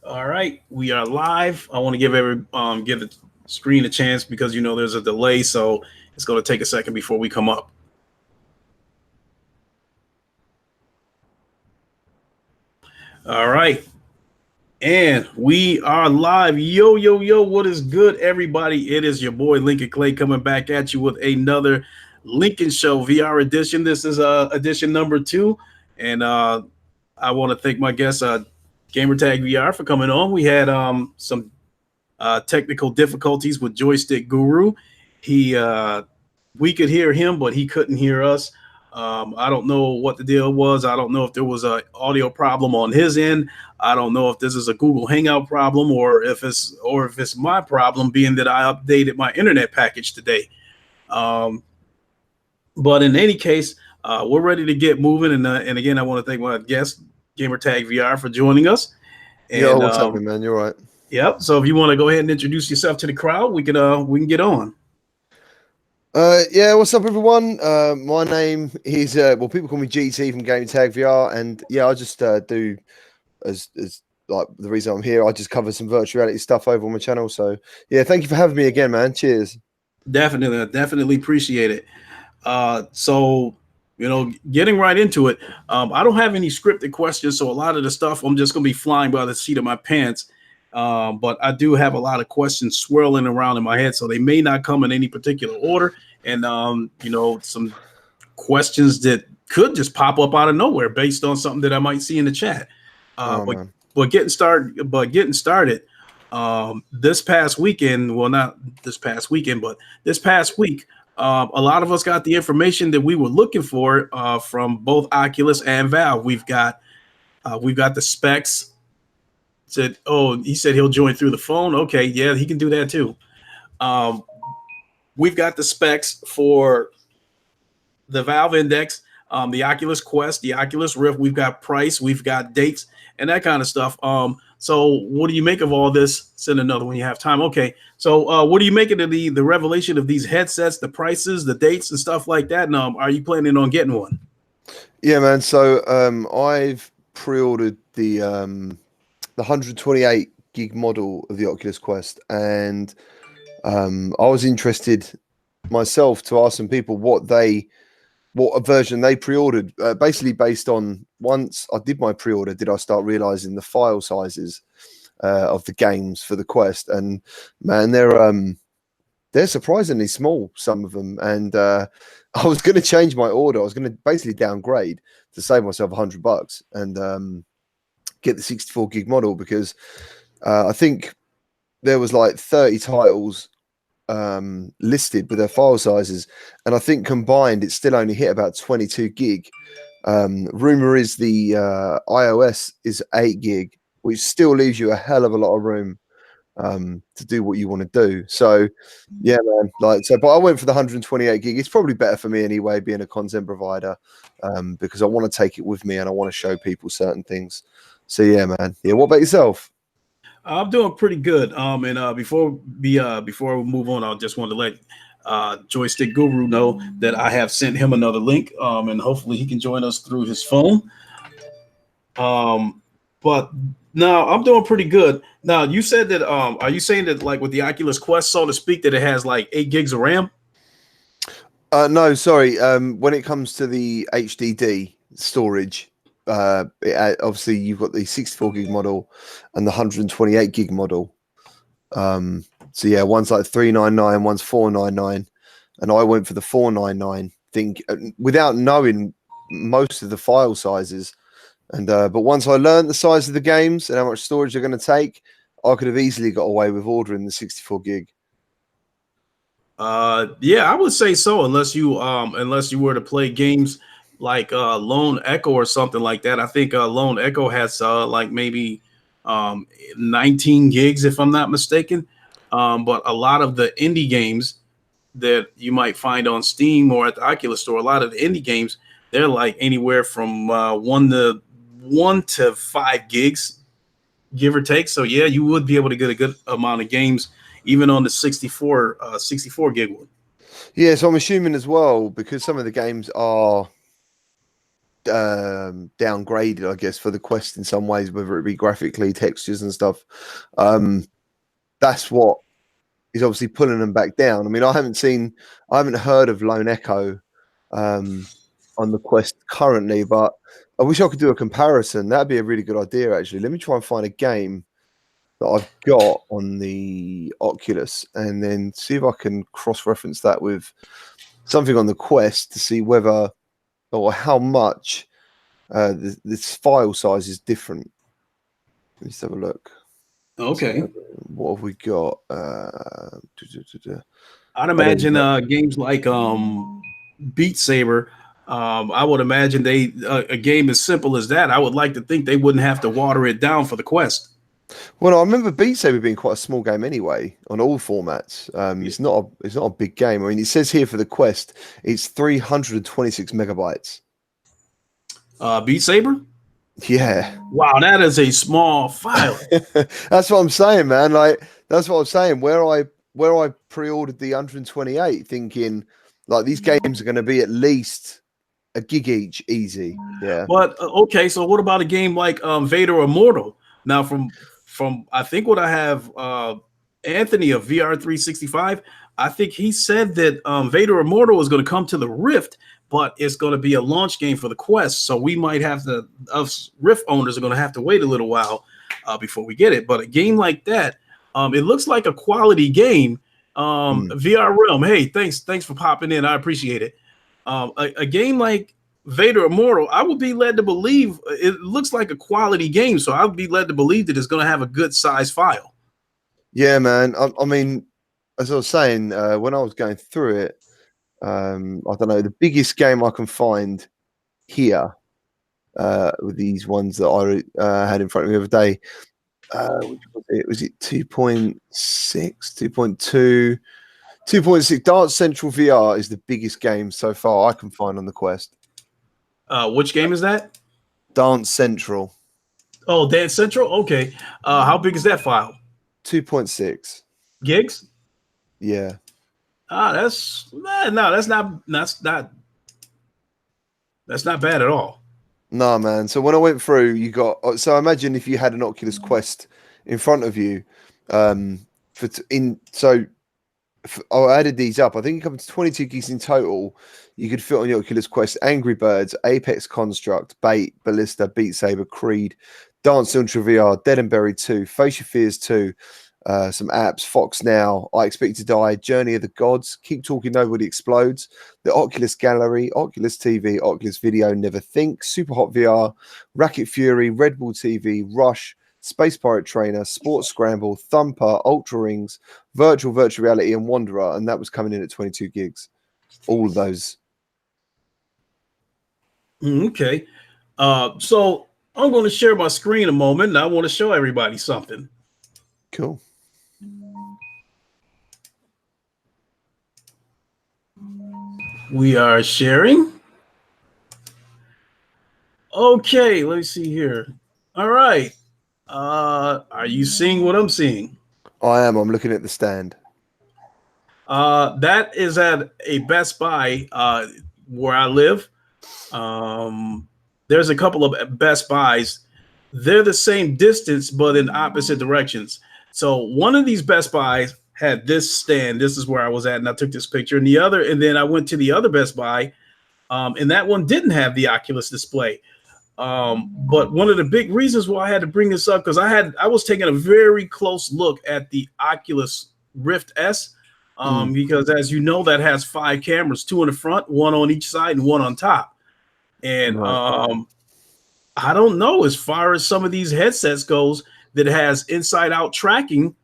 All right, we are live. I want to give the screen a chance because there's a delay, so it's going to take a second before we come up. All right, and we are live. Yo, yo, yo! What is good, everybody? It is your boy Lincoln Clay coming back at you with another Lincoln Show VR edition. This is edition number 2, and I want to thank my guest, Gamertag VR, for coming on. We had some technical difficulties with JoyStickGuru. He We could hear him, but he couldn't hear us. I don't know what the deal was. I don't know if there was an audio problem on his end. I don't know if this is a Google Hangout problem or if it's my problem, being that I updated my internet package today. Um, but in any case, we're ready to get moving. And again, I want to thank my guest, Gamertag VR, for joining us. Yo, And what's happening, man? You're right. Yep. So if you want to go ahead and introduce yourself to the crowd, we can get on. Yeah, what's up, everyone? My name is people call me GT from Gamertag VR, and yeah, I just do as like the reason I'm here. I just cover some virtual reality stuff over on my channel. So yeah, thank you for having me again, man. Cheers. Definitely appreciate it. So getting right into it. I don't have any scripted questions, so a lot of the stuff I'm just gonna be flying by the seat of my pants. But I do have a lot of questions swirling around in my head, so they may not come in any particular order. And some questions that could just pop up out of nowhere based on something that I might see in the chat. But getting started. This past weekend, well, not this past weekend, but this past week, a lot of us got the information that we were looking for from both Oculus and Valve. We've got the specs. He said he'll join through the phone. Okay, yeah, he can do that too. We've got the specs for the Valve Index, the Oculus Quest, the Oculus Rift. We've got price, we've got dates, and that kind of stuff. So what do you make of all this? Send another when you have time. Okay, so what do you make of the revelation of these headsets, the prices, the dates, and stuff like that? And are you planning on getting one? Yeah, man. So I've pre-ordered the 128 gig model of the Oculus Quest, and I was interested myself to ask some people what a version they pre-ordered, basically based on, once I did my pre-order, did I start realizing the file sizes of the games for the Quest. And man, they're surprisingly small, some of them. And I was going to change my order. I was going to basically downgrade to save myself $100 and get the 64 gig model, because I think there was like 30 titles listed with their file sizes, and I think combined it still only hit about 22 gig. Rumor is the iOS is 8 gig, which still leaves you a hell of a lot of room to do what you want to do. So yeah, man, but I went for the 128 gig. It's probably better for me anyway, being a content provider, because I want to take it with me and I want to show people certain things. So yeah, man. Yeah, what about yourself? I'm doing pretty good. And before we move on, I just want to let JoyStickGuru know that I have sent him another link, and hopefully he can join us through his phone. But no, I'm doing pretty good. Now, you said that are you saying that, like, with the Oculus Quest, so to speak, that it has like 8 gigs of RAM? No, sorry. When it comes to the HDD storage, obviously you've got the 64 gig model and the 128 gig model. So yeah, one's like 399, one's 499, and I went for the 499 thing without knowing most of the file sizes. And but once I learned the size of the games and how much storage they're going to take, I could have easily got away with ordering the 64 gig. Yeah, I would say so, unless you were to play games like Lone Echo or something like that. I think Lone Echo has like maybe 19 gigs, if I'm not mistaken. But a lot of the indie games that you might find on Steam or at the Oculus Store, a lot of the indie games, they're like anywhere from 1 to 5 gigs, give or take. So yeah, you would be able to get a good amount of games even on the 64 gig one. Yeah, so I'm assuming as well, because some of the games are downgraded, I guess, for the Quest in some ways, whether it be graphically, textures and stuff. That's what is obviously pulling them back down. I mean, I haven't heard of Lone Echo on the Quest currently, but I wish I could do a comparison. That'd be a really good idea, actually. Let me try and find a game that I've got on the Oculus and then see if I can cross-reference that with something on the Quest to see whether or how much this file size is different. Let's have a look. Okay. So, what have we got? I'd imagine games like Beat Saber. I would imagine a game as simple as that. I would like to think they wouldn't have to water it down for the Quest. Well, I remember Beat Saber being quite a small game anyway on all formats. It's not a big game. I mean, it says here for the Quest, it's 326 megabytes. Beat Saber. Yeah. Wow, that is a small file. That's what I'm saying, man. Like that's what I'm saying. Where I pre-ordered the 128, thinking like these games are going to be at least a gig each, easy. Yeah. But okay, so what about a game like Vader Immortal? Now, from I think what I have, Anthony of VR 365, I think he said that Vader Immortal is going to come to the Rift, but it's going to be a launch game for the Quest. So we might have to, us Rift owners are going to have to wait a little while before we get it. But a game like that, it looks like a quality game. VR Realm, hey, thanks for popping in. I appreciate it. A game like Vader Immortal, I would be led to believe it looks like a quality game, so I would be led to believe that it's going to have a good size file. Yeah, man. I mean, as I was saying, when I was going through it, I don't know, the biggest game I can find here with these ones that I had in front of me the other day, which was it? Was it 2.6, 2.2, 2.6? Dance Central VR is the biggest game so far I can find on the Quest. Which game is that? Dance Central. Oh, Dance Central. Okay. How big is that file? 2.6 gigs. Yeah. That's not bad at all. No, man. So when I went through, you got. So imagine if you had an Oculus Quest in front of you. I added these up. I think it comes to 22 gigs in total. You could fit on your Oculus Quest Angry Birds, Apex Construct, Bait, Ballista, Beat Saber, Creed, Dance Central VR, Dead and Buried 2, Face Your Fears 2, some apps, Fox Now, I Expect to Die, Journey of the Gods, Keep Talking Nobody Explodes, the Oculus Gallery, Oculus TV, Oculus Video, Never Think, Super Hot VR, Racket Fury, Red Bull TV, Rush, Space Pirate Trainer, Sports Scramble, Thumper, Ultra Rings, Virtual Reality, and Wanderer, and that was coming in at 22 gigs. All of those. Okay. So I'm going to share my screen a moment, and I want to show everybody something. Cool. We are sharing. Okay, let me see here. All right. Are you seeing what I'm seeing? I am. I'm looking at the stand. That is at a Best Buy where I live. There's a couple of Best Buys. They're the same distance, but in opposite directions. So one of these Best Buys had this stand. This is where I was at, and I took this picture. And then I went to the other Best Buy, and that one didn't have the Oculus display. But one of the big reasons why I had to bring this up, because I was taking a very close look at the Oculus Rift S, because as you know, that has 5 cameras, 2 in the front, 1 on each side, and 1 on top. And I don't know, as far as some of these headsets goes that has inside out tracking,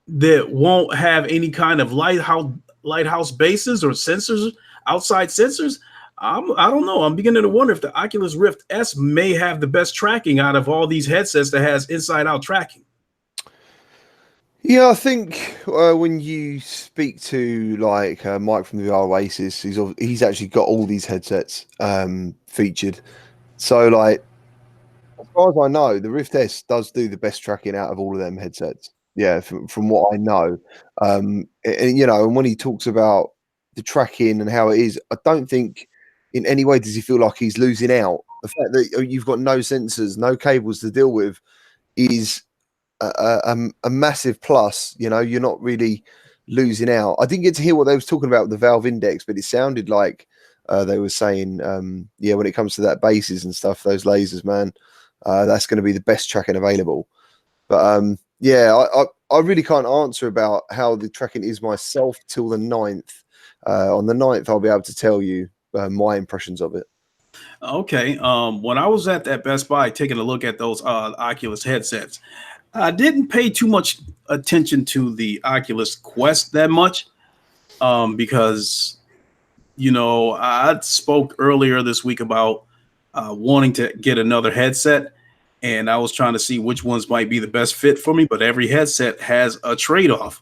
that won't have any kind of lighthouse bases or sensors, outside sensors. I don't know. I'm beginning to wonder if the Oculus Rift S may have the best tracking out of all these headsets that has inside out tracking. Yeah, I think when you speak to like Mike from the VR Oasis, he's actually got all these headsets featured. So like, as far as I know, the Rift S does do the best tracking out of all of them headsets. Yeah, from what I know, and you know, and when he talks about the tracking and how it is, I don't think in any way does he feel like he's losing out? The fact that you've got no sensors, no cables to deal with is a massive plus. You know, you're not really losing out. I didn't get to hear what they was talking about with the valve index, but it sounded like they were saying, yeah, when it comes to that bases and stuff, those lasers, man, that's going to be the best tracking available. But yeah, I really can't answer about how the tracking is myself till the 9th. On the 9th, I'll be able to tell you my impressions of it. Okay. When I was at that Best Buy taking a look at those Oculus headsets, I didn't pay too much attention to the Oculus Quest that much because, you know, I spoke earlier this week about wanting to get another headset, and I was trying to see which ones might be the best fit for me. But every headset has a trade-off,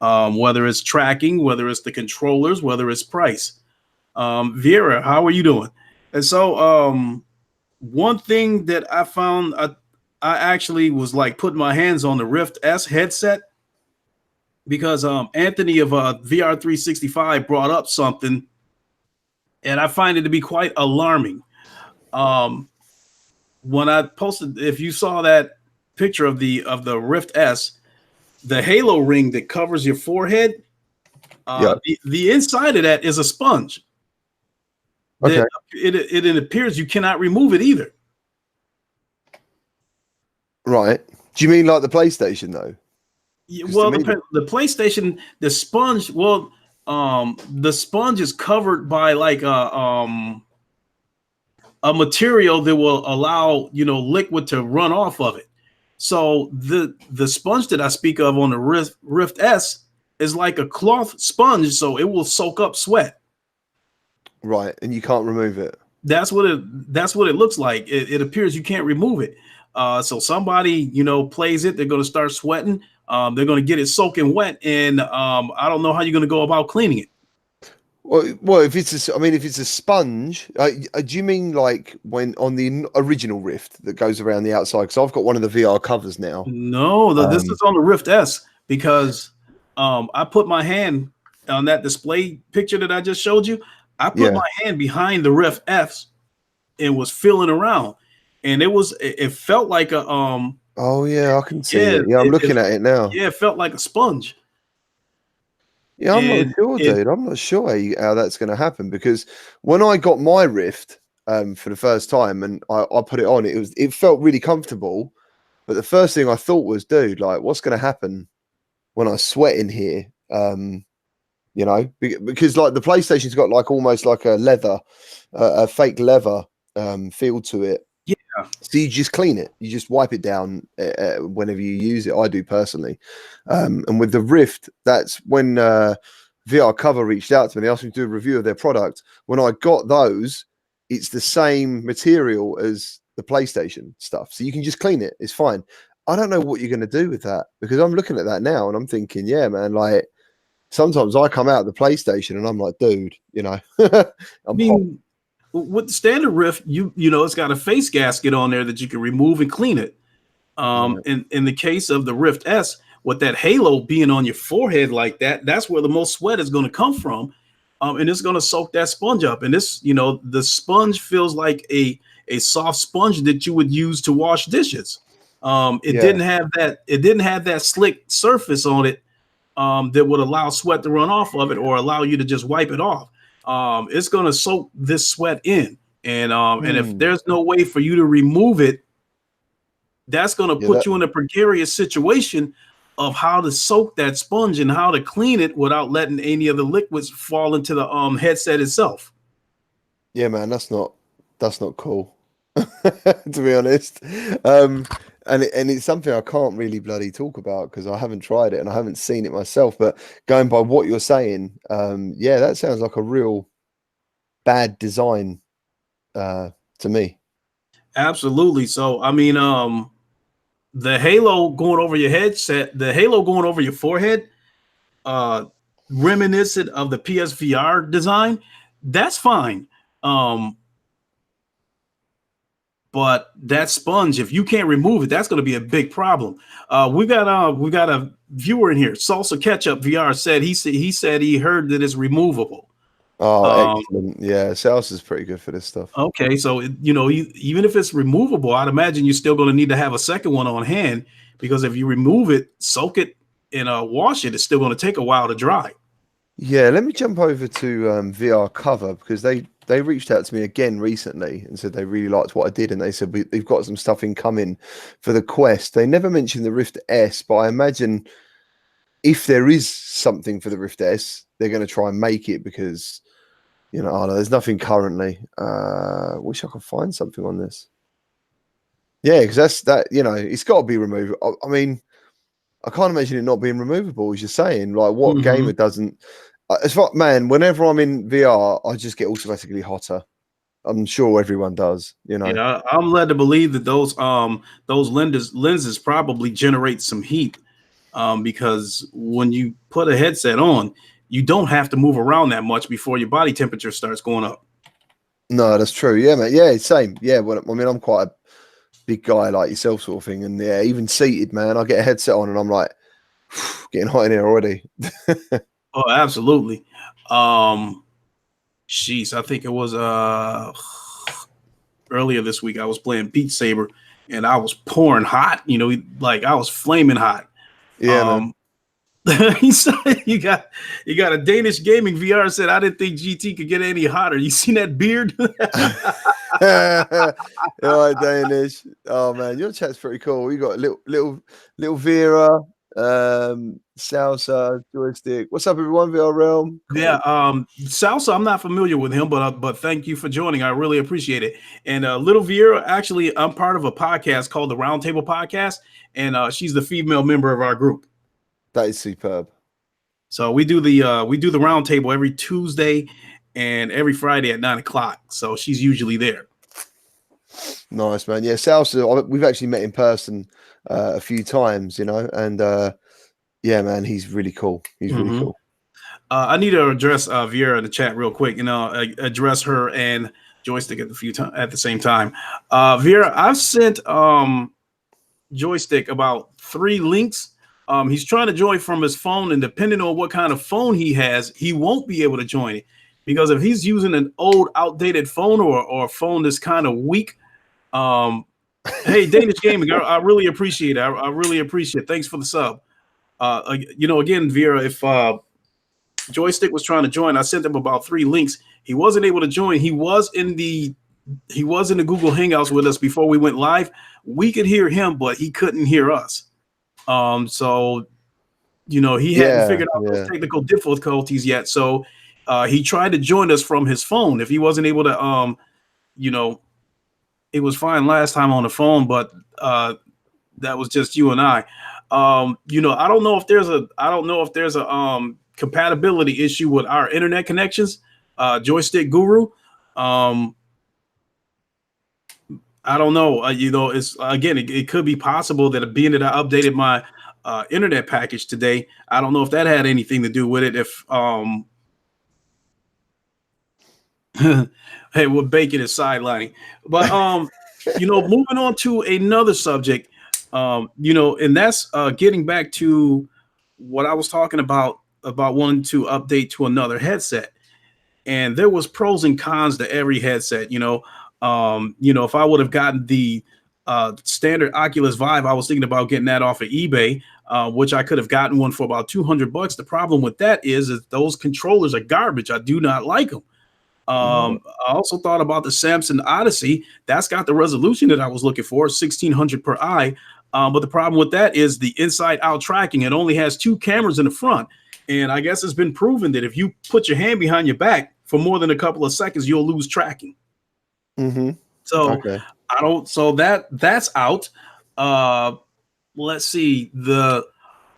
whether it's tracking, whether it's the controllers, whether it's price. Vera, how are you doing? And so one thing that I found, I actually was like putting my hands on the Rift S headset because Anthony of VR 365 brought up something, and I find it to be quite alarming. When I posted, if you saw that picture of the Rift S, the halo ring that covers your forehead, the inside of that is a sponge. Okay. It appears you cannot remove it either. Right. Do you mean like the PlayStation though? Well, the PlayStation, the sponge. Well, the sponge is covered by like a material that will allow, you know, liquid to run off of it. So the sponge that I speak of on the Rift S is like a cloth sponge, so it will soak up sweat. Right, and you can't remove it. That's what it looks like. It appears you can't remove it. So somebody, you know, plays it, they're going to start sweating. They're going to get it soaking wet, and I don't know how you're going to go about cleaning it. Well, if it's if it's a sponge, do you mean like when on the original Rift that goes around the outside? Because I've got one of the VR covers now. No, this is on the Rift S because I put my hand on that display picture that I just showed you. I put my hand behind the Rift S and was feeling around, and it felt like a Oh yeah, I can see it. Yeah, I'm looking at it now. Yeah, it felt like a sponge. Yeah, I'm not sure, dude. I'm not sure how that's going to happen because when I got my Rift for the first time and I put it on, it felt really comfortable. But the first thing I thought was, dude, like, what's going to happen when I sweat in here? You know, because like the PlayStation's got like almost like a leather, a fake leather feel to it. Yeah. So you just clean it. You just wipe it down whenever you use it. I do personally. And with the Rift, that's when VR Cover reached out to me. They asked me to do a review of their product. When I got those, it's the same material as the PlayStation stuff. So you can just clean it. It's fine. I don't know what you're going to do with that because I'm looking at that now and I'm thinking, yeah, man, like sometimes I come out of the PlayStation and I'm like, dude, you know, with the standard Rift, you know, it's got a face gasket on there that you can remove and clean it. In the case of the Rift S, with that halo being on your forehead like that, that's where the most sweat is going to come from. And it's going to soak that sponge up. And this, you know, the sponge feels like a soft sponge that you would use to wash dishes. It didn't have that slick surface on it that would allow sweat to run off of it or allow you to just wipe it off. It's going to soak this sweat in. And if there's no way for you to remove it, that's going to put you in a precarious situation of how to soak that sponge and how to clean it without letting any of the liquids fall into the headset itself. Yeah, man, that's not cool, to be honest. And it's something I can't really bloody talk about because I haven't tried it and I haven't seen it myself. But going by what you're saying, yeah, that sounds like a real bad design to me. Absolutely. So, I mean, the halo going over your headset, the halo going over your forehead, reminiscent of the PSVR design, that's fine. But that sponge, if you can't remove it, that's going to be a big problem. We got a viewer in here, Salsa Ketchup VR said he said he heard that it's removable. Oh, Um, excellent. Yeah, Salsa is pretty good for this stuff. okay, so even if it's removable, I'd imagine you're still going to need to have a second one on hand, because if you remove it, soak it, and wash it, it's still going to take a while to dry. Yeah, let me jump over to VR Cover because they reached out to me again recently and said they really liked what I did, and they said they've got some stuff incoming for the Quest. They never mentioned the Rift S, but I imagine if there is something for the Rift S, they're going to try and make it because oh, no, there's nothing currently. Wish I could find something on this. Yeah, because that's that. It's got to be removed. I mean, I can't imagine it not being removable. As you're saying, like what Hmm. gamer doesn't? It's like, man, whenever I'm in VR, I just get automatically hotter. I'm sure everyone does. Yeah, I'm led to believe that those lenses probably generate some heat, because when you put a headset on, you don't have to move around that much before your body temperature starts going up. No, that's true. Yeah, mate. Yeah, same. Yeah, well, I mean, I'm quite a big guy like yourself, sort of thing. And yeah, even seated, man, I get a headset on and I'm like getting hot in here already. Oh, absolutely. Um, Jeez, I think it was earlier this week. I was playing Beat Saber, and I was pouring hot. Like I was flaming hot. Yeah, man. Um, he said you got a Danish gaming VR said I didn't think GT could get any hotter. You seen that beard? All right, Danish. Oh man, your chat's pretty cool. We got little Vera, Salsa, Joystick. What's up, everyone? VR Realm. Yeah, Cool. Salsa, I'm not familiar with him, but thank you for joining. I really appreciate it. And Little Vera, actually, I'm part of a podcast called the Roundtable Podcast, and she's the female member of our group. That is superb. So we do the Roundtable every Tuesday and every Friday at 9 o'clock. So she's usually there. Nice, man. Yeah, Salsa, we've actually met in person a few times, and yeah, man, he's really cool. He's really Hmm. cool. I need to address Vera in the chat real quick. Address her and Joystick at the same time. Vera, I've sent Joystick about 3 links. He's trying to join from his phone, and depending on what kind of phone he has, he won't be able to join it. Because if he's using an old, outdated phone, or a phone that's kind of weak, um, hey, Danish Gaming, I really appreciate it. I really appreciate it. Thanks for the sub. Again, Vera, if Joystick was trying to join, I sent him about 3 links. He wasn't able to join. He was in the Google Hangouts with us before we went live. We could hear him, but he couldn't hear us. So he hadn't Yeah, figured out those yeah. technical difficulties yet. So he tried to join us from his phone. If he wasn't able to, you know, it was fine last time on the phone, but that was just you and I. I don't know if there's a compatibility issue with our internet connections. JoyStickGuru. Um, I don't know. It's again, it could be possible that being that I updated my internet package today, I don't know if that had anything to do with it. If hey, what bacon is sidelining, but moving on to another subject, and that's getting back to what I was talking about wanting to update to another headset. And there was pros and cons to every headset. If I would have gotten the standard Oculus Vive, I was thinking about getting that off of eBay, which I could have gotten one for about $200. The problem with that is those controllers are garbage. I do not like them. Right. I also thought about the Samsung Odyssey. That's got the resolution that I was looking for, 1600 per eye. But the problem with that is the inside out tracking. It only has 2 cameras in the front. And I guess it's been proven that if you put your hand behind your back for more than a couple of seconds, you'll lose tracking. Mm-hmm. So Okay. I don't, so that's out. Uh, let's see, the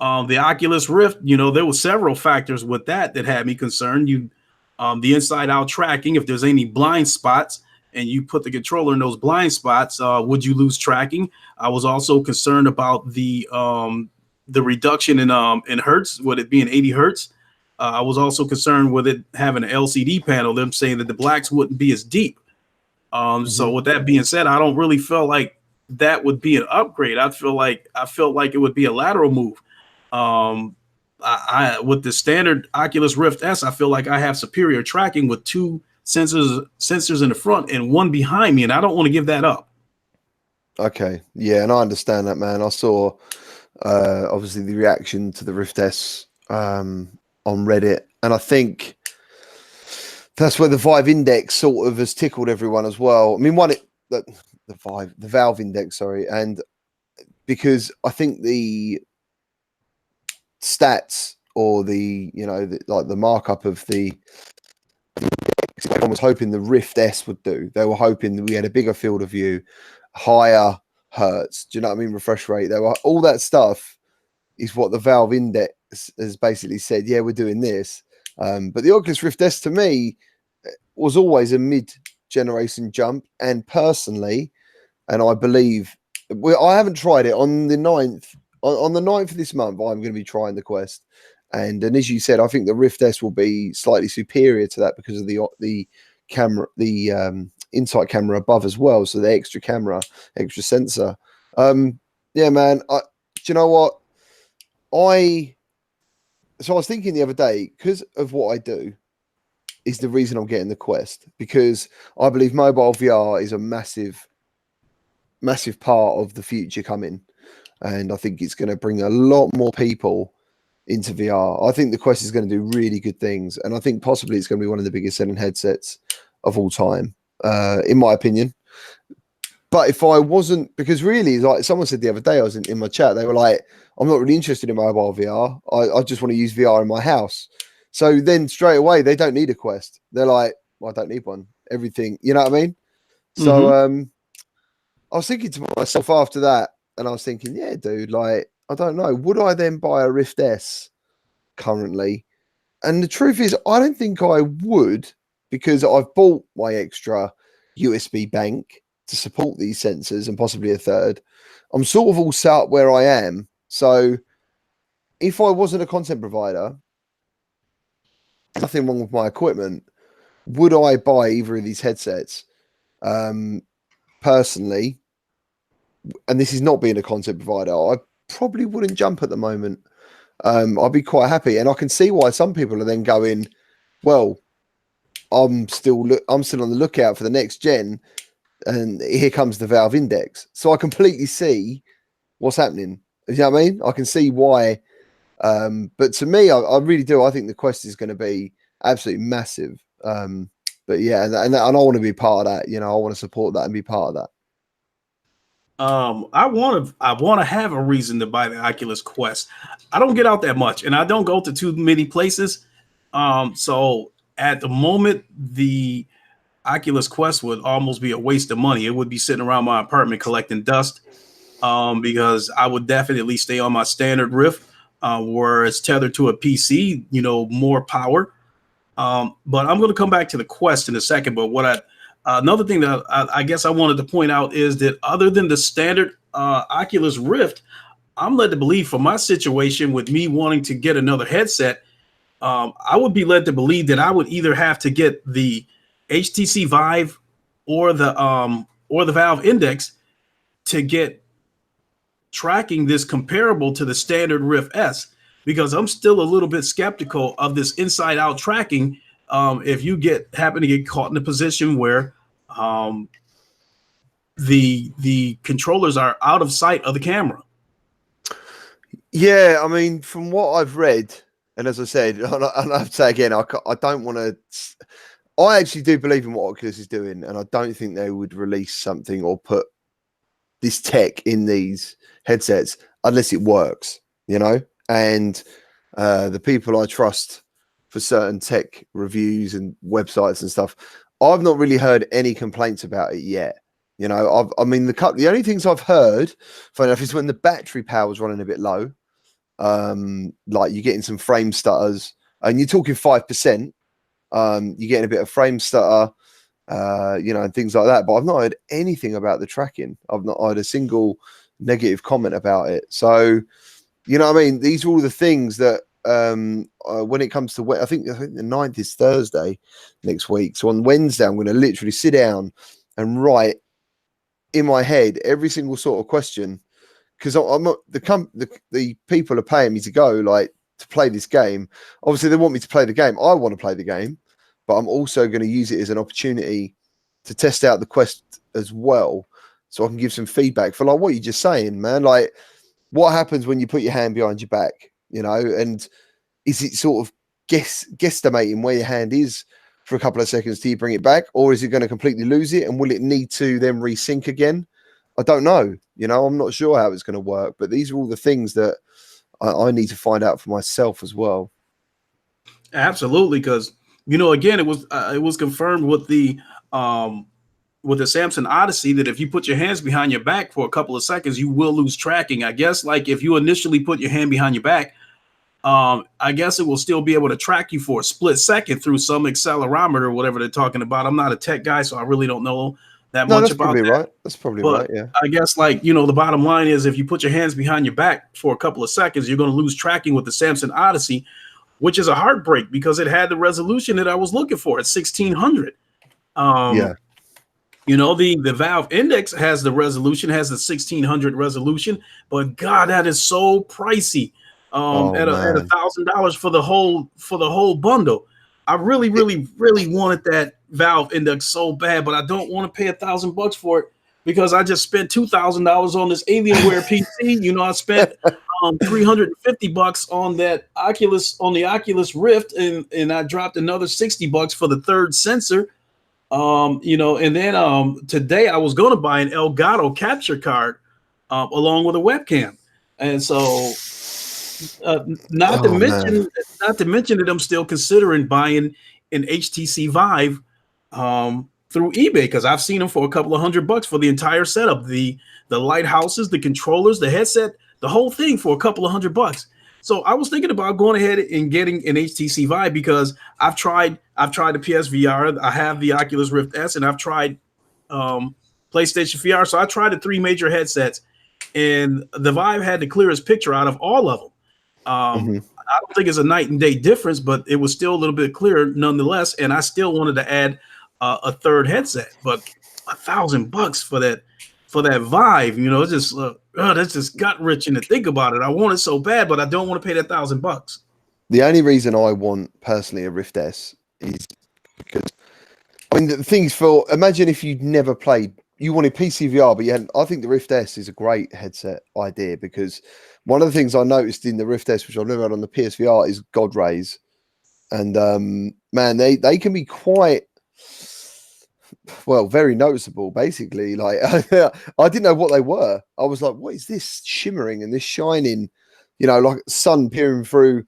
Oculus Rift, there were several factors with that had me concerned. The inside out tracking, if there's any blind spots and you put the controller in those blind spots, would you lose tracking? I was also concerned about the reduction in hertz, with it being 80 hertz. I was also concerned with it having an LCD panel, them saying that the blacks wouldn't be as deep. So Mm-hmm. with that being said, I don't really feel like that would be an upgrade. I felt like it would be a lateral move. Um, with the standard Oculus Rift S, I feel like I have superior tracking with two sensors in the front and one behind me, and I don't want to give that up. Okay, yeah, and I understand that, man. I saw obviously the reaction to the Rift S on Reddit, and I think that's where the Vive Index sort of has tickled everyone as well. I mean, the Valve Index, sorry, and because I think the stats or like the markup of the everyone was hoping the Rift S would do. They were hoping that we had a bigger field of view, higher hertz. Do you know what I mean? Refresh rate. They were all that stuff is what the Valve Index has basically said. Yeah, we're doing this. But the Oculus Rift S to me was always a mid-generation jump, and personally, and I believe I haven't tried it on the 9th. On the 9th of this month, I'm going to be trying the Quest. And as you said, I think the Rift S will be slightly superior to that because of the camera, the Insight camera above as well. So the extra camera, extra sensor. Yeah, man. Do you know what? I was thinking the other day, because of what I do, is the reason I'm getting the Quest, because I believe mobile VR is a massive part of the future coming, and I think it's going to bring a lot more people into VR. I think the Quest is going to do really good things, and I think possibly it's going to be one of the biggest selling headsets of all time, in my opinion. But if I wasn't, because really, like someone said the other day, I was in my chat, they were like, I'm not really interested in mobile VR. I just want to use VR in my house. So then straight away, they don't need a Quest. They're like, well, I don't need one. Everything, you know what I mean? So I was thinking to myself after that, and I was thinking, yeah, dude, like, I don't know. Would I then buy a Rift S currently? And the truth is, I don't think I would, because I've bought my extra USB bank to support these sensors and possibly a third. I'm sort of all set up where I am. So if I wasn't a content provider, nothing wrong with my equipment, would I buy either of these headsets? Personally, and this is not being a content provider, I probably wouldn't jump at the moment. I'd be quite happy, and I can see why some people are then going, well, I'm still on the lookout for the next gen, and here comes the Valve Index. So I completely see what's happening. You know what I mean? I can see why. But to me, I really do. I think the Quest is going to be absolutely massive. But yeah, and I want to be part of that. You know, I want to support that and be part of that. I want to have a reason to buy the Oculus Quest. I don't get out that much, and I don't go to too many places. So at the moment, the Oculus Quest would almost be a waste of money. It would be sitting around my apartment collecting dust, because I would definitely stay on my standard Rift, where it's tethered to a PC, you know, more power. But I'm going to come back to the Quest in a second. But another thing that I guess I wanted to point out is that other than the standard Oculus Rift, I'm led to believe, for my situation with me wanting to get another headset, I would be led to believe that I would either have to get the HTC Vive or the Valve Index to get tracking this comparable to the standard Rift S, because I'm still a little bit skeptical of this inside out tracking. If you happen to get caught in a position where the controllers are out of sight of the camera. Yeah, I mean, from what I've read, and as I said, and I have to say again, I don't want to. I actually do believe in what Oculus is doing, and I don't think they would release something or put this tech in these headsets unless it works, you know. And the people I trust for certain tech reviews and websites and stuff, I've not really heard any complaints about it yet. You know, I mean, the only things I've heard, funny enough, is when the battery power is running a bit low. Like you're getting some frame stutters, and you're talking 5%. You're getting a bit of frame stutter, you know, and things like that. But I've not heard anything about the tracking. I've not heard a single negative comment about it. So, you know what I mean? These are all the things that when it comes to I think the 9th is Thursday next week. So on Wednesday, I'm going to literally sit down and write in my head every single sort of question, because I'm not the people are paying me to go, like, to play this game. Obviously, they want me to play the game. I want to play the game, but I'm also going to use it as an opportunity to test out the Quest as well, so I can give some feedback for like what you're just saying, man. Like, what happens when you put your hand behind your back, you know, and is it sort of guesstimating where your hand is for a couple of seconds till you bring it back, or is it going to completely lose it, and will it need to then resync again? I don't know. You know, I'm not sure how it's going to work, but these are all the things that I need to find out for myself as well. Absolutely, because you know, again, it was confirmed with the Samsung Odyssey that if you put your hands behind your back for a couple of seconds, you will lose tracking. I guess like if you initially put your hand behind your back, I guess it will still be able to track you for a split second through some accelerometer or whatever they're talking about. I'm not a tech guy, so I really don't know that No, much that's about probably that. right. That's probably But right. Yeah. I guess like, you know, the bottom line is if you put your hands behind your back for a couple of seconds, you're going to lose tracking with the Samsung Odyssey, which is a heartbreak because it had the resolution that I was looking for at 1600. Yeah. You know, the Valve Index has the resolution, has the 1600 resolution, but God, that is so pricey. Oh At man. $1,000 for the whole bundle. I really, really, really wanted that Valve Index so bad, but I don't want to pay $1,000 for it because I just spent $2,000 on this Alienware PC. You know, I spent $350 on that the Oculus Rift, and I dropped another $60 for the third sensor. You know, and then today I was going to buy an Elgato capture card along with a webcam, and so not to Oh man. mention that I'm still considering buying an HTC Vive through eBay because I've seen them for a couple of $100 for the entire setup, the lighthouses, the controllers, the headset, the whole thing for a couple of $100. So I was thinking about going ahead and getting an HTC Vive because I've tried the PSVR, I have the Oculus Rift S, and I've tried PlayStation VR. So I tried the three major headsets, and the Vive had the clearest picture out of all of them. I don't think it's a night and day difference, but it was still a little bit clearer nonetheless. And I still wanted to add a third headset, but $1,000 for that Vive, you know, it's just that's just gut wrenching to think about it. I want it so bad, but I don't want to pay that $1,000. The only reason I want personally a Rift S is because I mean the things for imagine if you'd never played, you wanted PCVR, but you hadn't. I think the Rift S is a great headset idea because one of the things I noticed in the Rift S, which I've never had on the PSVR, is God rays, and man, they can be quite very noticeable. Basically, like I didn't know what they were. I was like, what is this shimmering and this shining? You know, like sun peering through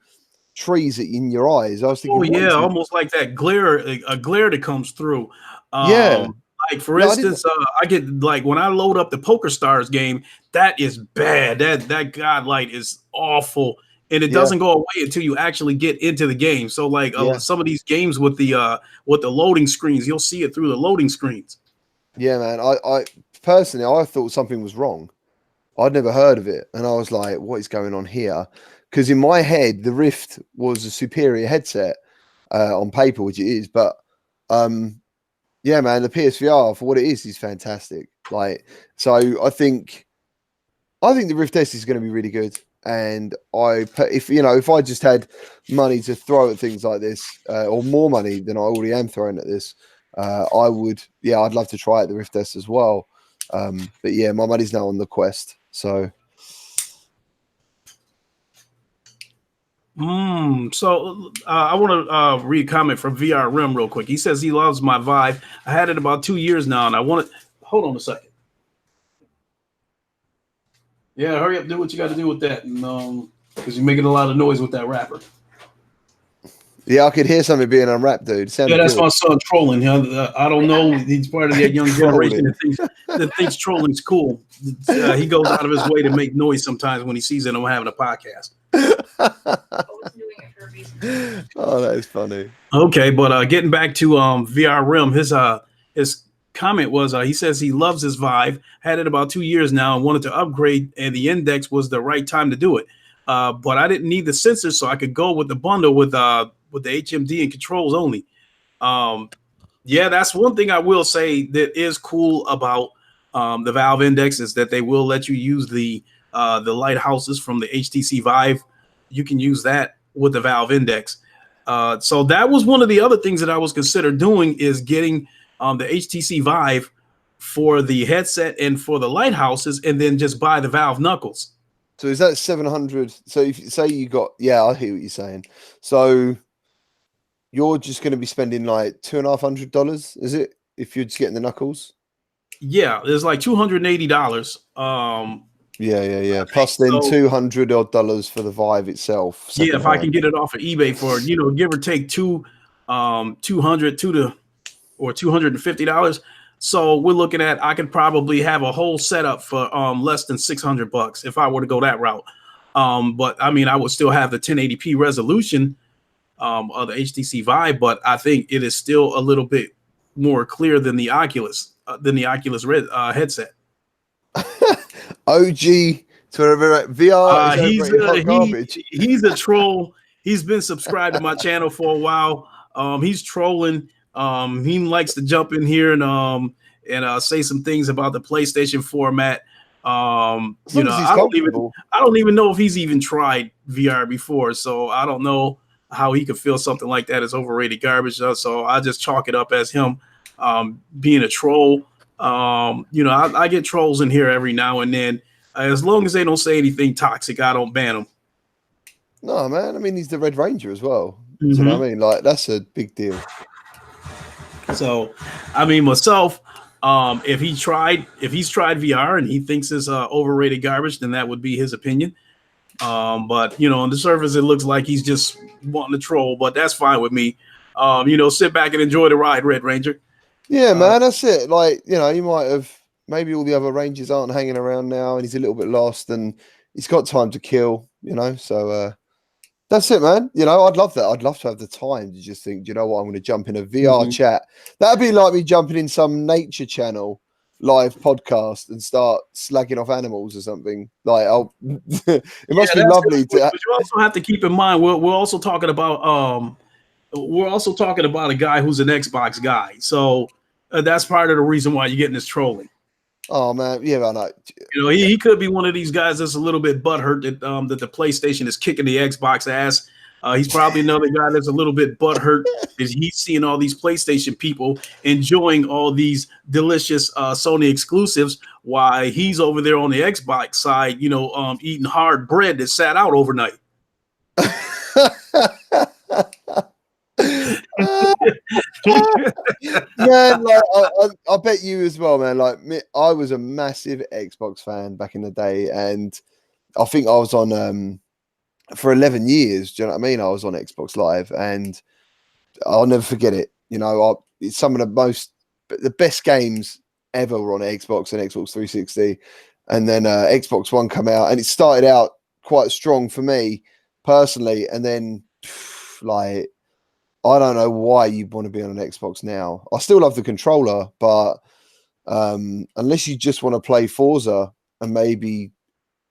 trees in your eyes. I was thinking, Oh what yeah, is almost like that glare, a glare that comes through. yeah. Like for Yeah, I didn't. instance, I get like when I load up the Poker Stars game, that is bad. That god light is awful, and it Yeah, doesn't go away until you actually get into the game. So like yeah, some of these games with the loading screens, you'll see it through the loading screens. yeah, man. I personally, I thought something was wrong. I'd never heard of it, and I was like, "What is going on here?" Because in my head, the Rift was a superior headset on paper, which it is. But yeah, man, the PSVR for what it is fantastic. Like, so I think the Rift S is going to be really good. And if I just had money to throw at things like this, or more money than I already am throwing at this, I would. Yeah, I'd love to try out the Rift S as well. But yeah, my money's now on the Quest. So So I want to read a comment from VR Rim real quick. He says he loves my Vive. I had it about 2 years now, and I want to hold on a second. Yeah, hurry up, do what you got to do with that, and because you're making a lot of noise with that wrapper. yeah, I could hear something being unwrapped, dude. It Yeah, sounded that's good. my son trolling. I don't know. He's part of that young generation Trolling. that thinks trolling's cool. He goes out of his way to make noise sometimes when he sees that I'm having a podcast. Oh, that is funny. Okay, but getting back to VR Rim, his comment was he says he loves his Vive, had it about 2 years now, and wanted to upgrade, and the Index was the right time to do it. But I didn't need the sensors, so I could go with the bundle with the HMD and controls only. Yeah, that's one thing I will say that is cool about the Valve Index is that they will let you use the lighthouses from the HTC Vive. You can use that with the Valve Index. So that was one of the other things that I was considered doing, is getting the HTC Vive for the headset and for the lighthouses, and then just buy the Valve knuckles. So is that 700? So if say you got, yeah, I hear what you're saying. So you're just going to be spending like $250, is it? If you're just getting the knuckles? Yeah, there's like $280. Yeah. Plus then So $200 odd for the Vive itself. yeah, if I can Secondhand. get it off of eBay for, give or take 200 to or $250. So we're looking at, I could probably have a whole setup for less than $600 if I were to go that route. But I mean, I would still have the 1080p resolution of the HTC Vive, but I think it is still a little bit more clear than the Oculus Red headset. OG to VR is overrated garbage. He's a troll. He's been subscribed to my channel for a while. He's trolling. He likes to jump in here and say some things about the PlayStation format. I don't even know if he's even tried VR before, so I don't know how he could feel something like that is overrated garbage. So I just chalk it up as him being a troll. I get trolls in here every now and then. As long as they don't say anything toxic, I don't ban them. No, man. I mean, he's the Red Ranger as well. Mm-hmm. You know what I mean? Like, that's a big deal. So, I mean, myself, if he's tried VR and he thinks it's overrated garbage, then that would be his opinion. But on the surface, it looks like he's just wanting to troll, but that's fine with me. Sit back and enjoy the ride, Red Ranger. Yeah, man, that's it. Like, you might have, maybe all the other Rangers aren't hanging around now and he's a little bit lost and he's got time to kill, so that's it, man. I'd love that. I'd love to have the time to just think, I'm going to jump in a VR chat. That'd be like me jumping in some nature channel live podcast and start slagging off animals or something. Like, it must be lovely to. But you also have to keep in mind, we're also talking about a guy who's an Xbox guy. So that's part of the reason why you're getting this trolling. Oh man, yeah, I know. He could be one of these guys that's a little bit butthurt that the PlayStation is kicking the Xbox ass. He's probably another guy that's a little bit butthurt because he's seeing all these PlayStation people enjoying all these delicious Sony exclusives, while he's over there on the Xbox side, eating hard bread that sat out overnight. Man, like I bet you as well, man. Like I was a massive Xbox fan back in the day, and I think I was on for 11 years. Do you know what I mean? I was on Xbox Live, and I'll never forget it. It's some of the best games ever were on Xbox and Xbox 360, and then Xbox One come out, and it started out quite strong for me personally, and then like. I don't know why you'd want to be on an Xbox now. I still love the controller, but unless you just want to play Forza and maybe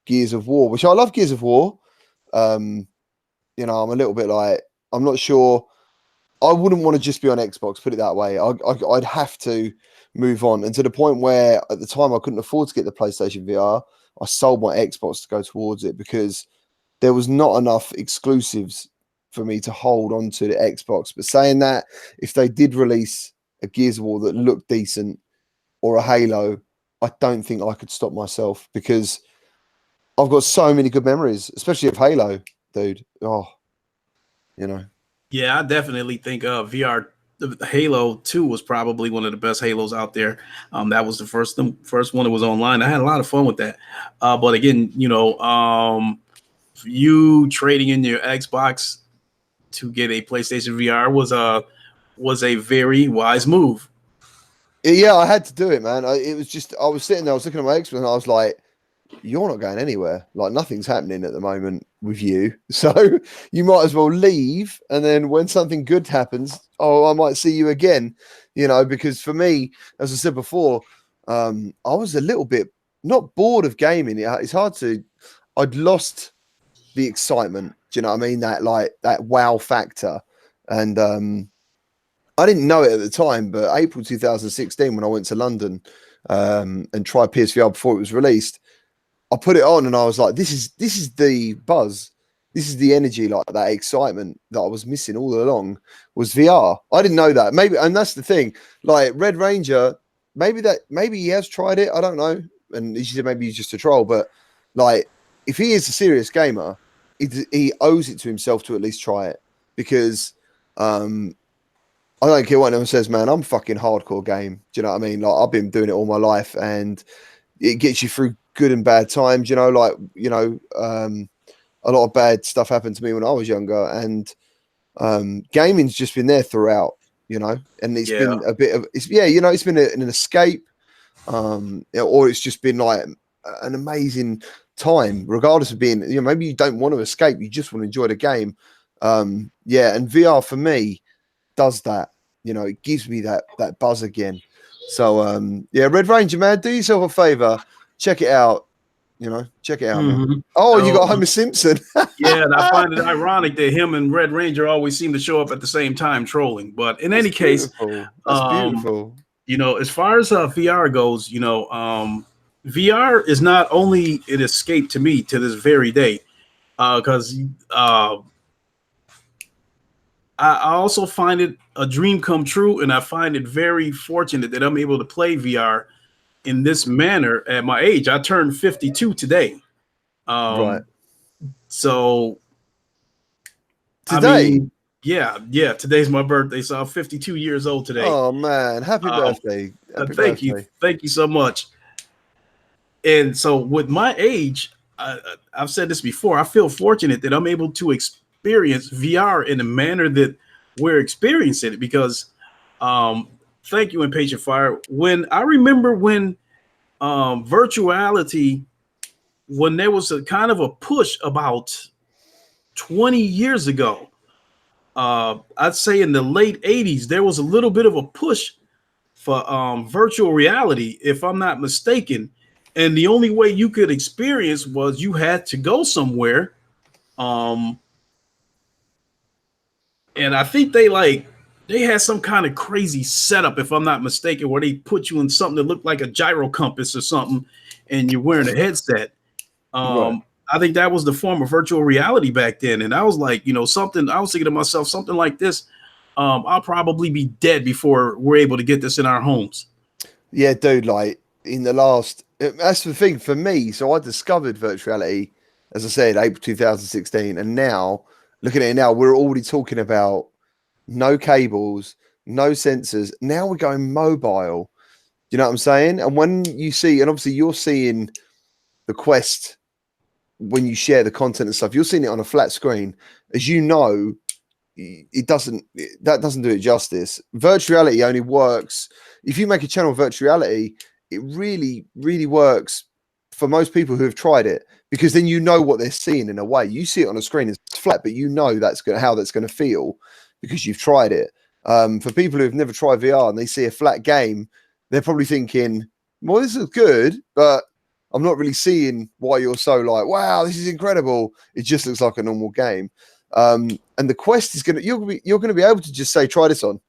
Gears of War, which I love Gears of War, I'm a little bit like, I'm not sure. I wouldn't want to just be on Xbox, put it that way. I'd have to move on. And to the point where at the time I couldn't afford to get the PlayStation VR, I sold my Xbox to go towards it because there was not enough exclusives for me to hold on to the Xbox. But saying that, if they did release a Gears of War that looked decent or a Halo, I don't think I could stop myself because I've got so many good memories, especially of Halo, dude. Oh, Yeah, I definitely think VR Halo 2 was probably one of the best Halos out there. That was the first one that was online. I had a lot of fun with that. But again, you trading in your Xbox to get a PlayStation VR was a very wise move. Yeah, I had to do it, man. It was just, I was sitting there, I was looking at my Xbox and I was like, you're not going anywhere. Like nothing's happening at the moment with you. So you might as well leave. And then when something good happens, I might see you again, because for me, as I said before, I was a little bit not bored of gaming. It's hard to, I'd lost the excitement. Do you know what I mean? That wow factor. And I didn't know it at the time, but April 2016, when I went to London and tried PSVR before it was released, I put it on and I was like, this is the buzz. this is the energy, like that excitement that I was missing all along was VR. I didn't know that. Maybe, and that's the thing. Like Red Ranger, maybe he has tried it. I don't know. And he said maybe he's just a troll, but like if he is a serious gamer, he owes it to himself to at least try it because I don't care what anyone says, man. I'm fucking hardcore game. Do you know what I mean? Like I've been doing it all my life, and it gets you through good and bad times. You know, like a lot of bad stuff happened to me when I was younger, and gaming's just been there throughout. You know, and it's been a bit of it's been an escape, or it's just been like an amazing time, regardless of being maybe you don't want to escape, you just want to enjoy the game. And VR for me does that. It gives me that buzz again. So Red Ranger, man, do yourself a favor, check it out. Check it out, man. Oh, you got Homer Simpson. Yeah, and I find it ironic that him and Red Ranger always seem to show up at the same time trolling. But in any case, that's beautiful. As far as VR goes, VR is not only an escape to me to this very day, because I also find it a dream come true, and I find it very fortunate that I'm able to play VR in this manner at my age. I turned 52 today. Right. So today, today's my birthday, so I'm 52 years old today. Oh man, happy birthday! Thank you so much. And so with my age, I've said this before, I feel fortunate that I'm able to experience VR in the manner that we're experiencing it because thank you, Impatient Fire. I remember when virtuality, when there was a kind of a push about 20 years ago, I'd say in the late 80s, there was a little bit of a push for virtual reality, if I'm not mistaken. And the only way you could experience was you had to go somewhere. And I think they had some kind of crazy setup, if I'm not mistaken, where they put you in something that looked like a gyro compass or something, and you're wearing a headset. Right. I think that was the form of virtual reality back then. And I was like, I was thinking to myself, something like this, I'll probably be dead before we're able to get this in our homes. Yeah, dude, like that's the thing for me. So I discovered virtuality, as I said, April 2016. And now, looking at it now, we're already talking about no cables, no sensors. Now we're going mobile. You know what I'm saying? And when you see, and obviously you're seeing the Quest, when you share the content and stuff, you're seeing it on a flat screen. As you know, that doesn't do it justice. Virtuality only works if you make a channel of virtuality. It really, really works for most people who have tried it, because then you know what they're seeing in a way. You see it on a screen, it's flat, but you know how that's going to feel because you've tried it. For people who have never tried VR and they see a flat game, they're probably thinking, well, this is good, but I'm not really seeing why you're so like, wow, this is incredible. It just looks like a normal game. And the Quest is you're going to be able to just say, try this on.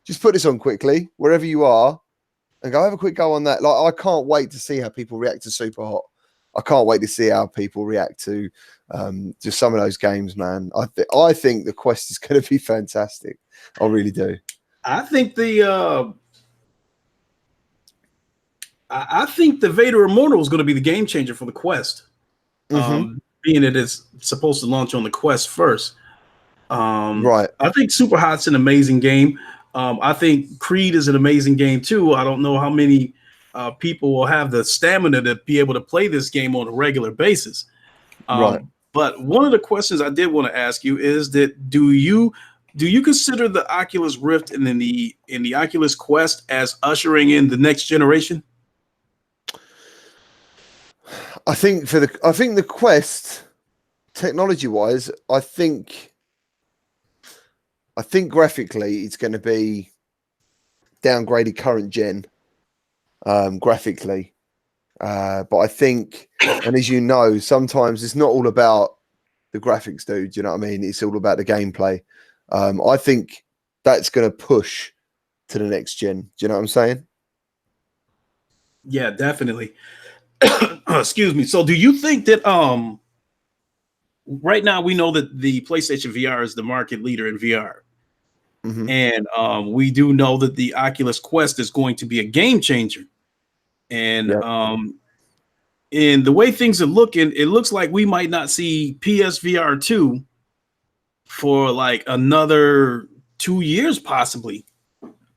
Just put this on quickly, wherever you are, and go have a quick go on that. Like, I can't wait to see how people react to Super Hot. I can't wait to see how people react to just some of those games, man. I think the Quest is going to be fantastic. I really do. I think I think the Vader Immortal is going to be the game changer for the Quest. Being that it's supposed to launch on the Quest first. Right. I think Super Hot's an amazing game. I think Creed is an amazing game too. I don't know how many people will have the stamina to be able to play this game on a regular basis. Right. But one of the questions I did want to ask you is that do you consider the Oculus Rift and then the Oculus Quest as ushering in the next generation? I think the Quest, technology wise, I think graphically it's going to be downgraded current gen graphically. But I think, and as you know, sometimes it's not all about the graphics, dude. You know what I mean? It's all about the gameplay. I think that's going to push to the next gen. Do you know what I'm saying? Yeah, definitely. Excuse me. So do you think that right now we know that the PlayStation VR is the market leader in VR. Mm-hmm. And we do know that the Oculus Quest is going to be a game changer. And Yep. in the way things are looking, it looks like we might not see PSVR 2 for like another 2 years, possibly,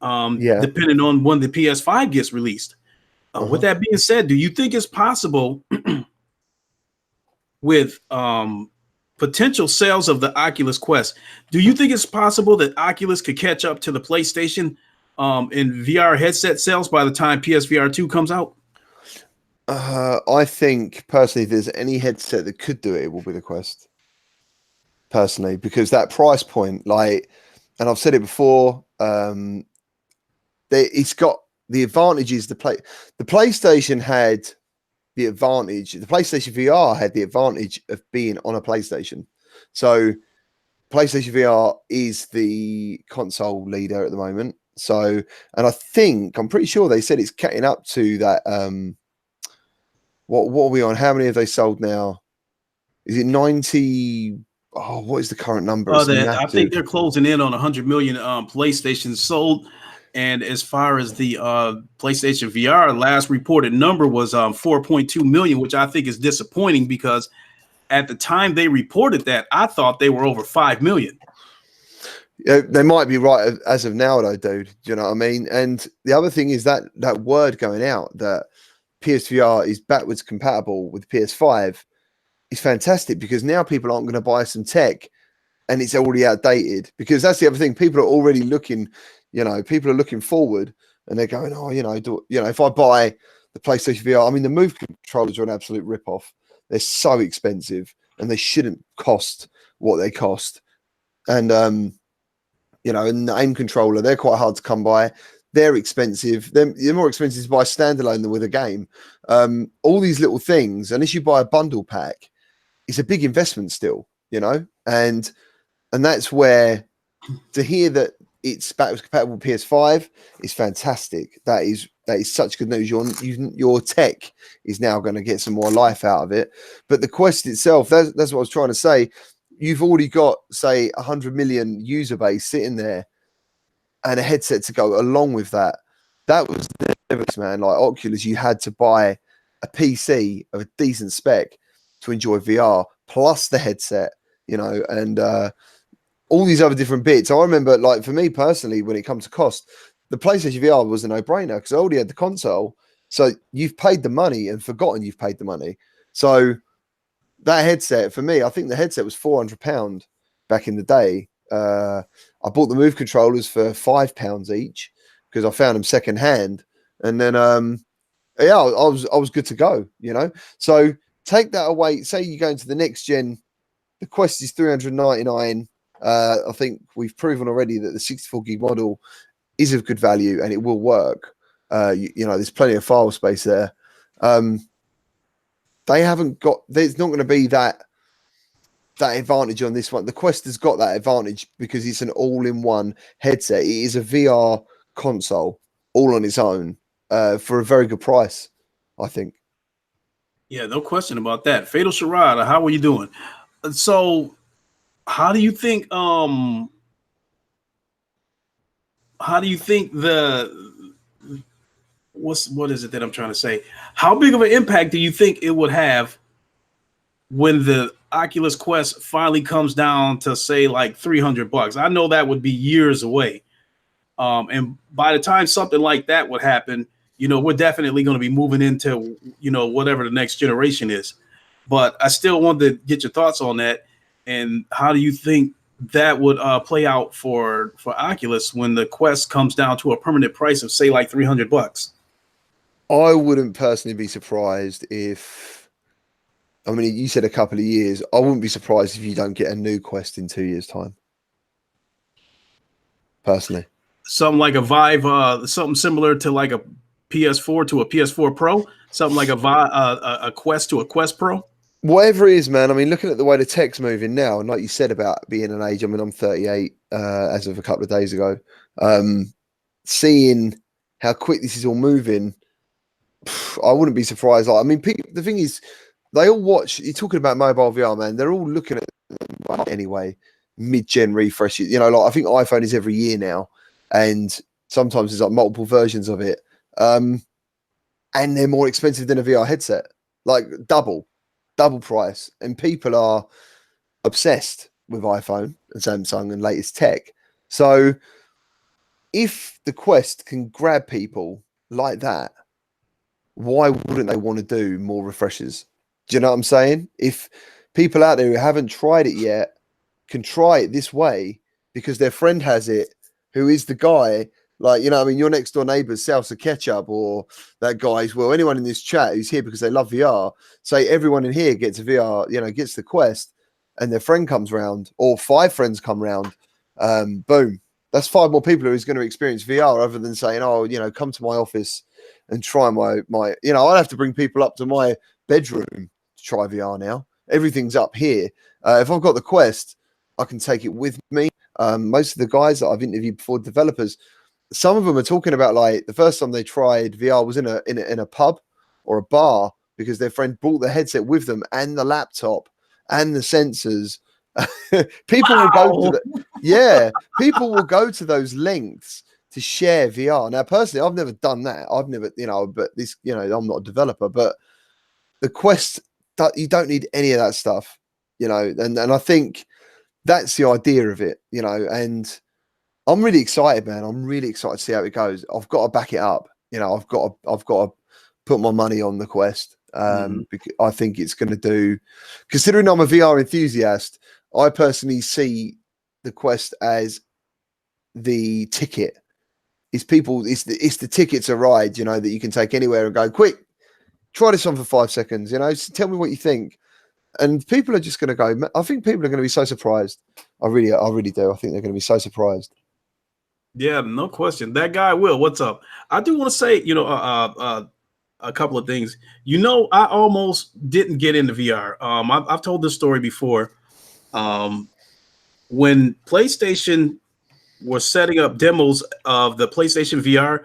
Yeah. depending on when the PS5 gets released. With Uh-huh. that being said, do you think it's possible with potential sales of the Oculus Quest? Do you think it's possible that Oculus could catch up to the PlayStation in VR headset sales by the time PSVR 2 comes out? I think personally, if there's any headset that could do it, it will be the Quest. Personally, because that price point, like, and I've said it before, it's got the advantages. The PlayStation had the advantage. The PlayStation VR had the advantage of being on a PlayStation. So PlayStation VR is the console leader at the moment. So, and I'm pretty sure they said it's catching up to that. What are we on? How many have they sold now? Is it 90? Oh, what is the current number? It's I think massive. they're closing in on 100 million PlayStations sold. And as far as the PlayStation VR, last reported number was 4.2 million, which I think is disappointing because at the time they reported that, I thought they were over 5 million. Yeah, they might be right as of now, though, dude. Do you know what I mean? And the other thing is that word going out that PSVR is backwards compatible with PS5 is fantastic because now people aren't going to buy some tech and it's already outdated. Because that's the other thing. People are already looking, people are looking forward and they're going, oh, if I buy the PlayStation VR, I mean, the Move controllers are an absolute rip-off. They're so expensive and they shouldn't cost what they cost. And, and the aim controller, they're quite hard to come by. They're expensive. They're more expensive to buy standalone than with a game. All these little things, unless you buy a bundle pack, it's a big investment still, and that's where to hear that it's backwards compatible with PS5 is fantastic. That is such good news. Your tech is now going to get some more life out of it. But the Quest itself, that's what I was trying to say. You've already got, say, 100 million user base sitting there and a headset to go along with that. That was the man. Like Oculus, you had to buy a PC of a decent spec to enjoy VR, plus the headset, and all these other different bits. I remember, like, for me personally, when it comes to cost, the PlayStation VR was a no-brainer because I already had the console. So you've paid the money and forgotten you've paid the money. So that headset, for me, I think the headset was £400 back in the day. I bought the Move controllers for £5 each because I found them second hand, and then I was good to go. So take that away. Say you go into the next gen, the Quest is $399. I think we've proven already that the 64 gig model is of good value and it will work. There's plenty of file space there. There's not going to be that advantage on this one. The Quest has got that advantage because it's an all-in-one headset. It is a VR console all on its own for a very good price, I think. Yeah, no question about that. Fatal Sharada, how are you doing? So, how do you think what is it that I'm trying to say? How big of an impact do you think it would have when the Oculus Quest finally comes down to, say, like $300? I know that would be years away. And by the time something like that would happen, we're definitely going to be moving into, whatever the next generation is. But I still want to get your thoughts on that. And how do you think that would play out for Oculus when the Quest comes down to a permanent price of, say, like $300? I wouldn't personally be surprised if, I mean, you said a couple of years. I wouldn't be surprised if you don't get a new Quest in 2 years' time. Personally. Something like a Vive, something similar to like a PS4 to a PS4 Pro, something like a Quest to a Quest Pro. Whatever it is, man. I mean, looking at the way the tech's moving now, and like you said about being an age, I mean, I'm 38 as of a couple of days ago. Seeing how quick this is all moving, I wouldn't be surprised. Like, I mean, the thing is, they all watch. You're talking about mobile VR, man. They're all looking at anyway mid-gen refreshes. You know, like I think iPhone is every year now, and sometimes there's like multiple versions of it, and they're more expensive than a VR headset, like double price. And people are obsessed with iPhone and Samsung and latest tech. So if the Quest can grab people like that, why wouldn't they want to do more refreshes? Do you know what I'm saying? If people out there who haven't tried it yet can try it this way because their friend has it, who is the guy, like, you know, I mean, your next door neighbour's Salsa Ketchup, or that guy's, well, anyone in this chat who's here because they love VR, say everyone in here gets a VR, you know, gets the Quest, and their friend comes round, or 5 friends come round, boom. That's 5 more people who's going to experience VR, other than saying, oh, you know, come to my office and try my, you know, I'd have to bring people up to my bedroom to try VR now. Everything's up here. If I've got the Quest, I can take it with me. Most of the guys that I've interviewed before, developers, some of them are talking about, like, the first time they tried VR was in a pub or a bar because their friend brought the headset with them and the laptop and the sensors. People will go to people will go to those lengths to share VR. Now, personally, I've never done that. I've never, you know, but this, you know, I'm not a developer, but the Quest, you don't need any of that stuff, you know, and I think that's the idea of it, you know, and I'm really excited, man. I'm really excited to see how it goes. I've got to back it up. You know, I've got to put my money on the Quest. Because I think it's going to do, considering I'm a VR enthusiast, I personally see the Quest as the ticket. It's the ticket to ride, you know, that you can take anywhere and go, quick, try this on for 5 seconds, you know, tell me what you think. And people are just going to go, I think people are going to be so surprised. I really do. I think they're going to be so surprised. Yeah, no question. That guy Will, what's up? I do want to say, you know, a couple of things. You know, I almost didn't get into VR. I've told this story before. When PlayStation was setting up demos of the PlayStation VR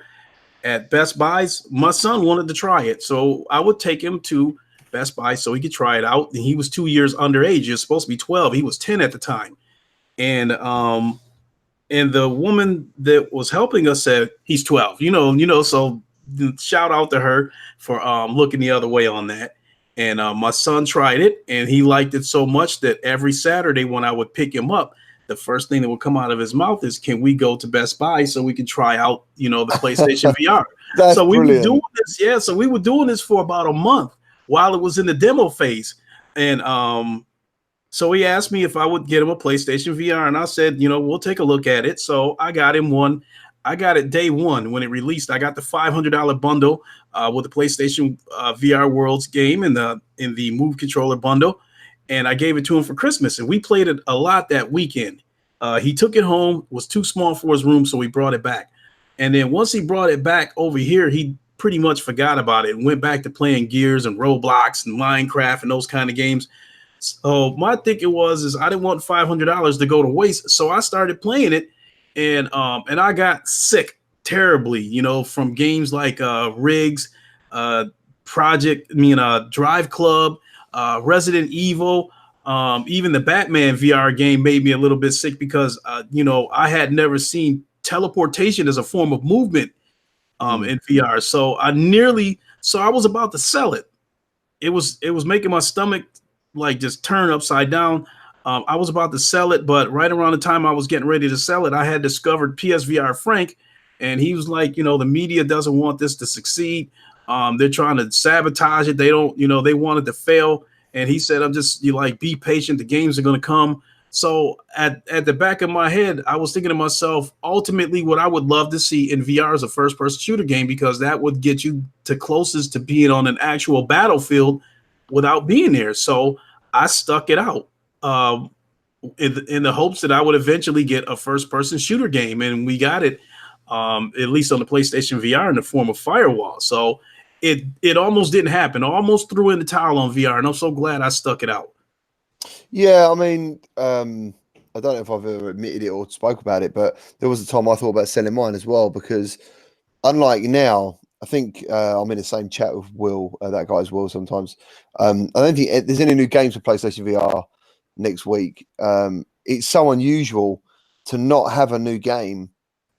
at Best Buys, my son wanted to try it, so I would take him to Best Buy so he could try it out. And he was 2 years underage. He was supposed to be 12. He was 10 at the time, and the woman that was helping us said he's 12. So shout out to her for looking the other way on that. And my son tried it, and he liked it so much that every Saturday when I would pick him up, the first thing that would come out of his mouth is, "Can we go to Best Buy so we can try out, the PlayStation VR?" That's so we brilliant. were doing this, yeah. So we were doing this for about a month while it was in the demo phase, and so he asked me if I would get him a PlayStation VR, and I said, we'll take a look at it. So I got him one. I got it day one when it released. I got the $500 bundle with the PlayStation VR Worlds game and in the Move controller bundle, and I gave it to him for Christmas. And we played it a lot that weekend. He took it home. It was too small for his room, so we brought it back. And then once he brought it back over here, he pretty much forgot about it and went back to playing Gears and Roblox and Minecraft and those kind of games. So my thinking is I didn't want $500 to go to waste. So I started playing it, and I got sick terribly, from games like Rigs, Drive Club, Resident Evil, even the Batman VR game made me a little bit sick because I had never seen teleportation as a form of movement in VR. So I was about to sell it. It was making my stomach like just turn upside down. I was about to sell it, but right around the time I was getting ready to sell it, I had discovered PSVR Frank, and he was like, the media doesn't want this to succeed. They're trying to sabotage it. They don't, they want it to fail. And he said, be patient. The games are going to come. So at the back of my head, I was thinking to myself, ultimately, what I would love to see in VR is a first-person shooter game, because that would get you to closest to being on an actual battlefield without being there. So I stuck it out in the hopes that I would eventually get a first-person shooter game, and we got it at least on the PlayStation VR in the form of Firewall. So it almost didn't happen. I almost threw in the towel on VR, and I'm so glad I stuck it out. Yeah, I mean, I don't know if I've ever admitted it or spoke about it, but there was a time I thought about selling mine as well, because unlike now, I think I'm in the same chat with Will. That guy's Will sometimes. I don't think there's any new games for PlayStation VR next week. It's so unusual to not have a new game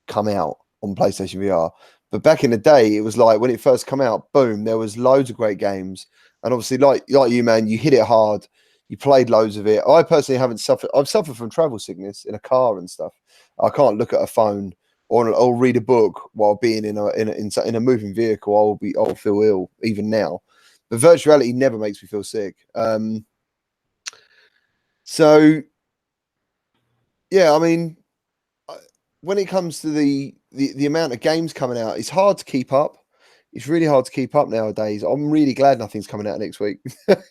come out on PlayStation VR. But back in the day, it was like when it first come out, boom, there was loads of great games. And obviously, like you, man, you hit it hard. You played loads of it. I personally haven't suffered. I've suffered from travel sickness in a car and stuff. I can't look at a phone or read a book while being in a moving vehicle. I'll feel ill even now. But virtual reality never makes me feel sick. So yeah, I mean, when it comes to the amount of games coming out, it's hard to keep up. It's really hard to keep up nowadays. I'm really glad nothing's coming out next week. But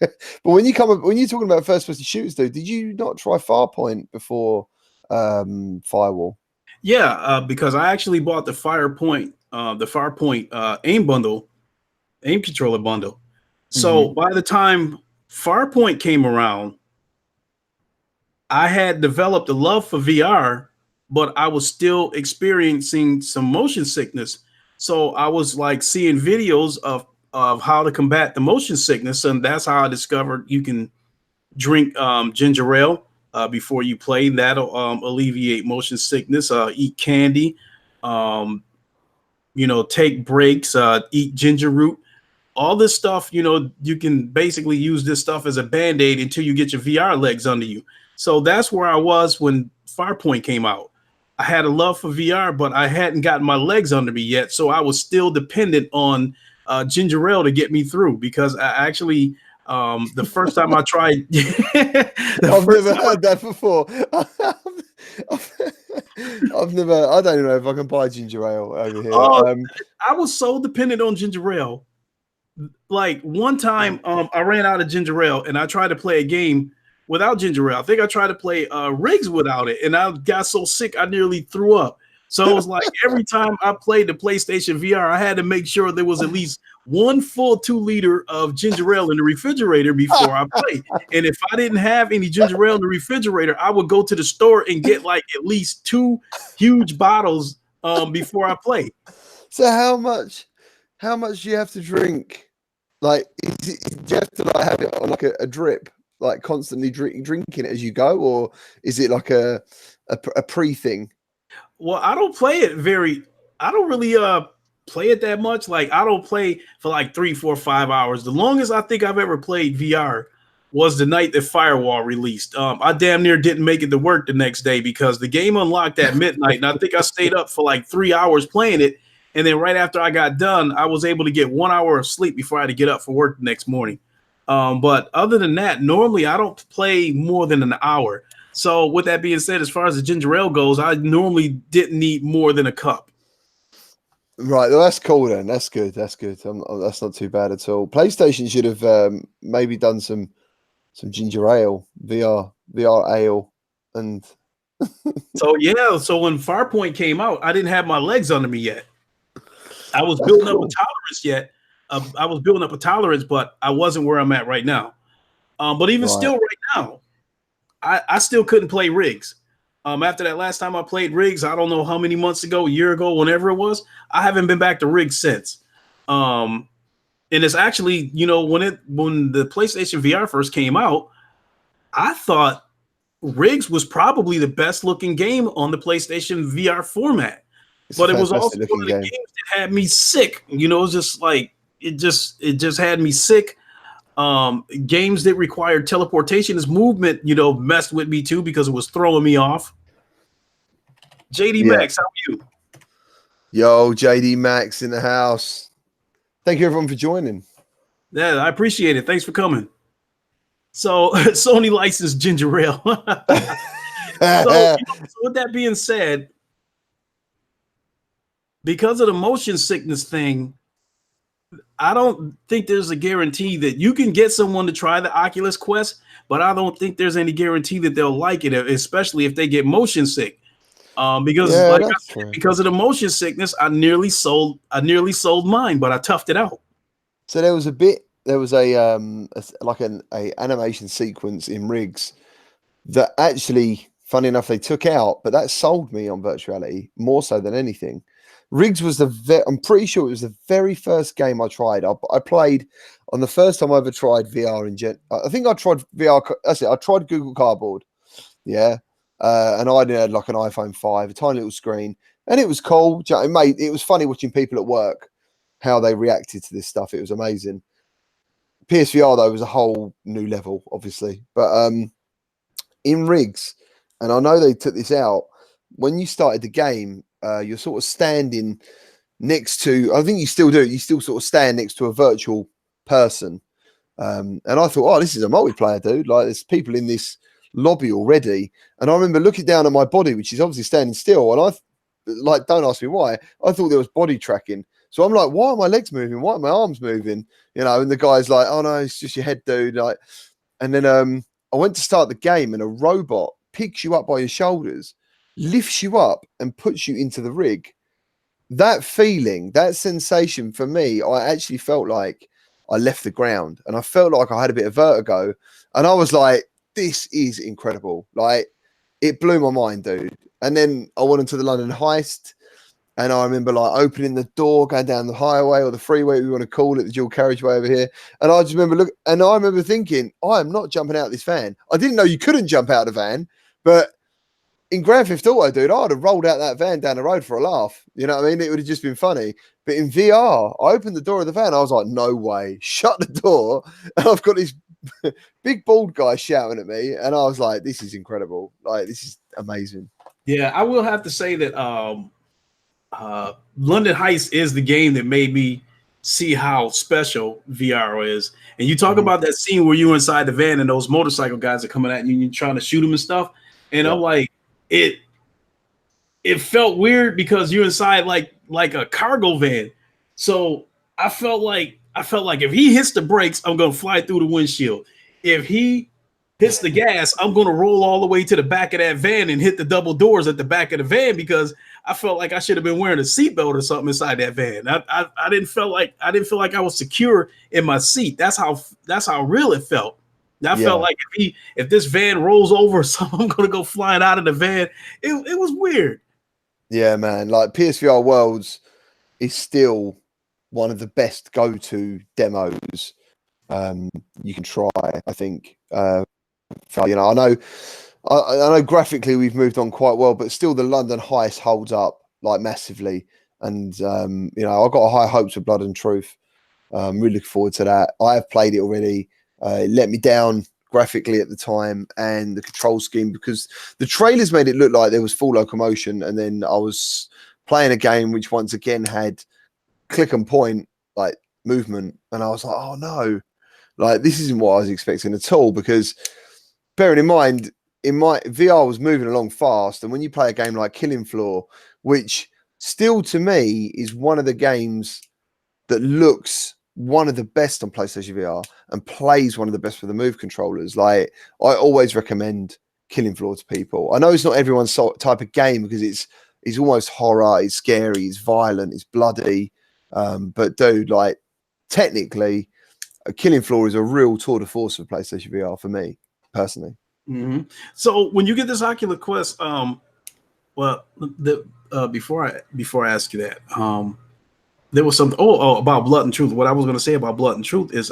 when you're talking about first person shooters, though, did you not try Farpoint before Firewall? Yeah, because I actually bought the Farpoint aim controller bundle. So by the time Farpoint came around, I had developed a love for VR, but I was still experiencing some motion sickness. So I was like seeing videos of how to combat the motion sickness, and that's how I discovered you can drink ginger ale before you play. That'll alleviate motion sickness. Eat candy, take breaks, eat ginger root. All this stuff, you can basically use this stuff as a band-aid until you get your VR legs under you. So that's where I was when Farpoint came out. I had a love for VR, but I hadn't gotten my legs under me yet. So I was still dependent on ginger ale to get me through, because I actually, the first time I tried, I've never heard that before. I don't know if I can buy ginger ale over here. I was so dependent on ginger ale. Like one time, I ran out of ginger ale and I tried to play a game without ginger ale. I think I tried to play Rigs without it, and I got so sick I nearly threw up. So it was like every time I played the PlayStation VR, I had to make sure there was at least one full 2-liter of ginger ale in the refrigerator before I played. And if I didn't have any ginger ale in the refrigerator, I would go to the store and get like at least 2 huge bottles before I played. So how much do you have to drink? Like, do you have to like have it on like a drip, like constantly drinking it as you go, or is it like a pre thing? Well, I don't really play it that much. Like, I don't play for like 3, 4, 5 hours. The longest I think I've ever played VR was the night that Firewall released. I damn near didn't make it to work the next day because the game unlocked at midnight, and I think I stayed up for like 3 hours playing it. And then right after I got done, I was able to get 1 hour of sleep before I had to get up for work the next morning. But other than that, normally I don't play more than an hour. So with that being said, as far as the ginger ale goes, I normally didn't need more than a cup. Right, well, that's cool then. That's good. That's good. That's not too bad at all. PlayStation should have maybe done some ginger ale, VR ale, and So when Farpoint came out, I didn't have my legs under me yet. I was building up a tolerance yet. I was building up a tolerance, but I wasn't where I'm at right now. But even still, right now, I still couldn't play Rigs. After that last time I played Rigs, I don't know how many months ago, a year ago, whenever it was, I haven't been back to Rigs since. And it's actually, when the PlayStation VR first came out, I thought Rigs was probably the best looking game on the PlayStation VR format. But it was also one of the games that had me sick. It was just like it just had me sick. Games that required teleportation as movement, messed with me too because it was throwing me off. JD Max, how are you? Yo, JD Max in the house. Thank you everyone for joining. Yeah, I appreciate it. Thanks for coming. So Sony licensed ginger ale. So with that being said, because of the motion sickness thing, I don't think there's a guarantee that you can get someone to try the Oculus Quest, but I don't think there's any guarantee that they'll like it, especially if they get motion sick. Because of the motion sickness, I nearly sold mine, but I toughed it out. So there was an animation sequence in Rigs that actually, funny enough, they took out, but that sold me on virtuality more so than anything, Riggs was I'm pretty sure it was the very first game I tried. I played on the first time I ever tried VR and I think I tried VR. That's it. I tried Google Cardboard. Yeah. And I had like an iPhone 5, a tiny little screen, and it was cool. Mate, it was funny watching people at work, how they reacted to this stuff. It was amazing. PSVR though was a whole new level, obviously. But in Riggs, and I know they took this out, when you started the game, you're sort of standing next to, I think you still do, you still sort of stand next to a virtual person. And I thought, oh, this is a multiplayer, dude. Like, there's people in this lobby already. And I remember looking down at my body, which is obviously standing still. And like, don't ask me why. I thought there was body tracking. So I'm like, why are my legs moving? Why are my arms moving? You know, and the guy's like, oh no, it's just your head, dude. Like, and then I went to start the game, and a robot picks you up by your shoulders, lifts you up, and puts you into the rig. That feeling, that sensation for me, I actually felt like I left the ground, and I felt like I had a bit of vertigo, and I was like, this is incredible. Like, it blew my mind, dude. And then I went into the London heist, and I remember like opening the door, going down the highway or the freeway, we want to call it, the dual carriageway over here. And I just remember I remember thinking, I am not jumping out of this van. I didn't know you couldn't jump out of the van, but in Grand Theft Auto, dude, I'd have rolled out that van down the road for a laugh. You know what I mean? It would have just been funny. But in VR, I opened the door of the van. I was like, no way. Shut the door. And I've got this big bald guy shouting at me. And I was like, this is incredible. Like, this is amazing. Yeah, I will have to say that London Heist is the game that made me see how special VR is. And you talk about that scene where you're inside the van and those motorcycle guys are coming at you and you're trying to shoot them and stuff. And I'm like, it felt weird because you're inside like a cargo van. So I felt like if he hits the brakes, I'm gonna fly through the windshield. If he hits the gas, I'm gonna roll all the way to the back of that van and hit the double doors at the back of the van because I felt like I should have been wearing a seatbelt or something inside that van. I didn't feel like I was secure in my seat. That's how real it felt. I felt like if this van rolls over, so I'm gonna go flying out of the van. It was weird. Yeah, man. Like, PSVR Worlds is still one of the best go-to demos you can try, I think. You know, I know graphically we've moved on quite well, but still the London heist holds up like massively. And you know, I've got high hopes for Blood and Truth. Really looking forward to that. I have played it already. It let me down graphically at the time, and the control scheme, because the trailers made it look like there was full locomotion, and then I was playing a game which once again had click and point like movement, and I was like, oh no, like this isn't what I was expecting at all. Because bearing in mind, in my VR was moving along fast, and when you play a game like Killing Floor, which still to me is one of the games that looks one of the best on PlayStation VR and plays one of the best with the Move controllers. Like, I always recommend Killing Floor to people. I know it's not everyone's type of game because it's almost horror, it's scary, it's violent, it's bloody. But dude, like, technically, Killing Floor is a real tour de force for PlayStation VR for me personally. Mm-hmm. So when you get this Oculus Quest, well, before I ask you that, there was something about Blood and Truth. What I was going to say about Blood and Truth is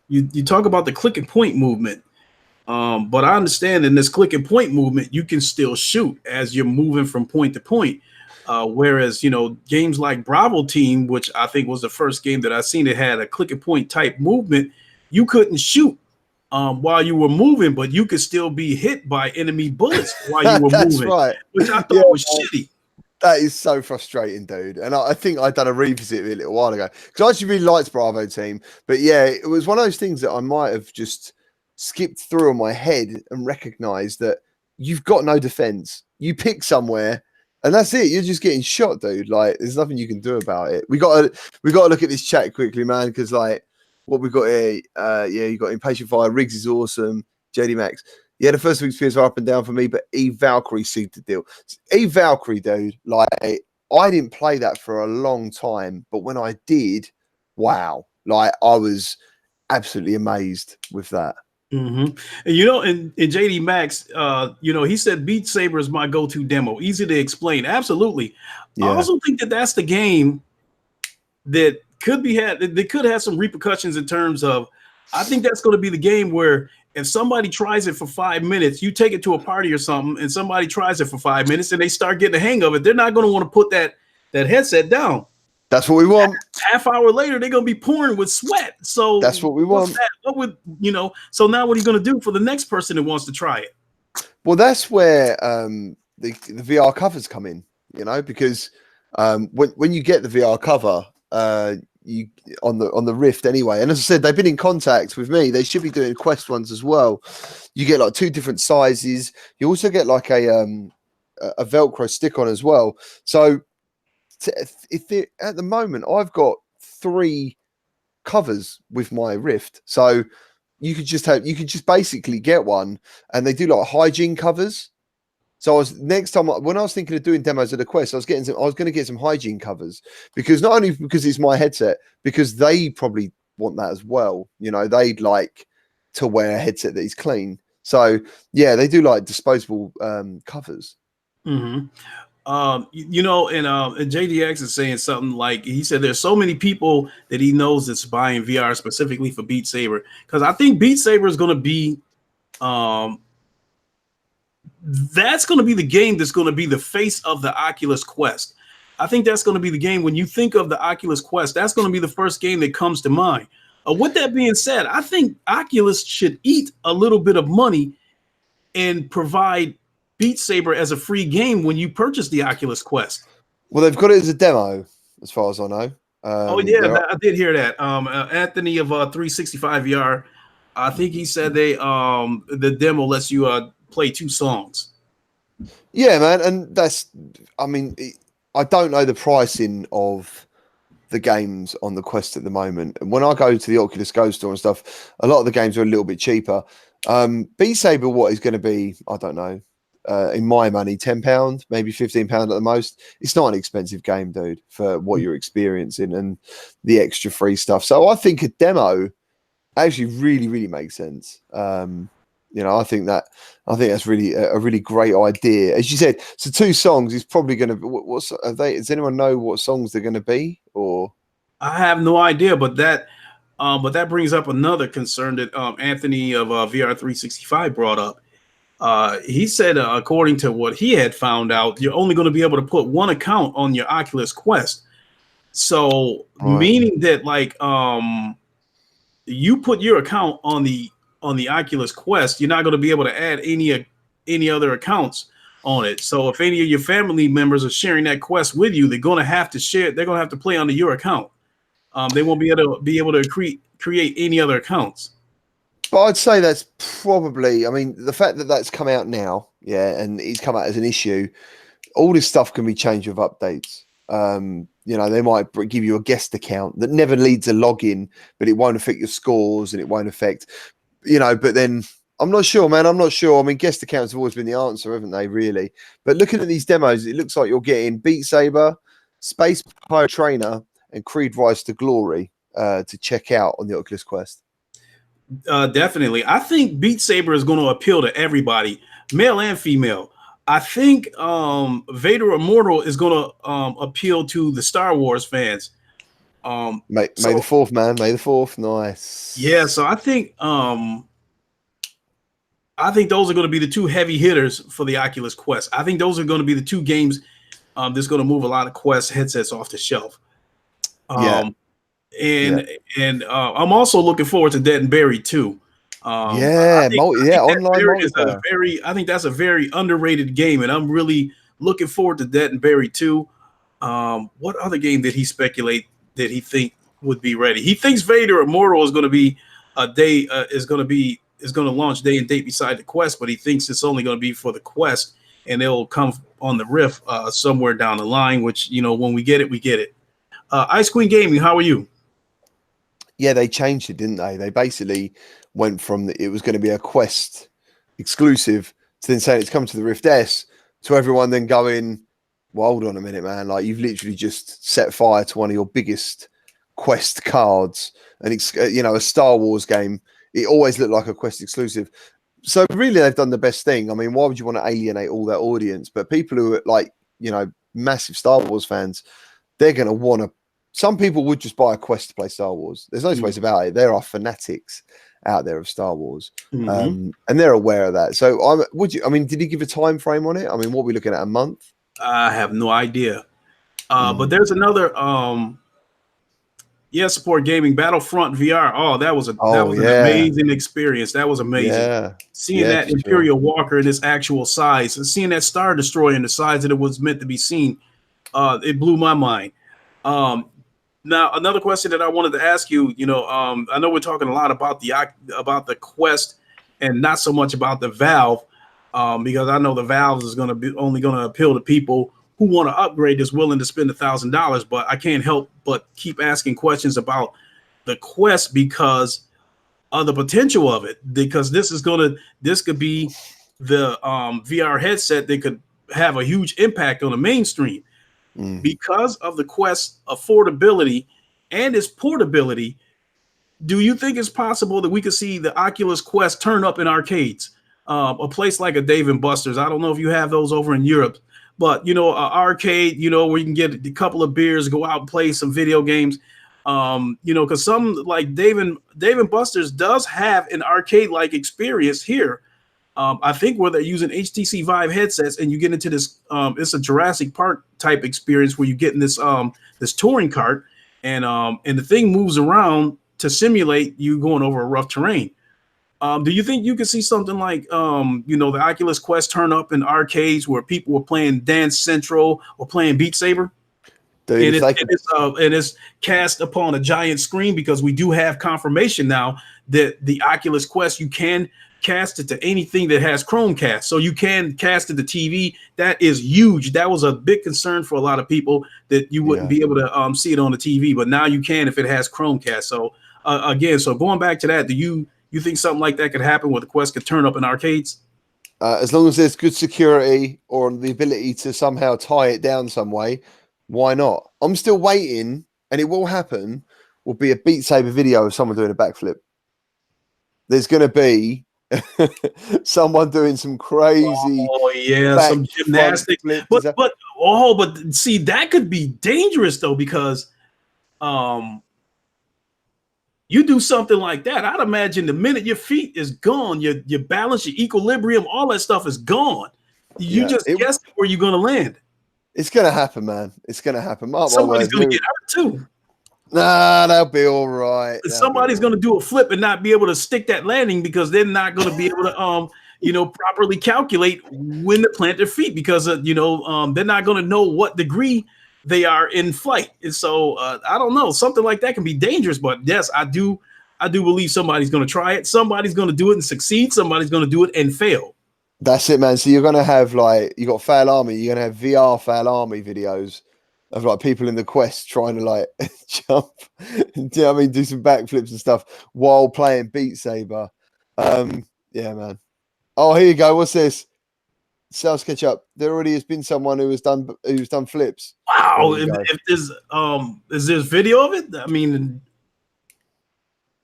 you talk about the click and point movement, but I understand in this click and point movement you can still shoot as you're moving from point to point, whereas, you know, games like Bravo Team, which I think was the first game that I seen that had a click and point type movement, you couldn't shoot while you were moving, but you could still be hit by enemy bullets while you were moving, right. which I thought was shitty. That is so frustrating, dude. And I think I'd done a revisit a little while ago because I actually really liked Bravo Team. But yeah, it was one of those things that I might have just skipped through in my head and recognized that you've got no defense. You pick somewhere and that's it. You're just getting shot, dude. Like, there's nothing you can do about it. We got to look at this chat quickly, man, because like what we got here, you got Impatient Fire, Riggs is awesome, JD Max. Yeah, the first week's PS are up and down for me, but Eve Valkyrie seemed to deal. Eve Valkyrie, dude, like, I didn't play that for a long time, but when I did, wow. Like, I was absolutely amazed with that. And and JD Maxx, he said Beat Saber is my go-to demo, easy to explain. Absolutely. I Yeah, also think that that's the game that could have some repercussions in terms of. I think that's going to be the game where if somebody tries it for 5 minutes, you take it to a party or something, and somebody tries it for 5 minutes and they start getting the hang of it, they're not going to want to put that headset down. that's what we want. Half hour later, they're gonna be pouring with sweat. That's So what we what's want. that? What would So now, what are you gonna do for the next person that wants to try it? Well, that's where the VR covers come in, because when you get the VR cover, you on the Rift anyway. And as I said, they've been in contact with me. They should be doing Quest ones as well. You get like 2 different sizes. You also get like a Velcro stick on as well. So at the moment, I've got 3 covers with my Rift. So you could just basically get one, and they do like hygiene covers. So next time when I was thinking of doing demos of the Quest, I was going to get some hygiene covers, because not only because it's my headset, because they probably want that as well. They'd like to wear a headset that is clean. So yeah, they do like disposable covers. Mm-hmm. And JDX is saying something like, he said there's so many people that he knows that's buying VR specifically for Beat Saber, because I think Beat Saber is going to be that's going to be the game that's going to be the face of the Oculus Quest. I think that's going to be the game when you think of the Oculus Quest. That's going to be the first game that comes to mind. With that being said, I think Oculus should eat a little bit of money and provide Beat Saber as a free game when you purchase the Oculus Quest. Well, they've got it as a demo, as far as I know. Oh yeah, I did hear that. Anthony of 365 VR, I think he said the demo lets you play 2 songs. Yeah, man, and I don't know the pricing of the games on the Quest at the moment. And when I go to the Oculus Go store and stuff, a lot of the games are a little bit cheaper. Beat Saber, what is going to be, I don't know, in my money, £10, maybe £15 at the most. It's not an expensive game, dude, for what you're experiencing and the extra free stuff. So I think a demo actually really, really makes sense. I think that's really a really great idea. As you said, so 2 songs is probably going to be. What's are they? Does anyone know what songs they're going to be? Or I have no idea, but that brings up another concern that Anthony of VR 365 brought up. He said, according to what he had found out, you're only going to be able to put 1 account on your Oculus Quest. So, right. Meaning that you put your account on the Oculus Quest, you're not going to be able to add any other accounts on it. So if any of your family members are sharing that Quest with you, they're going to have to share. They're going to have to play under your account. They won't be able to create any other accounts. But I'd say that's probably. I mean, the fact that that's come out now, yeah, and it's come out as an issue. All this stuff can be changed with updates. They might give you a guest account that never leads a login, but it won't affect your scores and it won't affect. But then I'm not sure, man. I'm not sure. I mean, guest accounts have always been the answer, haven't they, really? But looking at these demos, it looks like you're getting Beat Saber, Space Pirate Trainer, and Creed Rise to Glory to check out on the Oculus Quest. Definitely. I think Beat Saber is going to appeal to everybody, male and female. I think Vader Immortal is going to appeal to the Star Wars fans. May the 4th, man. May the 4th. Nice. Yeah, so I think those are going to be the 2 heavy hitters for the Oculus Quest. I think those are going to be the 2 games that's going to move a lot of Quest headsets off the shelf. And I'm also looking forward to Dead and Buried too. Online multiplayer. I think that's a very underrated game, and I'm really looking forward to Dead and Buried too. What other game did he speculate that he think would be ready? He thinks Vader Immortal is going to be is going to launch day and date beside the Quest, but he thinks it's only going to be for the Quest, and it'll come on the Rift somewhere down the line. Which when we get it, we get it. Ice Queen Gaming, how are you? Yeah, they changed it, didn't they? They basically went from it was going to be a Quest exclusive to then saying it's come to the Rift S, to everyone then going, well, hold on a minute, man. Like, you've literally just set fire to one of your biggest Quest cards, and a Star Wars game it always looked like a Quest exclusive. So really, they've done the best thing. I mean, why would you want to alienate all their audience? But people who are like, you know, massive Star Wars fans, they're going to want to. Some people would just buy a Quest to play Star Wars. There's no ways about it. There are fanatics out there of Star Wars, and they're aware of that. So, I mean, did he give a time frame on it? I mean, what are we looking at? A month? I have no idea. But there's another. Support gaming Battlefront VR. Oh, that was an amazing experience. That was amazing. Seeing that Imperial Walker in its actual size, and seeing that Star Destroyer in the size that it was meant to be seen, it blew my mind. Now, another question that I wanted to ask you, I know we're talking a lot about the Quest and not so much about the Valve, because I know the Valve is going to be only going to appeal to people who want to upgrade, is willing to spend $1,000. But I can't help but keep asking questions about the Quest because of the potential of it. Because this could be the VR headset that could have a huge impact on the mainstream. Because of the Quest affordability and its portability. Do you think it's possible that we could see the Oculus Quest turn up in arcades? A place like a Dave & Buster's. I don't know if you have those over in Europe, but an arcade, where you can get a couple of beers, go out and play some video games. Because some like Dave & Buster's does have an arcade-like experience here. I think where they're using HTC Vive headsets, and you get into this, it's a Jurassic Park type experience where you get in this this touring cart, and the thing moves around to simulate you going over a rough terrain. Do you think you could see something like the Oculus Quest turn up in arcades where people were playing Dance Central or playing Beat Saber? Dude, and it's cast upon a giant screen, because we do have confirmation now that the Oculus Quest, you can cast it to anything that has Chromecast. So you can cast it to TV. That is huge. That was a big concern for a lot of people, that you wouldn't be able to see it on the TV, but now you can if it has Chromecast. So so going back to that, do you think something like that could happen where the Quest could turn up in arcades? As long as there's good security or the ability to somehow tie it down some way, why not? I'm still waiting, and it will happen. Will be a Beat Saber video of someone doing a backflip. There's going to be someone doing some crazy, some gymnastics. But see, that could be dangerous though, because you do something like that, I'd imagine the minute your feet is gone, your balance, your equilibrium, all that stuff is gone. You just guess where you're going to land. It's going to happen, man. It's going to happen. Somebody's going to get hurt too. Nah, they'll be all right. Somebody's going to do a flip and not be able to stick that landing, because they're not going to be able to, properly calculate when to plant their feet, because, they're not going to know what degree they are in flight. And so I don't know, something like that can be dangerous. But yes, I do believe somebody's going to try it. Somebody's going to do it and succeed. Somebody's going to do it and fail. That's it, man. So you're going to have you got Fail Army. You're going to have VR Fail Army videos of people in the Quest trying to jump, do some backflips and stuff while playing Beat Saber. Yeah, man. Oh, here you go. What's this? Sales Ketchup. There already has been someone who's done flips. Wow. If there's is there video of it? I mean,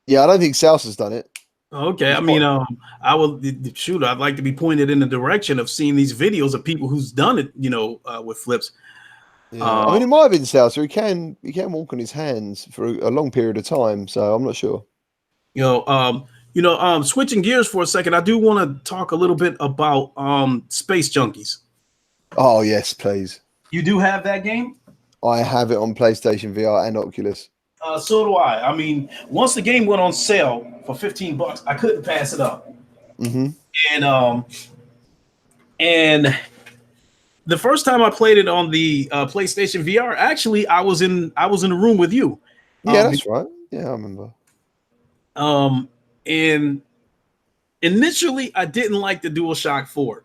yeah, I don't think Sales has done it. Okay, I mean, I will shoot. I'd like to be pointed in the direction of seeing these videos of people who's done it, with flips. Yeah. I mean, it might have been Sales, so he can walk on his hands for a long period of time. So I'm not sure. Switching gears for a second, I do want to talk a little bit about Space Junkies. Oh yes, please. You do have that game? I have it on PlayStation VR and Oculus. So do I. I mean, once the game went on sale for $15, I couldn't pass it up. Mm-hmm. And the first time I played it on the PlayStation VR, actually, I was in the room with you. Yeah, that's right. Yeah, I remember. And initially, I didn't like the DualShock 4.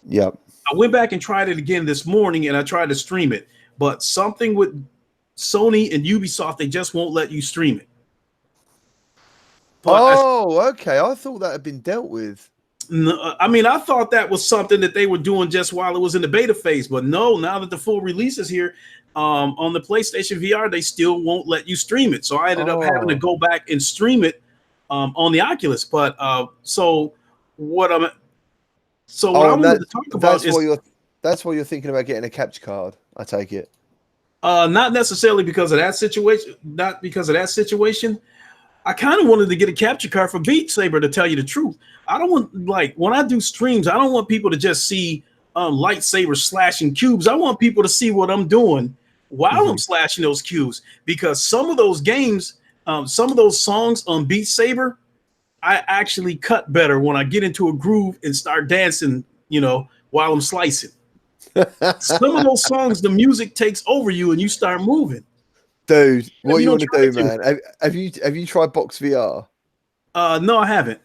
Yep. I went back and tried it again this morning, and I tried to stream it, but something with Sony and Ubisoft, they just won't let you stream it. But okay. I thought that had been dealt with. No, I mean, I thought that was something that they were doing just while it was in the beta phase, but no, now that the full release is here, on the PlayStation VR, they still won't let you stream it. So I ended up having to go back and stream it on the Oculus. But what I'm what Oh, I and wanted to talk about that's is why you're thinking about getting a capture card. I take it. not necessarily because of that situation, not because of that situation. I kind of wanted to get a capture card for Beat Saber, to tell you the truth. I don't want, like, when I do streams, I don't want people to just see lightsabers slashing cubes. I want people to see what I'm doing while I'm Mhm. slashing those cubes, because some of those games, some of those songs on Beat Saber, I actually cut better when I get into a groove and start dancing, while I'm slicing. Some of those songs, the music takes over you and you start moving. Dude, If what you you don't want to try do, to. man? Have you tried Box VR? No, I haven't.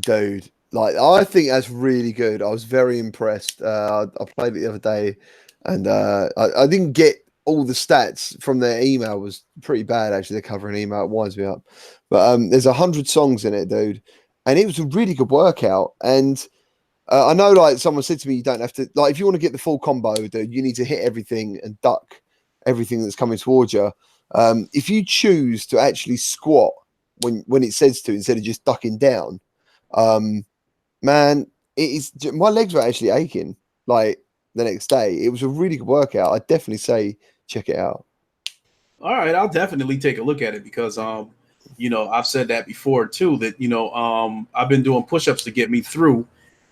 Dude, like I think that's really good. I was very impressed. I played it the other day, and I didn't get all the stats from their email. It was pretty bad actually. They're covering email, it winds me up. But there's 100 songs in it, dude, and it was a really good workout. And I know, like someone said to me, you don't have to, like, if you want to get the full combo, dude, you need to hit everything and duck everything that's coming towards you. If you choose to actually squat when it says to, instead of just ducking down, um, man, it is. My legs were actually aching like the next day. It was a really good workout. I'd definitely say check it out. All right, I'll definitely take a look at it, because I've said that before too, that I've been doing push-ups to get me through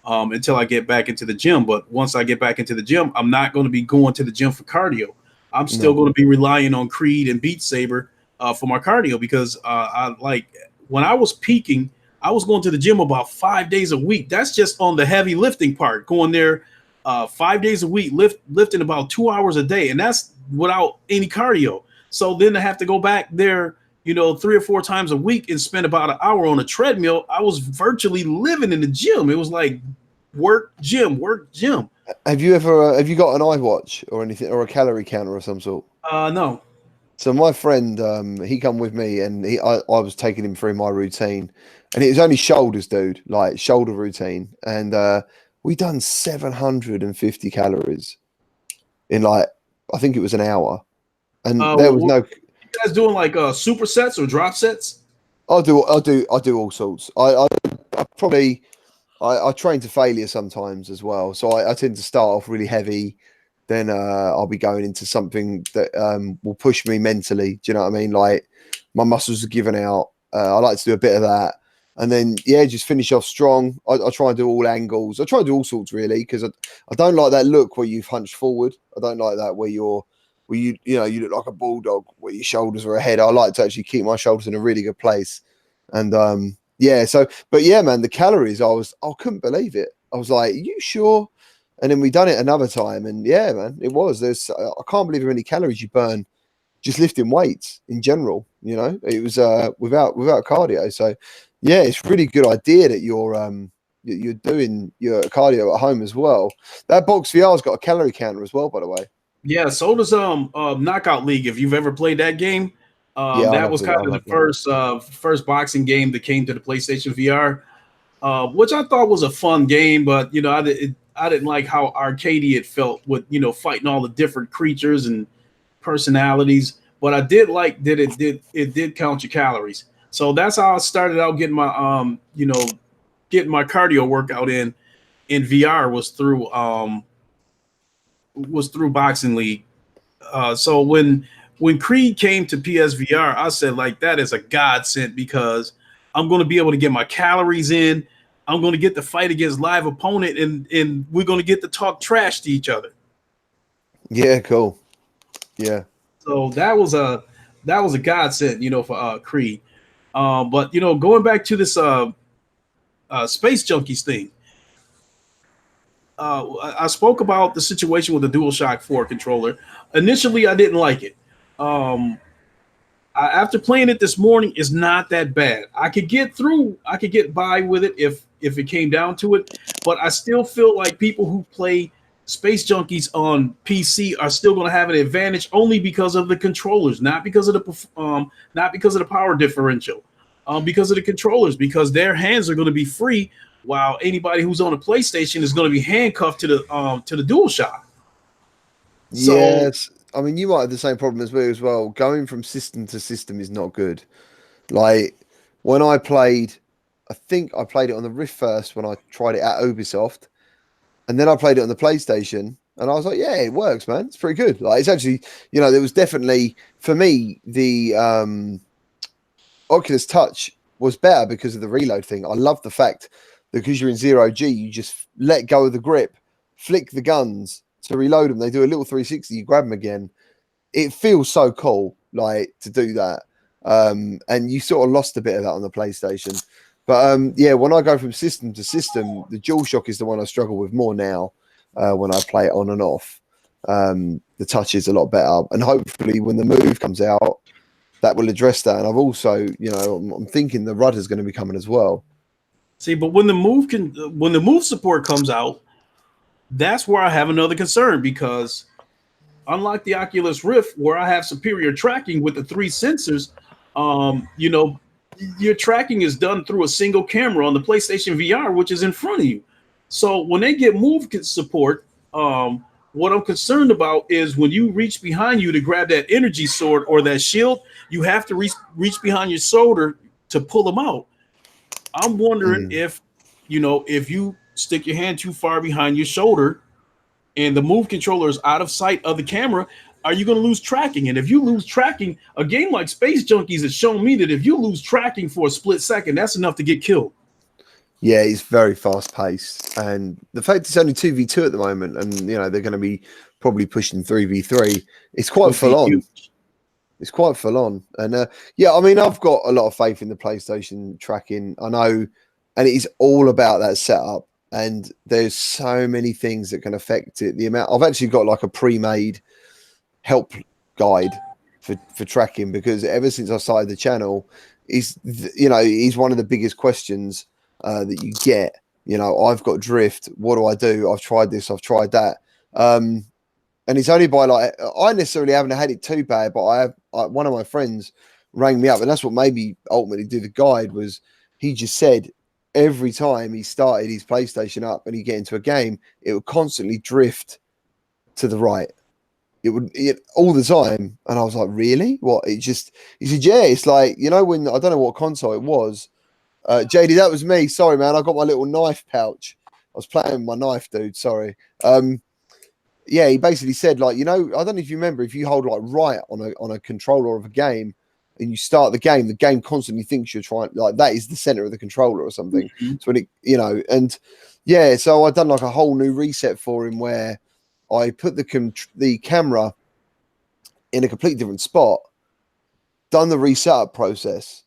until I get back into the gym. But once I get back into the gym, I'm not going to be going to the gym for cardio. I'm still No. going to be relying on Creed and Beat Saber for my cardio, because I like, when I was peaking, I was going to the gym about 5 days a week. That's just on the heavy lifting part, going there 5 days a week, lifting about 2 hours a day, and that's without any cardio. So then to have to go back there, 3 or 4 times a week and spend about an hour on a treadmill, I was virtually living in the gym. It was like work, gym, work, gym. Have you got an iWatch or anything, or a calorie counter of some sort? No. So my friend, he come with me, and I was taking him through my routine, and it was only shoulders, dude, like shoulder routine, and we done 750 calories in, like, I think it was an hour, and there was What no. you guys doing, like supersets or drop sets? I do all sorts. I probably I train to failure sometimes as well. So I tend to start off really heavy, then I'll be going into something that will push me mentally. Do you know what I mean? Like my muscles are giving out. I like to do a bit of that, and then yeah, just finish off strong. I try and do all angles. I try and do all sorts really, because I don't like that look where you've hunched forward. I don't like that where you look like a bulldog where your shoulders are ahead. I like to actually keep my shoulders in a really good place, and yeah. So, but yeah, man, the calories, I couldn't believe it. I was like, "You sure?" And then we done it another time, and yeah, man, it was. I can't believe how many calories you burn just lifting weights in general. It was without cardio. So yeah, it's really good idea that you're doing your cardio at home as well. That Box VR's got a calorie counter as well, by the way. Yeah, so does Knockout League. If you've ever played that game, Yeah, that was kind I of the loved it. first boxing game that came to the PlayStation VR, which I thought was a fun game. But I didn't like how arcadey it felt with fighting all the different creatures and personalities. But I did like that it did count your calories. So that's how I started out getting my getting my cardio workout in VR, was through Boxing League. So when Creed came to PSVR, I said, like, that is a godsend, because I'm going to be able to get my calories in. I'm going to get to fight against live opponent, and we're going to get to talk trash to each other. Yeah, cool. Yeah. So that was a godsend, for Creed. But going back to this Space Junkies thing, I spoke about the situation with the DualShock 4 controller. Initially, I didn't like it. Um, after playing it this morning, is not that bad. I could get through. I could get by with it if it came down to it. But I still feel like people who play Space Junkies on PC are still going to have an advantage, only because of the controllers, not because of the power differential, because of the controllers, because their hands are going to be free, while anybody who's on a PlayStation is going to be handcuffed to the DualShock. So Yes. I mean, you might have the same problem as we as well. Going from system to system is not good. Like, when I played, I think I played it on the Rift first when I tried it at Ubisoft, and then I played it on the PlayStation, and I was like, yeah, it works, man. It's pretty good. Like, it's actually, there was definitely, for me, the Oculus Touch was better because of the reload thing. I love the fact that because you're in zero G, you just let go of the grip, flick the guns to reload them. They do a little 360, you grab them again. It feels so cool, like, to do that. And you sort of lost a bit of that on the PlayStation. But yeah, when I go from system to system, the DualShock is the one I struggle with more now when I play it on and off. The touch is a lot better. And hopefully when the Move comes out, that will address that. And I've also, I'm thinking the rudder is going to be coming as well. See, but when the Move support comes out, that's where I have another concern, because unlike the Oculus Rift, where I have superior tracking with the 3 sensors, your tracking is done through a single camera on the PlayStation VR, which is in front of you. So when they get Move support, what I'm concerned about is when you reach behind you to grab that energy sword or that shield, you have to reach behind your shoulder to pull them out. I'm wondering if you stick your hand too far behind your shoulder and the Move controller is out of sight of the camera, are you going to lose tracking? And if you lose tracking, a game like Space Junkies has shown me that if you lose tracking for a split second, that's enough to get killed. Yeah, it's very fast paced, and the fact it's only 2v2 at the moment, and they're going to be probably pushing 3v3. It's quite full on. It's quite full on, and yeah, I mean, I've got a lot of faith in the PlayStation tracking. I know, and it is all about that setup. And there's so many things that can affect it. The amount I've actually got like a pre-made help guide for tracking, because ever since I started the channel, is one of the biggest questions that you get. I've got drift. What do I do? I've tried this. I've tried that. And it's only by I necessarily haven't had it too bad, but one of my friends rang me up, and that's what made me ultimately do the guide. Was he just said every time he started his PlayStation up and he get into a game, it would constantly drift to the right. It would all the time, and I was like, really? What? He said, yeah, it's like when I don't know what console it was. JD, that was me. Sorry, man. I got my little knife pouch. I was playing with my knife, dude. Sorry. Yeah, he basically said, I don't know if you remember, if you hold right on a controller of a game and you start the game constantly thinks you're trying, that is the center of the controller or something. So when it, and yeah, so I done a whole new reset for him where I put the camera in a completely different spot, done the resetup process.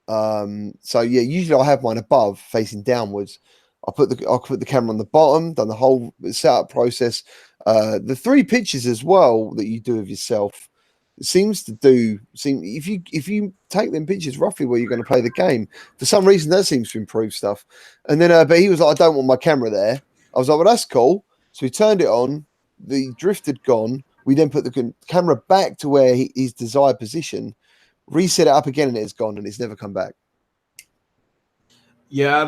So yeah, usually I have mine above facing downwards. I'll put the camera on the bottom, done the whole setup process. The 3 pictures as well that you do of yourself seems if you take them pictures roughly where you're going to play the game, for some reason that seems to improve stuff. And then but he was like, I don't want my camera there. I was like, well, that's cool. So we turned it on, the drift had gone. We then put the camera back to where his desired position, reset it up again, and it's gone, and it's never come back. Yeah,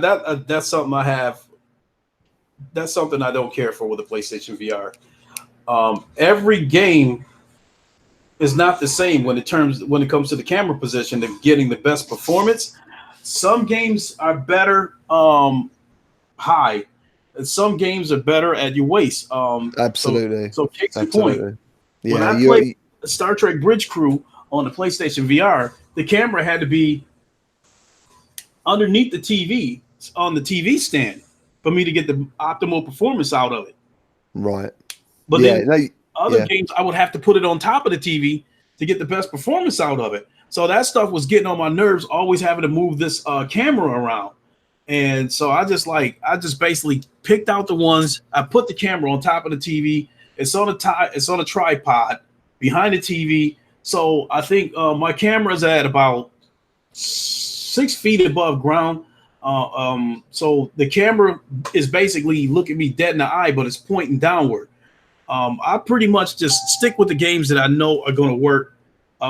that's something I have. That's something I don't care for with the PlayStation VR. Every game is not the same when it comes to the camera position to getting the best performance. Some games are better high, and some games are better at your waist. Absolutely. So case in point, yeah, when I played Star Trek Bridge Crew on the PlayStation VR, the camera had to be underneath the TV on the TV stand for me to get the optimal performance out of it. Right. But then other games, I would have to put it on top of the TV to get the best performance out of it. So that stuff was getting on my nerves, always having to move this camera around. And so I just basically picked out the ones. I put the camera on top of the TV. It's on a tripod behind the TV. So I think my camera's at about 6 feet above ground. So the camera is basically looking me dead in the eye, but it's pointing downward. I pretty much just stick with the games that I know are going to work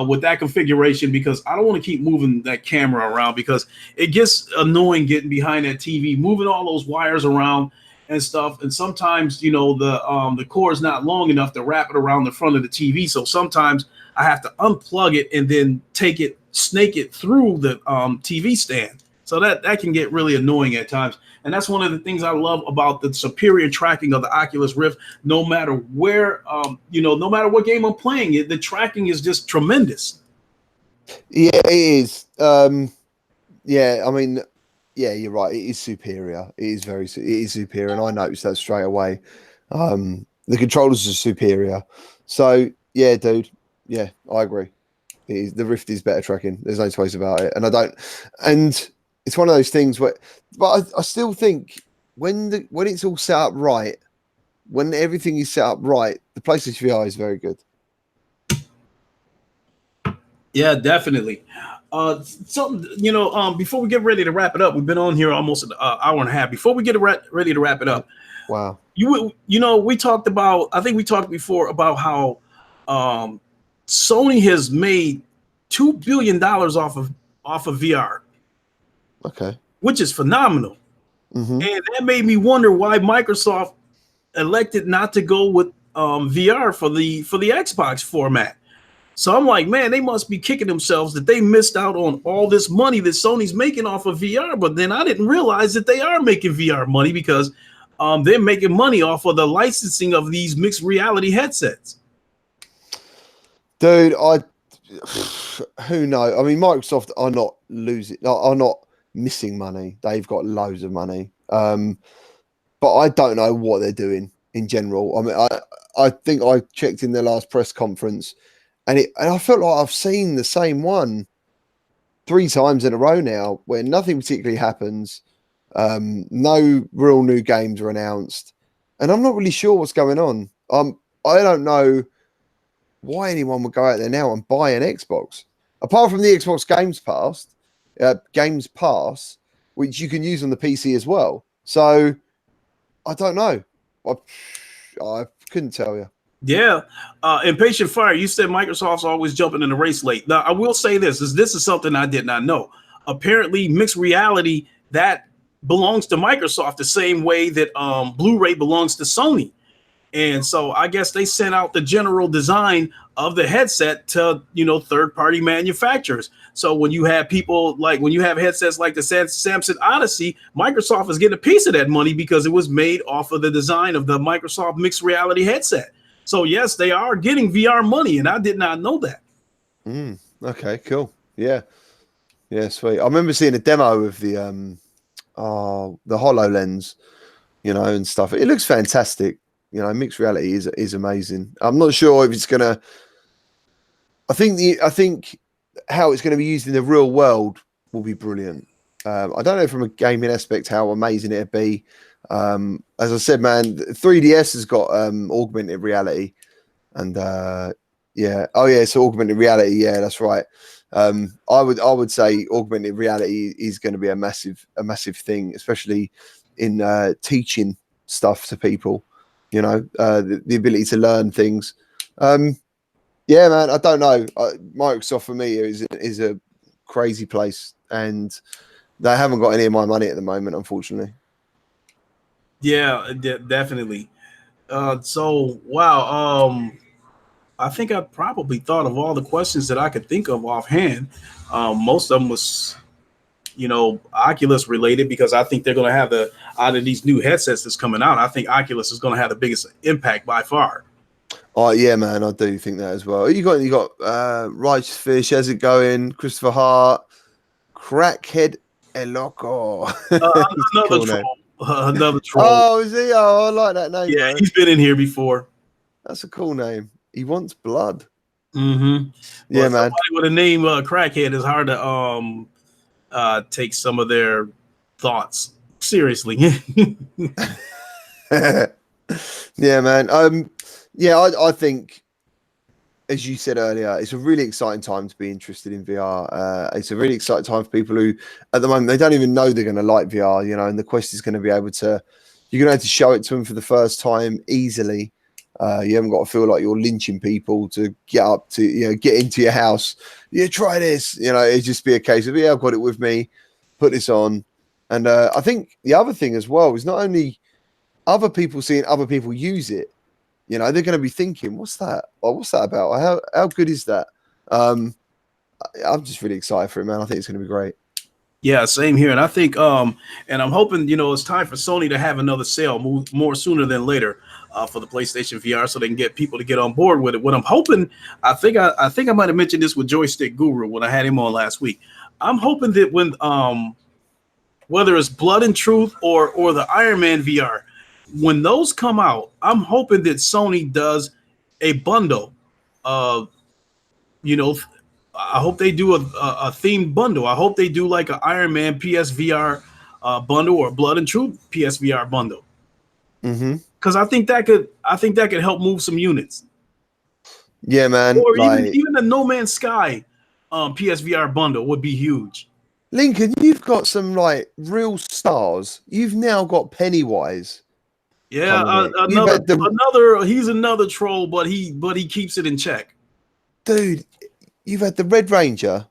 with that configuration, because I don't want to keep moving that camera around, because it gets annoying getting behind that TV, moving all those wires around and stuff. And sometimes, the cord is not long enough to wrap it around the front of the TV. So sometimes I have to unplug it and then take it snake it through the TV stand. So that can get really annoying at times. And that's one of the things I love about the superior tracking of the Oculus Rift. No matter where, no matter what game I'm playing, the tracking is just tremendous. Yeah, it is. Yeah, I mean, yeah, you're right. It is superior. It is superior, and I noticed that straight away. The controllers are superior. So yeah, dude. Yeah, I agree. The Rift is better tracking. There's no two ways about it. And it's one of those things where, but I still think when it's all set up right, when everything is set up right, the PlayStation VR is very good. Yeah, definitely. Before we get ready to wrap it up, we've been on here almost an hour and a half. Before we get ready to wrap it up, wow, we talked about. I think we talked before about how Sony has made $2 billion off of VR. Okay, which is phenomenal. mm-hmm. And that made me wonder why Microsoft elected not to go with VR for the Xbox format. So I'm like, man, they must be kicking themselves that they missed out on all this money that Sony's making off of VR. But then I didn't realize that they are making VR money because they're making money off of the licensing of these mixed reality headsets. Dude, who knows? I mean, Microsoft are not missing money. They've got loads of money. But I don't know what they're doing in general. I mean, I think I checked in their last press conference, and I felt like I've seen the same one 3 times in a row now, where nothing particularly happens. No real new games are announced, and I'm not really sure what's going on. I don't know why anyone would go out there now and buy an Xbox, apart from the Xbox Games Pass, which you can use on the PC as well. So I don't know. I couldn't tell you. Yeah. Impatient Fire, you said Microsoft's always jumping in the race late. Now, I will say this is something I did not know. Apparently, mixed reality, that belongs to Microsoft the same way that Blu-ray belongs to Sony. And so I guess they sent out the general design of the headset to, third-party manufacturers. So when you have headsets like the Samsung Odyssey, Microsoft is getting a piece of that money because it was made off of the design of the Microsoft mixed reality headset. So yes, they are getting VR money, and I did not know that. Okay, cool. Yeah, sweet. I remember seeing a demo of the HoloLens, and stuff. It looks fantastic. Mixed reality is amazing. I'm not sure if it's gonna. I think how it's going to be used in the real world will be brilliant. I don't know from a gaming aspect how amazing it'd be. As I said, man, 3DS has got augmented reality, and so augmented reality, yeah, that's right. I would say augmented reality is going to be a massive thing, especially in teaching stuff to people. The ability to learn things. Yeah, man, I don't know. Microsoft for me is a crazy place, and they haven't got any of my money at the moment, unfortunately. Yeah, definitely. So wow. I think I probably thought of all the questions that I could think of offhand. Most of them was, Oculus related, because I think they're going to have out of these new headsets that's coming out, I think Oculus is going to have the biggest impact by far. Oh yeah, man, I do think that as well. You got Righteous Fish, how's it going? Christopher Hart, Crackhead El Loco. Another troll. Another troll. Oh, is he? Oh, I like that name. Yeah, bro. He's been in here before. That's a cool name. He wants blood. Mm-hmm. Yeah, man. Somebody with a name Crackhead is hard to take some of their thoughts seriously. Yeah, man. Yeah, I think, as you said earlier, it's a really exciting time to be interested in VR. It's a really exciting time for people who, at the moment, they don't even know they're going to like VR, and the Quest is going to be able to, you're going to have to show it to them for the first time easily. You haven't got to feel like you're lynching people to get into your house. Yeah, try this. It'd just be a case of, I've got it with me, put this on. And I think the other thing as well is not only other people seeing other people use it, they're going to be thinking, what's that? Or what's that about? How good is that? I'm just really excited for it, man. I think it's going to be great. Yeah, same here. And I think and I'm hoping, it's time for Sony to have another sale more sooner than later for the PlayStation VR so they can get people to get on board with it. What I'm hoping, I think I might have mentioned this with Joystick Guru when I had him on last week. I'm hoping that when whether it's Blood and Truth or the Iron Man VR, when those come out, I'm hoping that Sony does a bundle. You know, I hope they do a themed bundle. I hope they do like an Iron Man PSVR bundle or Blood and Truth PSVR bundle. Mm-hmm. Because I think that could help move some units. Yeah, man. Or even Like even the No Man's Sky PSVR bundle would be huge. Lincoln, you've got some like real stars. You've now got Pennywise Yeah, coming in. You've another had the another. He's another troll, but he keeps it in check. dude. You've had the Red Ranger.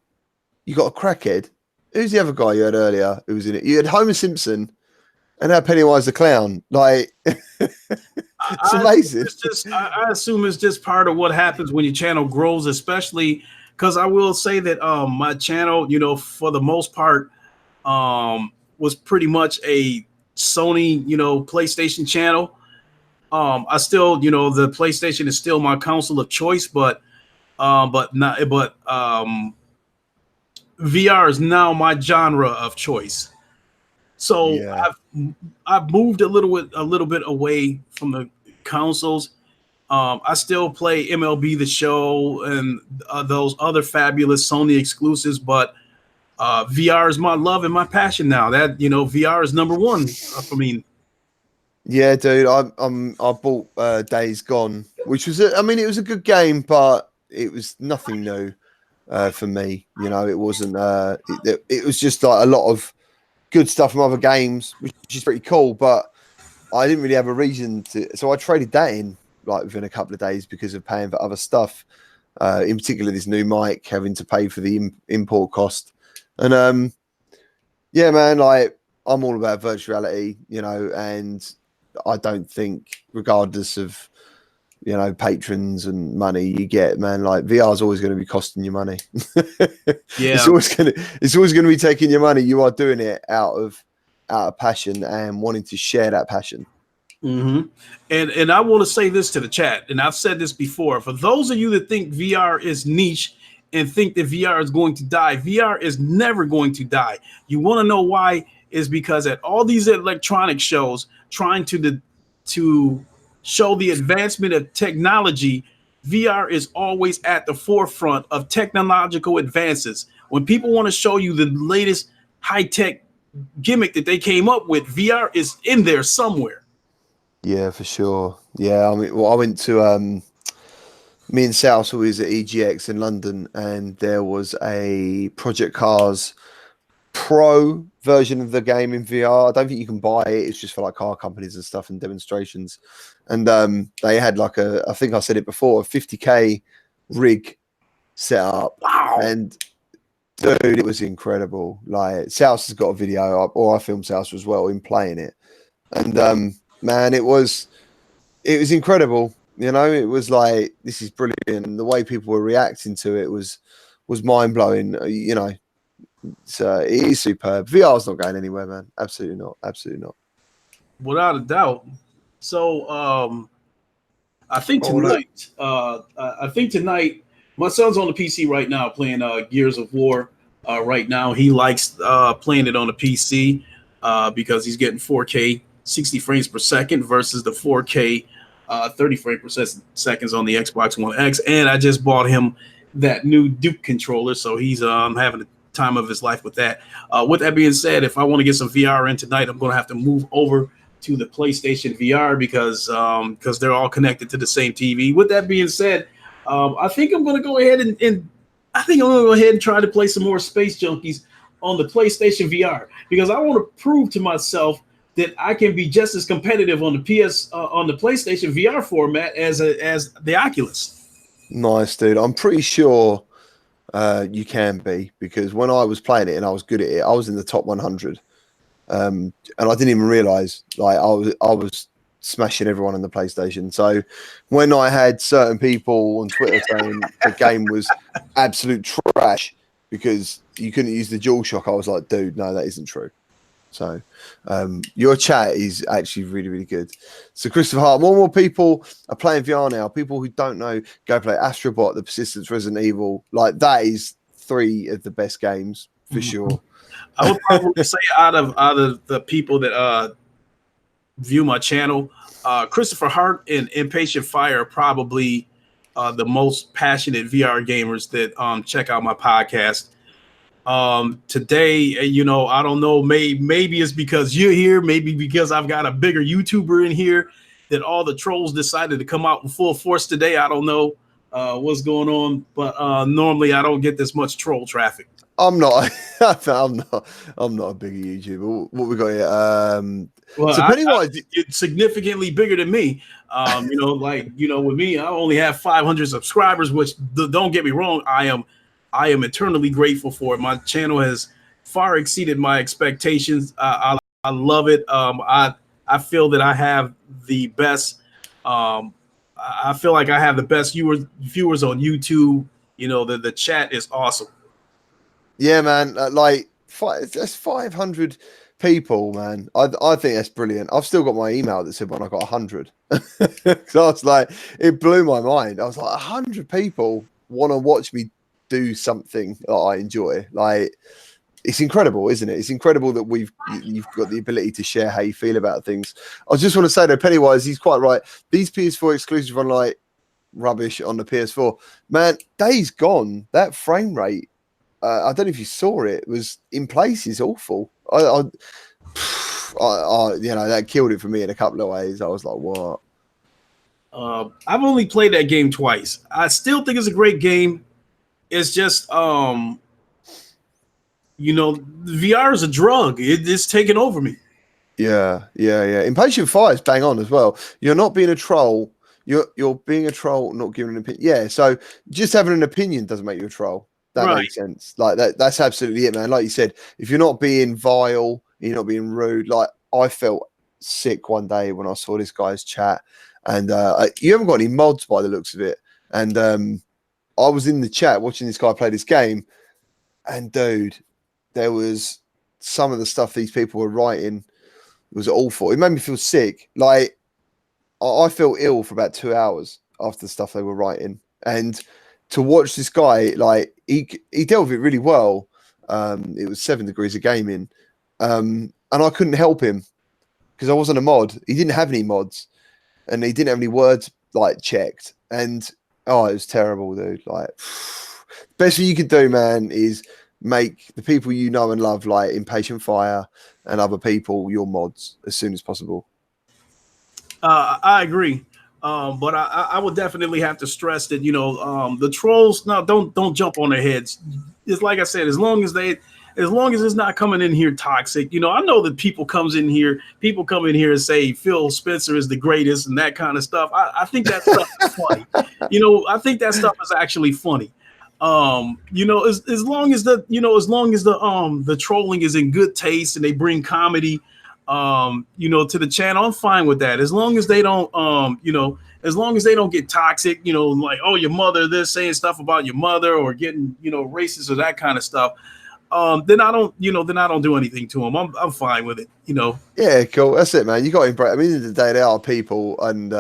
You got a crackhead. Who's the other guy you had earlier who was in it? You had Homer Simpson and now Pennywise the clown. Like it's amazing. I assume it's just part of what happens when your channel grows, especially because I will say that my channel, for the most part, was pretty much a Sony, PlayStation channel. I still, the PlayStation is still my console of choice, but VR is now my genre of choice. So Yeah. I've moved a little bit away from the consoles. I still play MLB The Show and those other fabulous Sony exclusives, but VR is my love and my passion now. That VR is number one for me. Yeah, dude. I bought Days Gone, which was I mean, it was a good game, but it was nothing new for me. It wasn't. It was just like a lot of good stuff from other games, which is pretty cool. But I didn't really have a reason to, so I traded that in like within a couple of days because of paying for other stuff. In particular, this new mic, having to pay for the import cost, and yeah, man, like I'm all about virtual reality, and I don't think, regardless of patrons and money you get, man, like VR is always going to be costing you money. Yeah. It's always going to be taking your money. You are doing it out of passion and wanting to share that passion. Mm-hmm. And I want to say this to the chat, and I've said this before. For those of you that think VR is niche and think that VR is going to die, VR is never going to die. You want to know why? Is because at all these electronic shows trying to show the advancement of technology, VR is always at the forefront of technological advances. When people want to show you the latest high-tech gimmick that they came up with, VR is in there somewhere. Yeah, for sure. Yeah, I mean, well, I went to me and Sal were always at EGX in London, and there was a Project Cars Pro version of the game in VR. I don't think you can buy it. It's just for like car companies and stuff and demonstrations. And they had like I think I said it before, a 50K rig set up. Wow. And dude, it was incredible. Like South has got a video up, or I filmed South as well in playing it. And man, it was incredible. It was like, this is brilliant. And the way people were reacting to it was mind blowing. So it is superb. VR's not going anywhere, man. Absolutely not. Absolutely not. Without a doubt. So I think tonight, my son's on the PC right now playing Gears of War. Right now, he likes playing it on the PC because he's getting 4K 60 frames per second versus the 4K 30 frames per second on the Xbox One X. And I just bought him that new Duke controller, so he's having the time of his life with that. With that being said, if I want to get some VR in tonight, I'm going to have to move over to the PlayStation VR because they're all connected to the same TV. With that being said, I think I'm going to go ahead and try to play some more Space Junkies on the PlayStation VR because I want to prove to myself that I can be just as competitive on the PlayStation VR format as the Oculus. Nice, dude. I'm pretty sure you can be, because when I was playing it and I was good at it, I was in the top 100. And I didn't even realize, like, I was smashing everyone on the PlayStation. So when I had certain people on Twitter saying the game was absolute trash because you couldn't use the DualShock, I was like, dude, no, that isn't true. So your chat is actually really, really good. So Christopher Hart, more and more people are playing VR now. People who don't know go play Astrobot, The Persistence, Resident Evil. Like that is 3 of the best games for sure. I would probably say out of the people that view my channel, Christopher Hart and Impatient Fire are probably the most passionate VR gamers that check out my podcast. Today, you know, I don't know, maybe it's because you're here, maybe because I've got a bigger YouTuber in here that all the trolls decided to come out in full force today. I don't know what's going on, but normally I don't get this much troll traffic. I'm not. I'm not a bigger YouTuber. What we got here? Well, So Pennywise, it's significantly bigger than me. You know, like, you know, with me, I only have 500 subscribers, which don't get me wrong, I am eternally grateful for it. My channel has far exceeded my expectations. I love it. I feel that I have the best. I feel like I have the best viewers on YouTube. You know, the chat is awesome. yeah, man. That's 500 people, man. I think that's brilliant. I've still got my email that said when I got 100. So I was like, it blew my mind. I was like, 100 people want to watch me do something that I enjoy. Like, it's incredible, isn't it? It's incredible that you've got the ability to share how you feel about things. I just want to say though, Pennywise, he's quite right. These PS4 exclusives run like rubbish on the PS4. Man, days gone. That frame rate. I don't know if you saw it. It was in places awful. You know, that killed it for me in a couple of ways. I was like, what? I've only played that game twice. I still think it's a great game. It's just, you know, VR is a drug. It's taken over me. Yeah. Impatient Fire is bang on as well. You're not being a troll. You're being a troll, not giving an opinion. Yeah. So just having an opinion doesn't make you a troll. That Right. makes sense. Like that's absolutely it, man. Like you said, if you're not being vile, you're not being rude. Like I felt sick one day when I saw this guy's chat, and you haven't got any mods by the looks of it. And I was in the chat watching this guy play this game, and dude, there was some of the stuff these people were writing was awful. It made me feel sick. Like I felt ill for about 2 hours after the stuff they were writing, and to watch this guy, like he dealt with it really well. It was 7 degrees of gaming, and I couldn't help him because I wasn't a mod. He didn't have any mods, and he didn't have any words like checked. And oh, it was terrible, dude. Like, best thing you could do, man, is make the people you know and love, like Impatient Fire and other people, your mods as soon as possible. I agree. But I would definitely have to stress that, you know, the trolls, no, don't jump on their heads. It's like I said, as long as it's not coming in here toxic, you know, I know that people come in here and say Phil Spencer is the greatest and that kind of stuff. I think that stuff is funny. You know, I think that stuff is actually funny. You know, as long as the trolling is in good taste and they bring comedy, you know, to the channel, I'm fine with that. As long as they don't, you know, as long as they don't get toxic, you know, like, oh, your mother, they're saying stuff about your mother or getting, you know, racist or that kind of stuff. Then I don't do anything to them. I'm fine with it, you know. Yeah, cool. That's it, man. You got to embrace. I mean, at the end of the day, they are people, and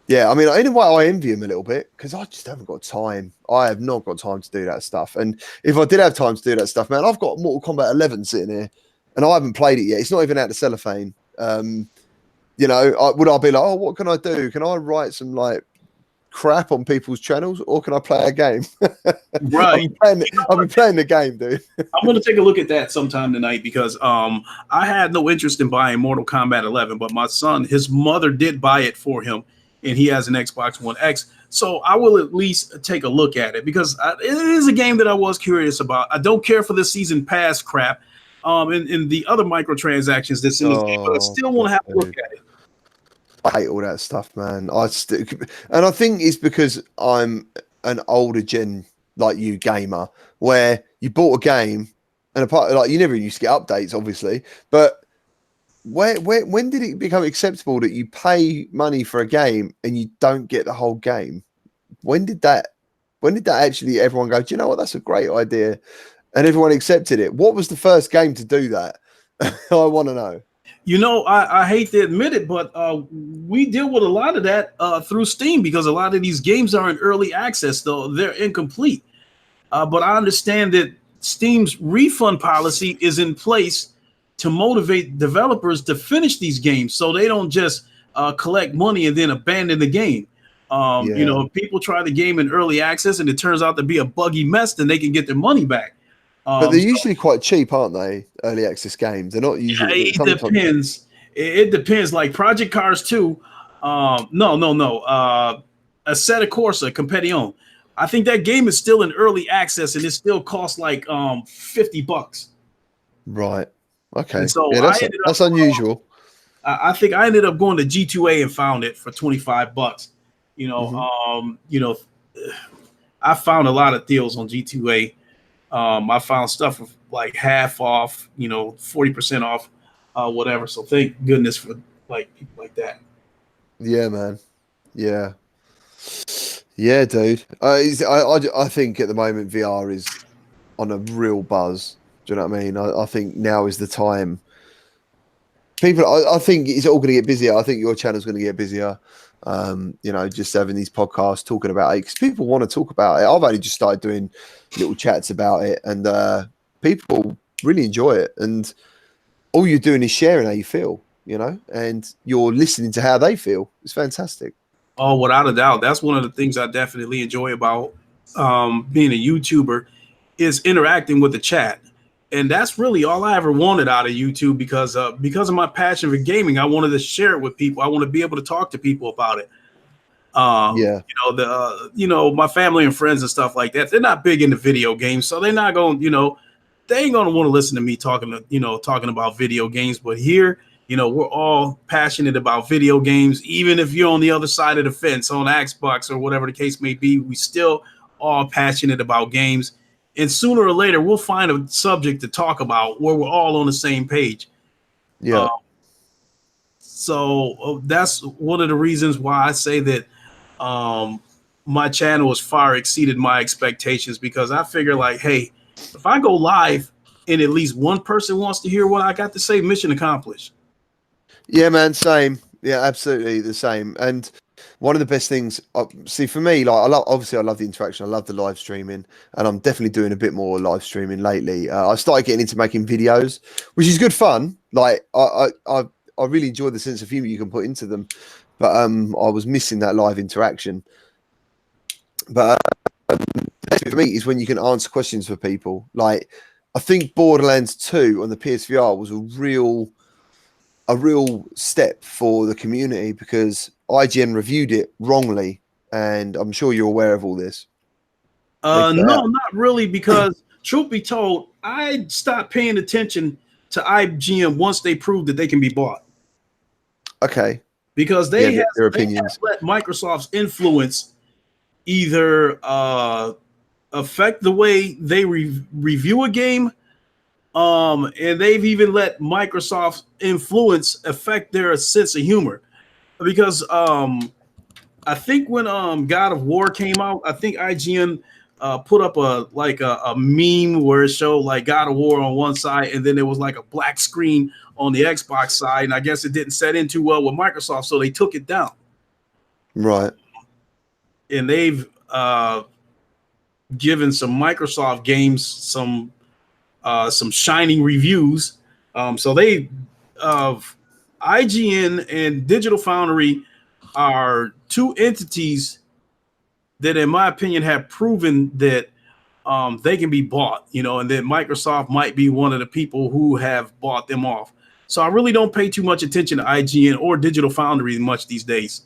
yeah, I mean, in a way, I envy them a little bit because I just haven't got time. I have not got time to do that stuff. And if I did have time to do that stuff, man, I've got Mortal Kombat 11 sitting here, and I haven't played it yet. It's not even out of cellophane. You know, would I be like, oh, what can I do? Can I write some like crap on people's channels, or can I play a game? Right. I've been playing the game, dude. I'm going to take a look at that sometime tonight because I had no interest in buying Mortal Kombat 11, but my son, his mother did buy it for him, and he has an Xbox One X. So I will at least take a look at it because it is a game that I was curious about. I don't care for the season pass crap and the other microtransactions that's in this game, but I still want to have a look at it. I hate all that stuff, man. And I think it's because I'm an older gen like you gamer, where you bought a game and apart like you never used to get updates, obviously, but when did it become acceptable that you pay money for a game and you don't get the whole game? When did that actually everyone go, do you know what, that's a great idea, and everyone accepted it? What was the first game to do that? I want to know. You know, I hate to admit it, but we deal with a lot of that through Steam, because a lot of these games are in early access, though they're incomplete. But I understand that Steam's refund policy is in place to motivate developers to finish these games, so they don't just collect money and then abandon the game. You know, if people try the game in early access and it turns out to be a buggy mess, then they can get their money back. But they're usually quite cheap, aren't they? Early access games. They're not usually. It depends. It depends. Like Project Cars 2. Assetto Corsa Competition. I think that game is still in early access and it still costs like $50. Right. Okay. And so yeah, that's unusual. I think I ended up going to G2A and found it for $25. You know, I found a lot of deals on G2A. I found stuff with like half off, 40% off, whatever. So thank goodness for like people like that. Yeah, man. Yeah, dude. I think at the moment VR is on a real buzz. Do you know what I mean? I think now is the time. People, I think it's all going to get busier. I think your channel's going to get busier. Just having these podcasts talking about it, because people want to talk about it. I've only just started doing little chats about it, and people really enjoy it. And all you're doing is sharing how you feel, and you're listening to how they feel. It's fantastic. Oh, without a doubt. That's one of the things I definitely enjoy about being a YouTuber, is interacting with the chat. And that's really all I ever wanted out of YouTube, because of my passion for gaming. I wanted to share it with people. I want to be able to talk to people about it. My family and friends and stuff like that, they're not big into video games, so they're not going, they ain't going to want to listen to me talking about video games. But here, we're all passionate about video games. Even if you're on the other side of the fence on Xbox or whatever the case may be, we still all passionate about games. And sooner or later, we'll find a subject to talk about where we're all on the same page. Yeah. So that's one of the reasons why I say that my channel has far exceeded my expectations, because I figure like, hey, if I go live and at least one person wants to hear what I got to say, mission accomplished. Yeah, man. Same. Yeah, absolutely the same. And one of the best things, see, for me, like I love the interaction. I love the live streaming, and I'm definitely doing a bit more live streaming lately. I started getting into making videos, which is good fun. Like I really enjoy the sense of humor you can put into them, but I was missing that live interaction. But for me, is when you can answer questions for people. Like I think Borderlands 2 on the PSVR was a real step for the community, because IGN reviewed it wrongly, and I'm sure you're aware of all this. No, not really, because truth be told, I stopped paying attention to IGN once they proved that they can be bought. Okay. Because they have opinions. let Microsoft's influence either affect the way they review a game, and they've even let Microsoft's influence affect their sense of humor. Because I think when God of War came out, I think IGN put up a meme where it showed like God of War on one side, and then there was like a black screen on the Xbox side, and I guess it didn't set in too well with Microsoft, so they took it down. Right. And they've given some Microsoft games some shining reviews. So they IGN and Digital Foundry are two entities that, in my opinion, have proven that they can be bought, and that Microsoft might be one of the people who have bought them off. So I really don't pay too much attention to IGN or Digital Foundry much these days.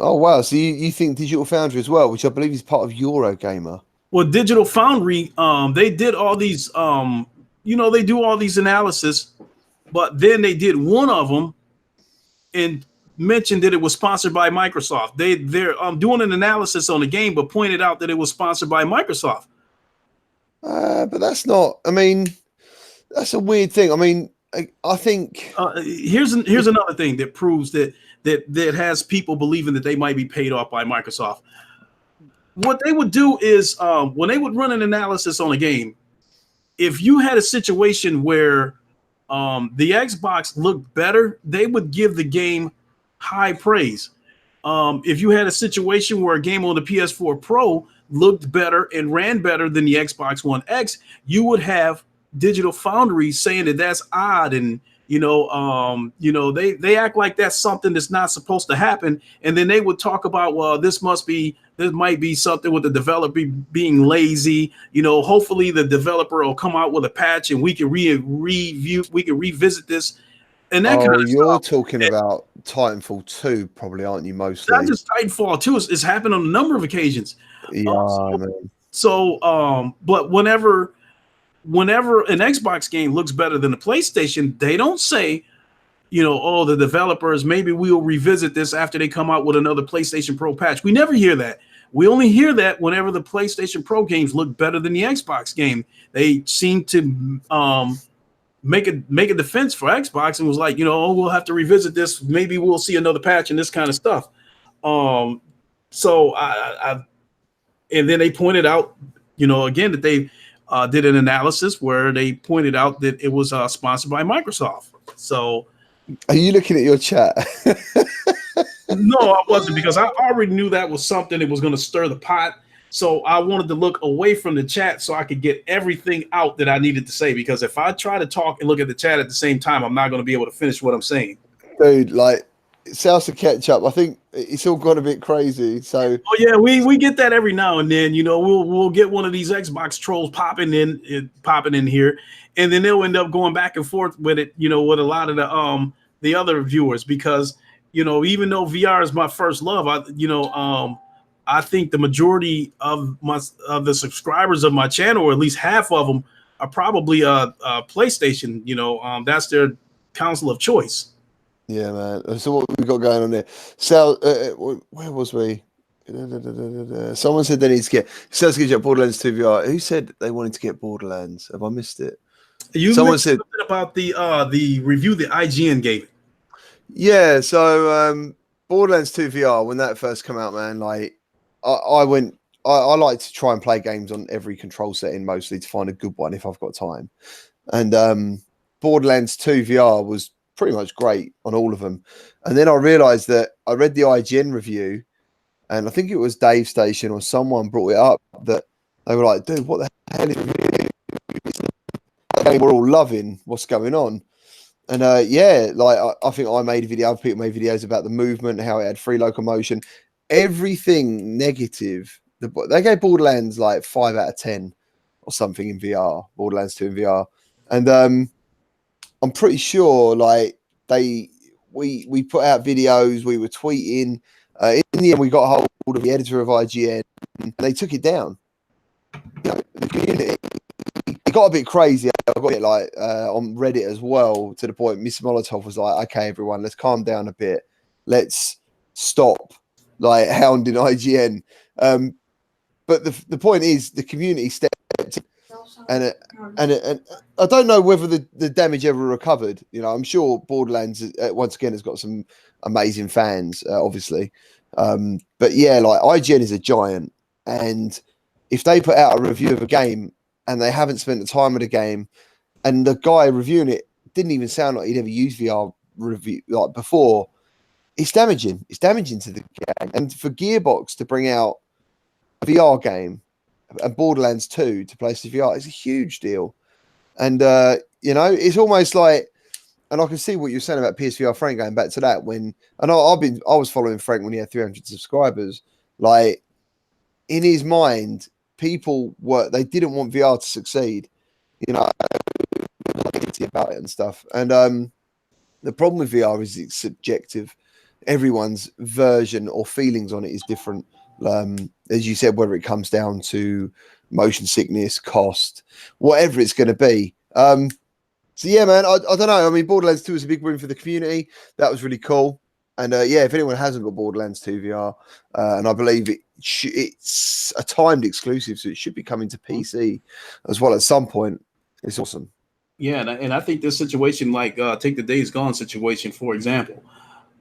Oh, wow. So you think Digital Foundry as well, which I believe is part of Eurogamer. Well, Digital Foundry, they did all these, they do all these analysis, but then they did one of them and mentioned that it was sponsored by Microsoft. They're doing an analysis on the game, but pointed out that it was sponsored by Microsoft. But that's not, I mean, that's a weird thing. I mean, I think here's another thing that proves that has people believing that they might be paid off by Microsoft. What they would do is when they would run an analysis on a game, if you had a situation where the Xbox looked better, they would give the game high praise. If you had a situation where a game on the PS4 Pro looked better and ran better than the Xbox One X, you would have Digital Foundry saying that that's odd, and they act like that's something that's not supposed to happen, and then they would talk about, well, this might be something with the developer being lazy. Hopefully the developer will come out with a patch and we can revisit this and that kind of you're stuff. talking about Titanfall 2, probably, aren't you? Mostly. Not just Titanfall 2. It's happened on a number of occasions. Yeah, But whenever an Xbox game looks better than the PlayStation, they don't say, oh, the developers, maybe we'll revisit this after they come out with another PlayStation Pro patch. We never hear that. We only hear that whenever the PlayStation Pro games look better than the Xbox game. They seem to make a defense for Xbox and was like, oh, we'll have to revisit this. Maybe we'll see another patch and this kind of stuff. So and then they pointed out, again, that they did an analysis where they pointed out that it was sponsored by Microsoft. So, are you looking at your chat? No, I wasn't, because I already knew that was something that was going to stir the pot. So I wanted to look away from the chat so I could get everything out that I needed to say, because if I try to talk and look at the chat at the same time, I'm not going to be able to finish what I'm saying. Dude, like, sounds to catch up. I think it's all gone a bit crazy. So, oh yeah, we get that every now and then. We'll get one of these Xbox trolls popping in here, and then they'll end up going back and forth with it. With a lot of the other viewers, because even though VR is my first love, I think the majority of the subscribers of my channel, or at least half of them, are probably PlayStation. That's their console of choice. Yeah, man. So what we got going on there? So where was we? Someone said they need to get Borderlands 2 VR. Who said they wanted to get Borderlands? Have I missed it? Someone said something about the review that IGN gave it. Yeah, so Borderlands 2 VR, when that first came out, man, like I like to try and play games on every control setting, mostly to find a good one if I've got time. And Borderlands 2 VR was pretty much great on all of them. And then I realized that I read the IGN review, and I think it was Dave Station or someone brought it up, that they were like, dude, what the hell is it? We're all loving what's going on. And yeah, like I think I made a video, other people made videos about the movement, how it had free locomotion, everything negative. They gave Borderlands like 5 out of 10 or something in VR, Borderlands 2 in VR. And I'm pretty sure like we put out videos, we were tweeting. In the end, we got hold of the editor of IGN, and they took it down. The community, it got a bit crazy. I got it like on Reddit as well, to the point Mr. Molotov was like, okay, everyone, let's calm down a bit. Let's stop like hounding IGN. But the point is, the community stepped in, and I don't know whether the damage ever recovered. I'm sure Borderlands once again has got some amazing fans, obviously. But yeah, like IGN is a giant, and if they put out a review of a game and they haven't spent the time of the game, and the guy reviewing it didn't even sound like he'd ever used VR review like before, it's damaging. It's damaging to the game. And for Gearbox to bring out a VR game and Borderlands 2 to PlayStation VR is a huge deal. And it's almost like, and I can see what you're saying about PSVR Frank, going back to that, when I was following Frank when he had 300 subscribers. Like, in his mind, people they didn't want VR to succeed, about it and stuff. And the problem with VR is it's subjective. Everyone's version or feelings on it is different. As you said, whether it comes down to motion sickness, cost, whatever it's going to be. So yeah, man, I don't know. I mean, Borderlands 2 was a big win for the community. That was really cool. And yeah, if anyone hasn't got Borderlands 2 VR, and I believe it's a timed exclusive, so it should be coming to PC as well at some point. It's awesome. Yeah, and I think this situation, like take the Days Gone situation for example,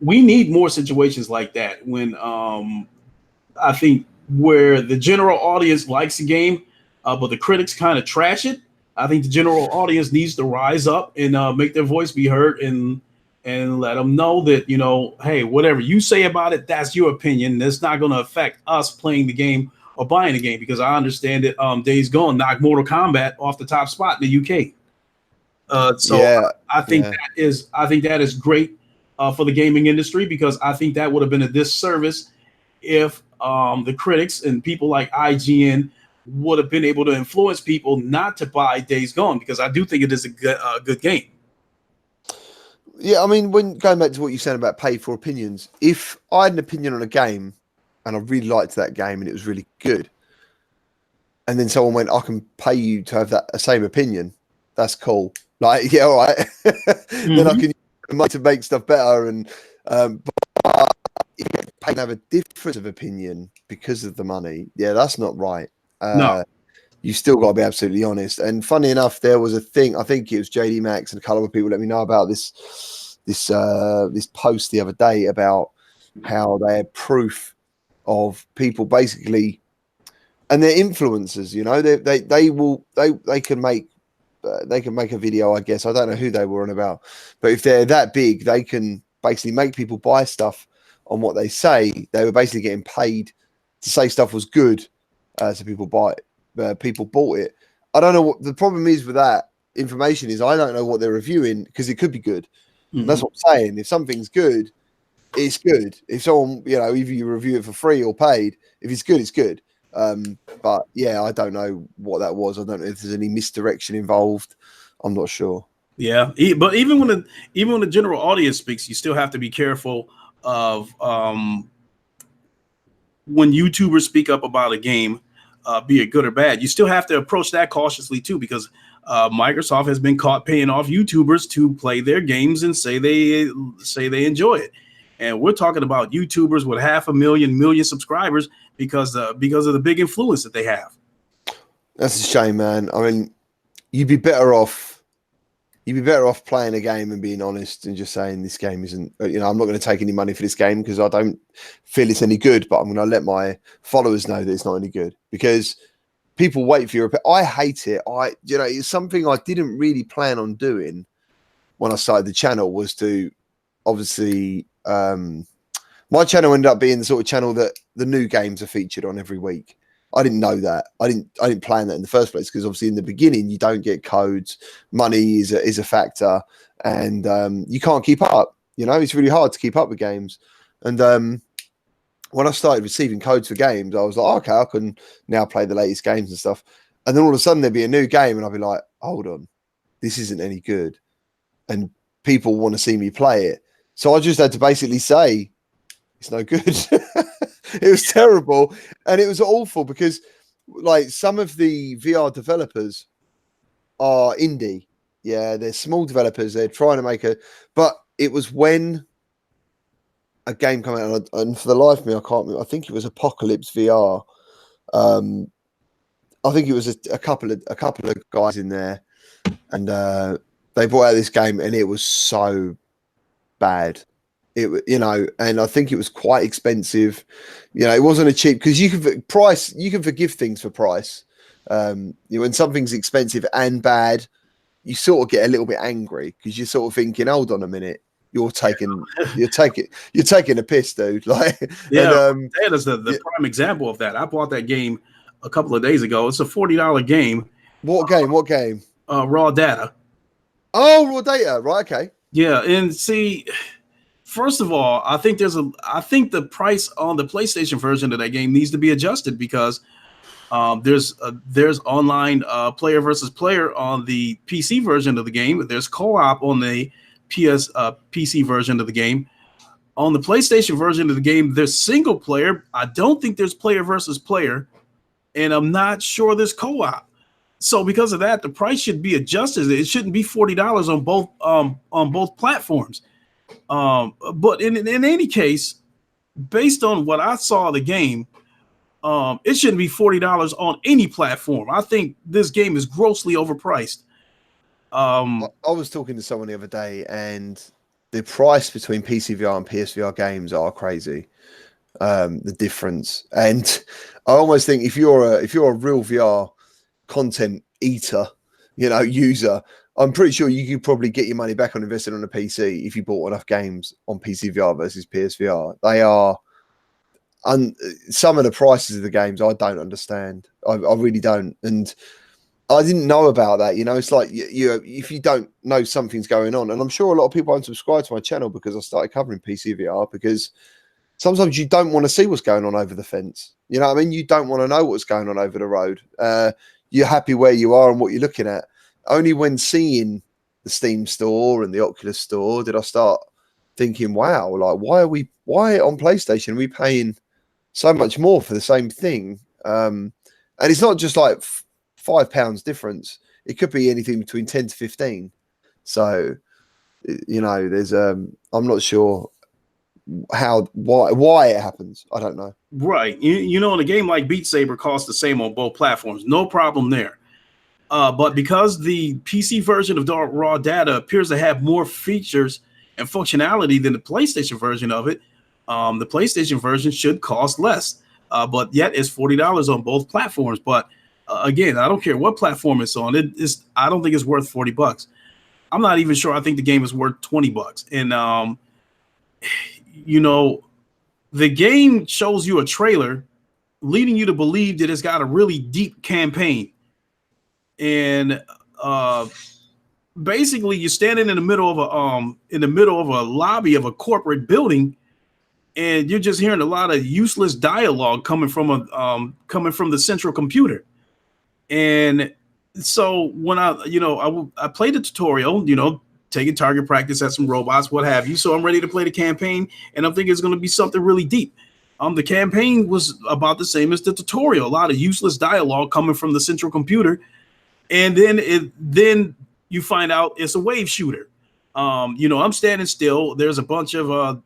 we need more situations like that when I think where the general audience likes the game, but the critics kind of trash it. I think the general audience needs to rise up and make their voice be heard and let them know that hey, whatever you say about it, that's your opinion. That's not going to affect us playing the game or buying the game because I understand that Days Gone knocked Mortal Kombat off the top spot in the UK. So Yeah, I think yeah. that is great for the gaming industry because I think that would have been a disservice if the critics and people like IGN would have been able to influence people not to buy Days Gone because I do think it is a good game. Yeah, I mean, when going back to what you said about pay for opinions, if I had an opinion on a game and I really liked that game and it was really good, and then someone went, "I can pay you to have that same opinion," that's cool. Like, yeah, all right. Then I Mm-hmm. can use the money to make stuff better, and but if you get paid to have a difference of opinion because of the money, yeah, that's not right. No. You still got to be absolutely honest. And funny enough, there was a thing. I think it was JD Max and a couple of people let me know about this post the other day about how they had proof of people basically, and they're influencers. You know, they can make a video. I guess I don't know who they were on about, but if they're that big, they can basically make people buy stuff on what they say. They were basically getting paid to say stuff was good, so people buy it. People bought it. I don't know what the problem is with that information is. I don't know what they're reviewing because it could be good. And Mm-hmm. that's what I'm saying. If something's good, it's good. If someone, either you review it for free or paid, if it's good, it's good. But yeah, I don't know what that was. I don't know if there's any misdirection involved. I'm not sure. Yeah, but even when the general audience speaks, you still have to be careful of when YouTubers speak up about a game, be it good or bad. You still have to approach that cautiously too, because Microsoft has been caught paying off YouTubers to play their games and say they enjoy it. And we're talking about YouTubers with 500,000 subscribers because of the big influence that they have. That's a shame, man. I mean, you'd be better off. You'd be better off playing a game and being honest and just saying this game isn't. I'm not going to take any money for this game because I don't feel it's any good. But I'm going to let my followers know that it's not any good because people wait for your. I hate it. It's something I didn't really plan on doing when I started the channel was to obviously. My channel ended up being the sort of channel that the new games are featured on every week. I didn't know that. I didn't plan that in the first place because obviously in the beginning you don't get codes. Money is a factor, and you can't keep up. It's really hard to keep up with games. And when I started receiving codes for games, I was like, okay, I can now play the latest games and stuff. And then all of a sudden there'd be a new game, and I'd be like, hold on, this isn't any good, and people want to see me play it. So I just had to basically say it's no good. It was terrible, and it was awful because, like, some of the VR developers are indie. Yeah, they're small developers. They're trying to make but it was when a game came out, and for the life of me, I can't remember. I think it was Apocalypse VR. Um, I think it was a couple of guys in there, and they brought out this game, and it was so bad. And I think it was quite expensive. It wasn't a cheap because you can forgive things for price. When something's expensive and bad, you sort of get a little bit angry because you're sort of thinking, hold on a minute, you're taking a piss, dude. Like, and Yeah, that is the prime example of that. I bought that game a couple of days ago. It's a $40 game, what game? What game? raw data. Oh, raw data. Right. Okay. Yeah, and see, first of all, I think the price on the PlayStation version of that game needs to be adjusted because there's online player versus player on the PC version of the game. There's co-op on the PC version of the game. On the PlayStation version of the game, there's single player. I don't think there's player versus player, and I'm not sure there's co-op. So because of that, the price should be adjusted. It shouldn't be $40 on both platforms. But in any case, based on what I saw of the game, it shouldn't be $40 on any platform. I think this game is grossly overpriced. I was talking to someone the other day, and the price between PCVR and PSVR games are crazy. The difference, and I almost think if you're a real VR content eater, user, I'm pretty sure you could probably get your money back on investing on a PC if you bought enough games on PCVR versus PSVR. They are. Some of the prices of the games I don't understand. I really don't, and I didn't know about that. It's like if you don't know something's going on, and I'm sure a lot of people unsubscribe to my channel because I started covering PCVR because sometimes you don't want to see what's going on over the fence. You know what I mean? You don't want to know what's going on over the road. You're happy where you are and what you're looking at. Only when seeing the Steam store and the Oculus store did I start thinking, wow, like why on PlayStation are we paying so much more for the same thing? And it's not just like £5 difference. It could be anything between 10 to 15. So, there's I'm not sure why it happens. I don't know. Right. In a game like Beat Saber costs the same on both platforms. No problem there. But because the PC version of raw data appears to have more features and functionality than the PlayStation version of it, the PlayStation version should cost less. But yet it's $40 on both platforms. But again, I don't care what platform it's on. I don't think it's worth $40. I'm not even sure. I think the game is worth $20. And the game shows you a trailer leading you to believe that it's got a really deep campaign. And basically you're standing in the middle of a lobby of a corporate building, and you're just hearing a lot of useless dialogue coming from the central computer. And so when I played the tutorial, taking target practice at some robots, what have you. So I'm ready to play the campaign, and I'm thinking it's going to be something really deep. The campaign was about the same as the tutorial. A lot of useless dialogue coming from the central computer, and then you find out it's a wave shooter. I'm standing still. There's a bunch of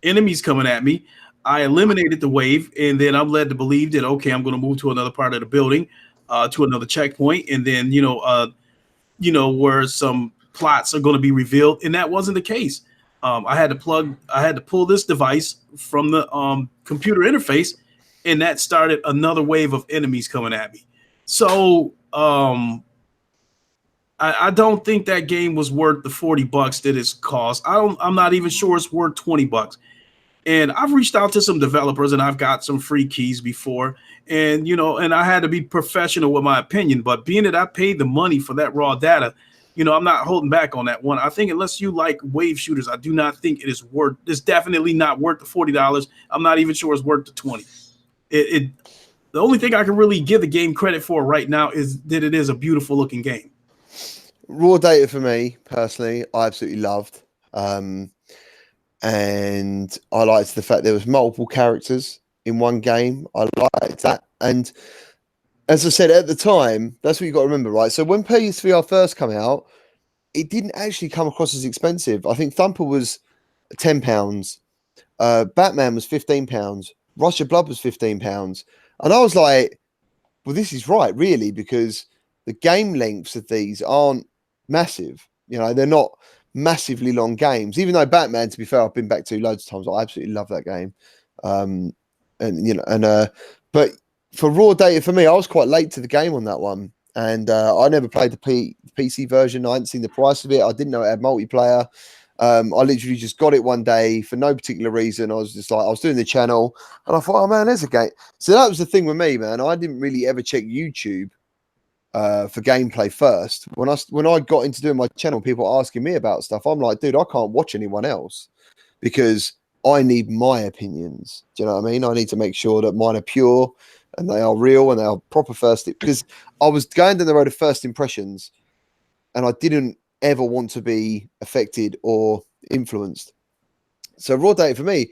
enemies coming at me. I eliminated the wave, and then I'm led to believe that okay, I'm going to move to another part of the building, to another checkpoint, and then where some plots are going to be revealed, and that wasn't the case. I had to pull this device from the computer interface, and that started another wave of enemies coming at me. So I don't think that game was worth the $40 that it's cost. I'm not even sure it's worth $20. And I've reached out to some developers, and I've got some free keys before, and and I had to be professional with my opinion. But being that I paid the money for that raw data, I'm not holding back on that one. I think unless you like wave shooters, I do not think it's definitely not worth the $40. I'm not even sure it's worth the $20. The only thing I can really give the game credit for right now is that it is a beautiful looking game. Raw data for me personally, I absolutely loved. And I liked the fact there was multiple characters in one game. I liked that. And as I said at the time, that's what you got to remember, right? So when PSVR first came out, it didn't actually come across as expensive. I think Thumper was £10, Batman was £15, Rush of Blood was £15, and I was like, well, this is right, really, because the game lengths of these aren't massive. They're not massively long games. Even though Batman, to be fair, I've been back to loads of times. I absolutely love that game. But for raw data, for me, I was quite late to the game on that one, and I never played the PC version. I hadn't seen the price of it. I didn't know it had multiplayer. I literally just got it one day for no particular reason. I was doing the channel, and I thought, oh man, there's a game. So that was the thing with me, man. I didn't really ever check YouTube for gameplay first. When I got into doing my channel, people asking me about stuff, I'm like, dude, I can't watch anyone else because I need my opinions. Do you know what I mean? I need to make sure that mine are pure and they are real and they are proper because I was going down the road of first impressions, and I didn't ever want to be affected or influenced. So raw data for me,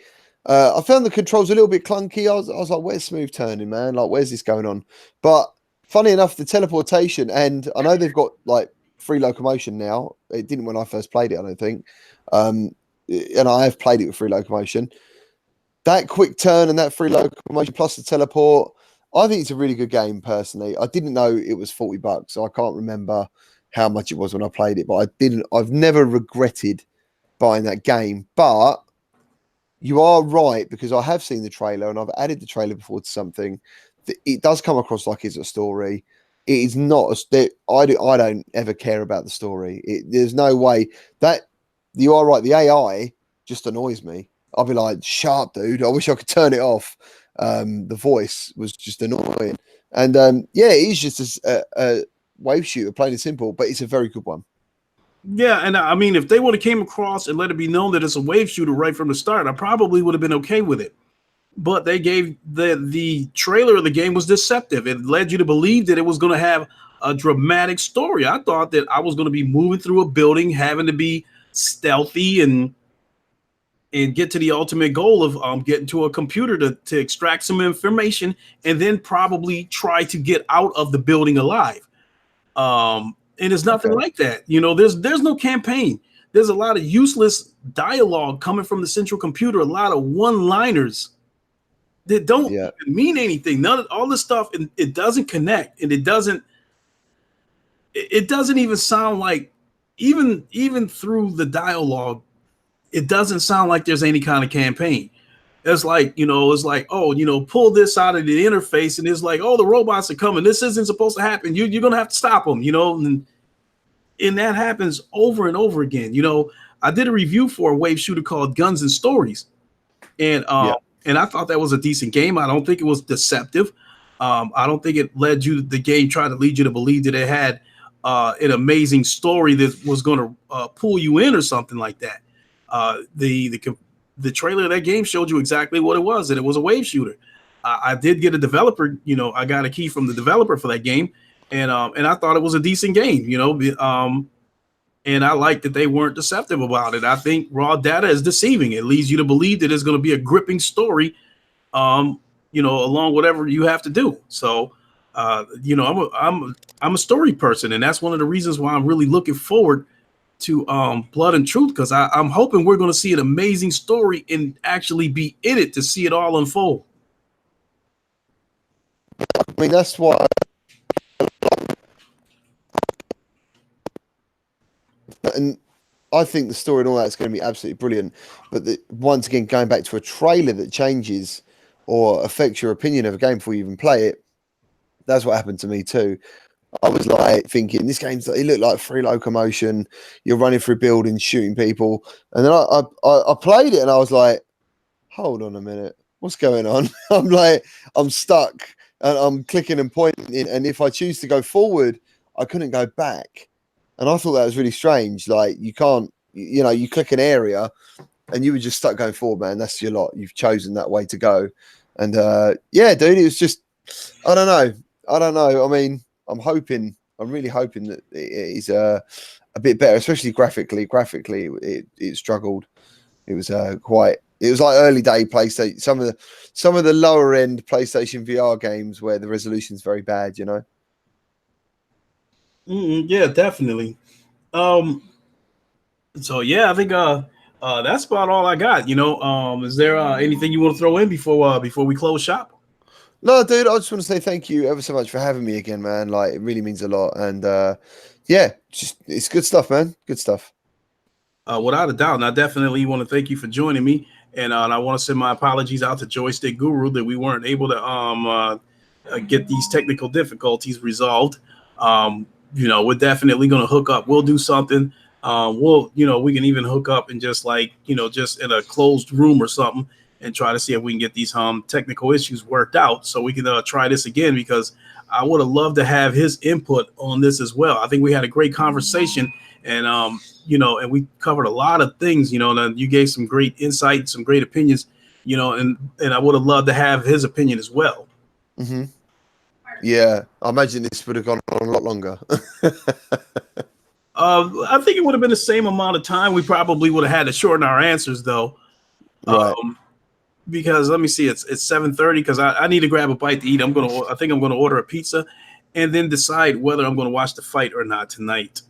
I found the controls a little bit clunky. I was like, where's smooth turning, man? Like, where's this going on? But funny enough, the teleportation, and I know they've got like free locomotion now. It didn't when I first played it, I don't think. And I have played it with free locomotion. That quick turn and that free locomotion plus the teleport, I think it's a really good game personally. I didn't know it was $40, so I can't remember how much it was when I played it, but I've never regretted buying that game. But you are right, because I have seen the trailer and I've added the trailer before to something that it does come across like it's a story. It is not I don't ever care about the story. There's no way that you are right. The AI just annoys me. I'll be like, sharp dude. I wish I could turn it off. The voice was just annoying. And yeah, it is just a wave shooter, plain and simple, but it's a very good one. Yeah, and I mean, if they would have came across and let it be known that it's a wave shooter right from the start, I probably would have been okay with it. But they gave the trailer of the game was deceptive. It led you to believe that it was going to have a dramatic story. I thought that I was going to be moving through a building, having to be stealthy and get to the ultimate goal of getting to a computer to extract some information and then probably try to get out of the building alive. And it's nothing like that. You know, there's no campaign. There's a lot of useless dialogue coming from the central computer, a lot of one-liners that don't even mean anything. None of all this stuff, and it doesn't connect, and it doesn't even sound like, even through the dialogue, it doesn't sound like there's any kind of campaign. It's like, it's like, oh, pull this out of the interface, and it's like, oh, the robots are coming. This isn't supposed to happen. You're gonna have to stop them, and that happens over and over again. I did a review for a wave shooter called Guns and Stories, and I thought that was a decent game. I don't think it was deceptive. I don't think it the game tried to lead you to believe that it had an amazing story that was going to pull you in or something like that. The trailer of that game showed you exactly what it was, and it was a wave shooter. I did get a developer, I got a key from the developer for that game, and I thought it was a decent game, and I like that they weren't deceptive about it. I think raw data is deceiving. It leads you to believe that it's going to be a gripping story, along whatever you have to do. So, I'm a story person, and that's one of the reasons why I'm really looking forward to Blood and Truth, because I'm hoping we're going to see an amazing story and actually be in it to see it all unfold. I mean, that's why. And I think the story and all that is going to be absolutely brilliant. But once again, going back to a trailer that changes or affects your opinion of a game before you even play it, that's what happened to me too. I was like thinking, this game's, it looked like free locomotion. You're running through buildings, shooting people. And then I played it and I was like, hold on a minute. What's going on? I'm stuck and I'm clicking and pointing. And if I choose to go forward, I couldn't go back. And I thought that was really strange. Like, you can't, you click an area and you were just stuck going forward, man. That's your lot. You've chosen that way to go. And yeah, dude, it was just, I don't know. I mean, I'm really hoping that it is a bit better, especially graphically. Graphically, it struggled. It was it was like early day PlayStation, some of the lower end PlayStation VR games where the resolution's very bad, Yeah, definitely. So yeah, I think that's about all I got. Is there anything you want to throw in before we close shop? No, dude, I just want to say thank you ever so much for having me again, man. Like, it really means a lot. And yeah, just it's good stuff, man. Good stuff. Without a doubt, and I definitely want to thank you for joining me. And I want to send my apologies out to JoyStickGuru that we weren't able to get these technical difficulties resolved. We're definitely going to hook up. We'll do something. We can even hook up and just just in a closed room or something and try to see if we can get these technical issues worked out so we can try this again, because I would have loved to have his input on this as well. I think we had a great conversation, and and we covered a lot of things, and you gave some great insight, some great opinions, and I would have loved to have his opinion as well. Mm-hmm. Yeah, I imagine this would have gone on a lot longer. I think it would have been the same amount of time. We probably would have had to shorten our answers, though. Right. Because let me see, it's 7:30, because I need to grab a bite to eat. I think I'm gonna order a pizza and then decide whether I'm gonna watch the fight or not tonight.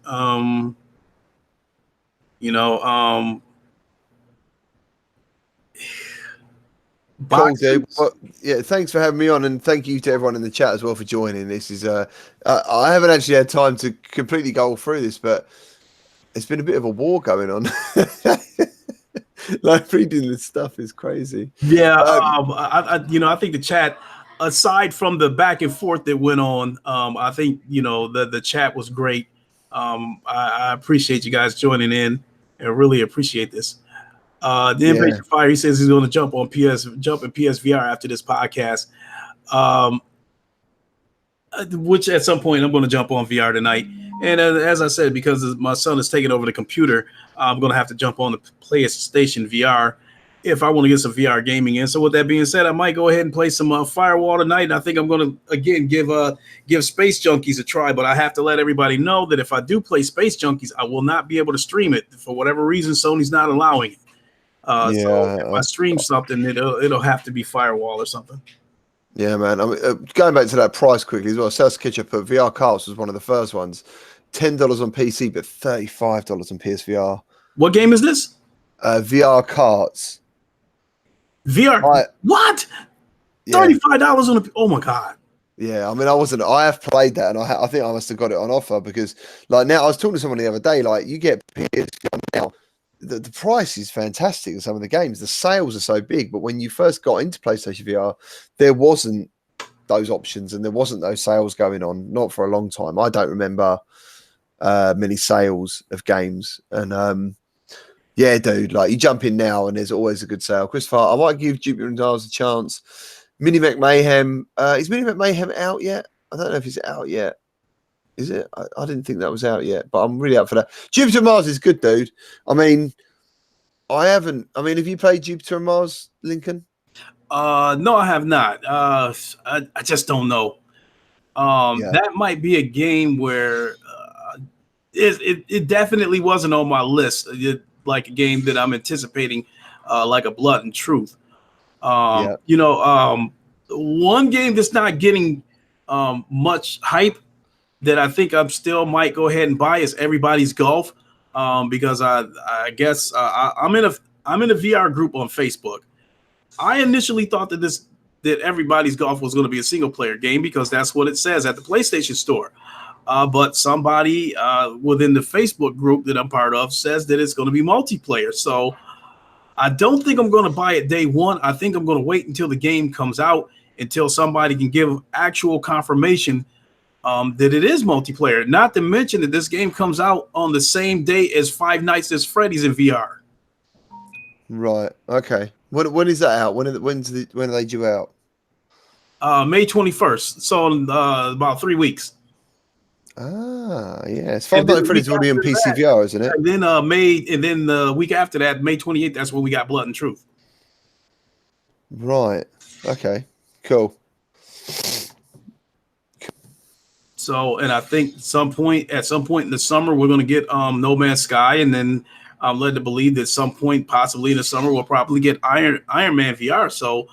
Cool, dude. boxes. Well, yeah, thanks for having me on, and thank you to everyone in the chat as well for joining. This is I haven't actually had time to completely go through this, but it's been a bit of a war going on. Like reading this stuff is crazy. Yeah, Um, I think the chat, aside from the back and forth that went on, I think the chat was great. I appreciate you guys joining in, and really appreciate this. The yeah, Impatient Fire, he says he's going to jump in PSVR after this podcast. Um, which at some point I'm going to jump on VR tonight. And as I said, because my son is taking over the computer, I'm going to have to jump on the PlayStation VR if I want to get some VR gaming in. So with that being said, I might go ahead and play some Firewall tonight. And I think I'm going to again give Space Junkies a try, but I have to let everybody know that if I do play Space Junkies, I will not be able to stream it for whatever reason. Sony's not allowing it. So if I yeah, stream something, it'll have to be Firewall or something. yeah, man. I mean, going back to that price quickly as well. Sales Ketchup put VR Carts was one of the first ones. $10 on PC, but $35 on PSVR. What game is this? VR Carts. VR. What? Yeah, $35 on a. Oh my god. yeah. I mean, I have played that, and I think I must have got it on offer because, like, now I was talking to someone the other day. Like, you get PSVR now. The price is fantastic in some of the games. The sales are so big, but when you first got into PlayStation VR, there wasn't those options and there wasn't those sales going on. Not for a long time. I don't remember many sales of games. And yeah, dude, like you jump in now and there's always a good sale. Christopher, I might give Jupiter and Dials a chance. Mini Mac Mayhem. Is Mini Mac Mayhem out yet? I don't know if it's out yet. Is it? I didn't think that was out yet, but I'm really up for that. Jupiter and Mars is good, dude. I mean, have you played Jupiter and Mars, Lincoln? No, I have not. I just don't know. Yeah. That might be a game where it definitely wasn't on my list. Like a game that I'm anticipating, like a Blood and Truth. Yeah. One game that's not getting much hype that I think I'm still might go ahead and buy is Everybody's Golf, because I guess I'm in a VR group on Facebook. I initially thought that Everybody's Golf was going to be a single player game because that's what it says at the PlayStation Store. But somebody within the Facebook group that I'm part of says that it's going to be multiplayer. So I don't think I'm going to buy it day one. I think I'm going to wait until the game comes out, until somebody can give actual confirmation that it is multiplayer. Not to mention that this game comes out on the same day as Five Nights at Freddy's in VR. Right. Okay. When is that out? When are they due out? May 21st. So about 3 weeks. Ah, yeah. It's Five Nights at Freddy's already on PCVR, isn't it? And then the week after that, May 28th, that's when we got Blood and Truth. Right. Okay. Cool. So, and I think at some point in the summer, we're going to get No Man's Sky, and then I'm led to believe that at some point, possibly in the summer, we'll probably get Iron Man VR. So,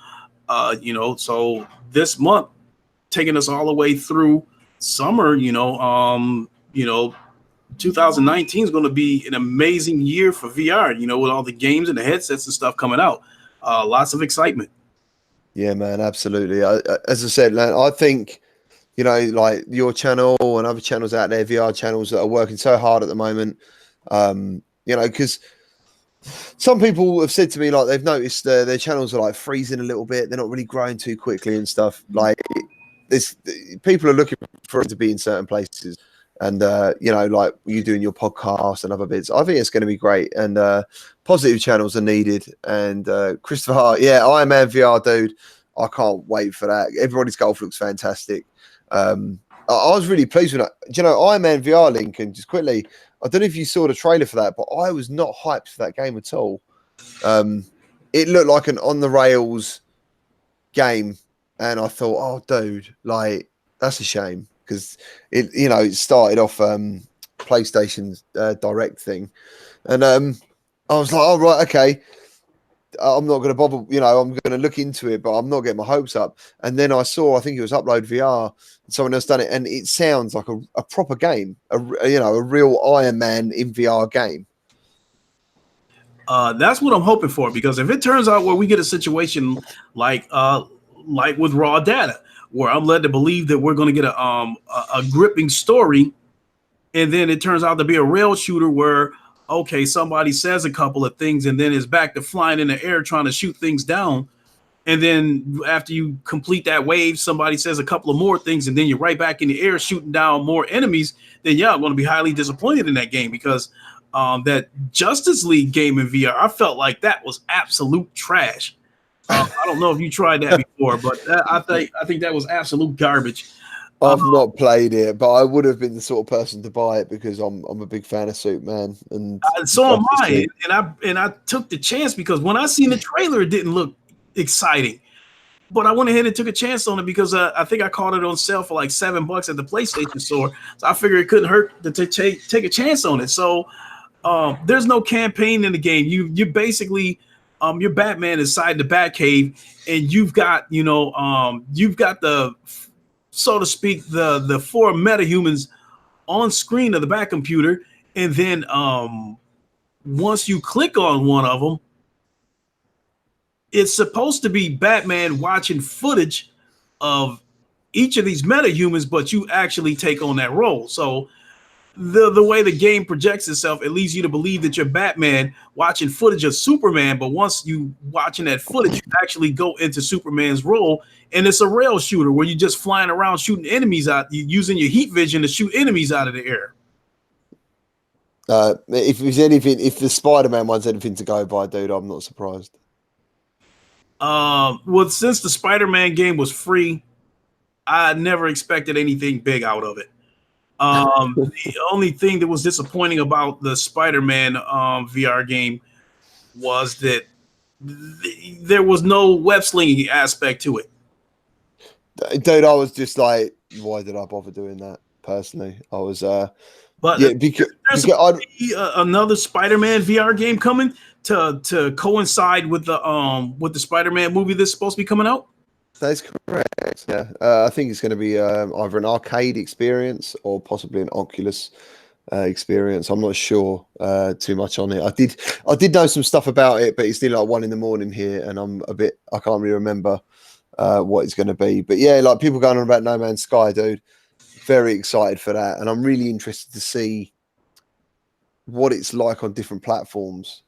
so this month, taking us all the way through summer, 2019 is going to be an amazing year for VR. With all the games and the headsets and stuff coming out, lots of excitement. Yeah, man, absolutely. As I said, man, I think, like your channel and other channels out there, VR channels that are working so hard at the moment, because some people have said to me, like, they've noticed their channels are like freezing a little bit. They're not really growing too quickly and stuff. Like, people are looking for it to be in certain places. And, like you doing your podcast and other bits, I think it's going to be great. And positive channels are needed. And Christopher, yeah, Iron Man VR, dude, I can't wait for that. Everybody's golf looks fantastic. I was really pleased with that. Iron Man VR, Lincoln, just quickly, I don't know if you saw the trailer for that, but I was not hyped for that game at all. It looked like an on-the-rails game. And I thought, oh, dude, like, that's a shame. Because it started off PlayStation's Direct thing, and I was like, oh right, okay, I'm not going to bother. I'm going to look into it, but I'm not getting my hopes up. And then I think it was Upload VR, and someone else done it, and it sounds like a proper game, a real Iron Man in VR game. That's what I'm hoping for, because if it turns out where we get a situation like with raw data, where I'm led to believe that we're going to get a gripping story, and then it turns out to be a rail shooter where, okay, somebody says a couple of things and then is back to flying in the air trying to shoot things down. And then after you complete that wave, somebody says a couple of more things, and then you're right back in the air shooting down more enemies. Then yeah, I'm going to be highly disappointed in that game, because that Justice League game in VR, I felt like that was absolute trash. I don't know if you tried that before, but I think that was absolute garbage. I've not played it, but I would have been the sort of person to buy it because I'm a big fan of Superman, and so am I. And I took the chance because when I seen the trailer, it didn't look exciting, but I went ahead and took a chance on it because I think I caught it on sale for like $7 at the PlayStation store. So I figured it couldn't hurt to take a chance on it. So there's no campaign in the game. You basically your Batman inside the Batcave, and you've got the, so to speak, the four metahumans on screen of the back computer, and then once you click on one of them, it's supposed to be Batman watching footage of each of these metahumans, but you actually take on that role. So the way the game projects itself, it leads you to believe that you're Batman watching footage of Superman, but once you watching that footage, you actually go into Superman's role, and it's a rail shooter where you're just flying around shooting enemies out, using your heat vision to shoot enemies out of the air. If there's anything, if the Spider-Man one's anything to go by, dude, I'm not surprised. Well, since the Spider-Man game was free, I never expected anything big out of it. The only thing that was disappointing about the Spider-Man VR game was that there was no web slinging aspect to it. Dude, I was just like, why did I bother doing that? Personally, I was but yeah, because another Spider-Man VR game coming to coincide with the Spider-Man movie that's supposed to be coming out. That's correct. Yeah, I think it's going to be either an arcade experience or possibly an Oculus experience. I'm not sure too much on it. I did know some stuff about it, but it's still like 1 a.m. here, and I can't really remember what it's going to be. But yeah, like people going on about No Man's Sky, dude. Very excited for that, and I'm really interested to see what it's like on different platforms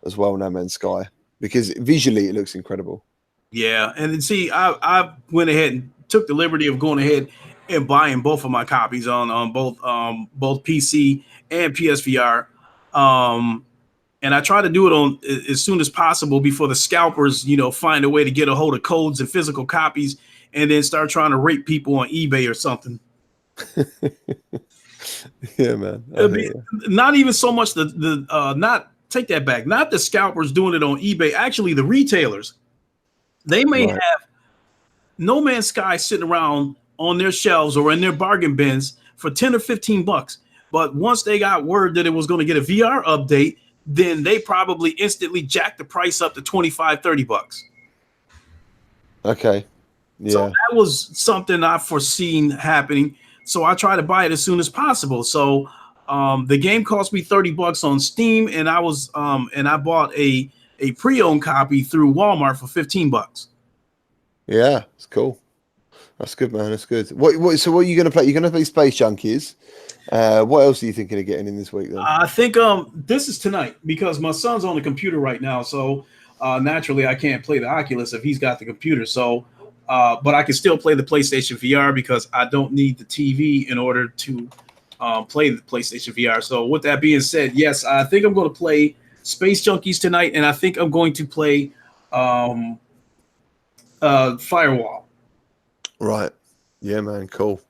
as well. No Man's Sky, because visually it looks incredible. Yeah, and see, I went ahead and took the liberty of going ahead and buying both of my copies on both PC and PSVR, and I try to do it on as soon as possible before the scalpers, find a way to get a hold of codes and physical copies, and then start trying to rape people on eBay or something. Yeah, man. Not even so much not take that back. Not the scalpers doing it on eBay. Actually, the retailers. They may have No Man's Sky sitting around on their shelves or in their bargain bins for $10 or $15. But once they got word that it was going to get a VR update, then they probably instantly jacked the price up to $25, $30. Okay. Yeah. So that was something I foreseen happening. So I try to buy it as soon as possible. So the game cost me $30 on Steam, and I bought a pre-owned copy through Walmart for $15. Yeah, it's cool. That's good, man. That's good. So what are you going to play? You're going to play Space Junkies. What else are you thinking of getting in this week, then? I think this is tonight because my son's on the computer right now. So naturally, I can't play the Oculus if he's got the computer. So, but I can still play the PlayStation VR because I don't need the TV in order to play the PlayStation VR. So with that being said, yes, I think I'm going to play Space Junkies tonight, and I think I'm going to play Firewall. Right. Yeah, man. Cool.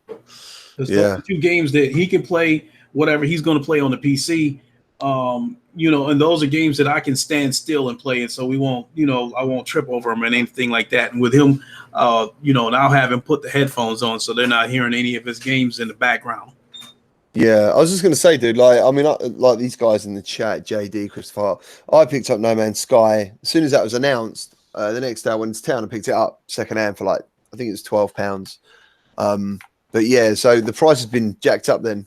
There's those 2 games that he can play whatever he's going to play on the PC. And those are games that I can stand still and play, and so we won't, I won't trip over him and anything like that. And with him, and I'll have him put the headphones on so they're not hearing any of his games in the background. Yeah, I was just going to say, dude, like these guys in the chat, JD, Christopher, I picked up No Man's Sky. As soon as that was announced, the next day I went to town and picked it up secondhand for I think it was £12. But yeah, so the price has been jacked up then.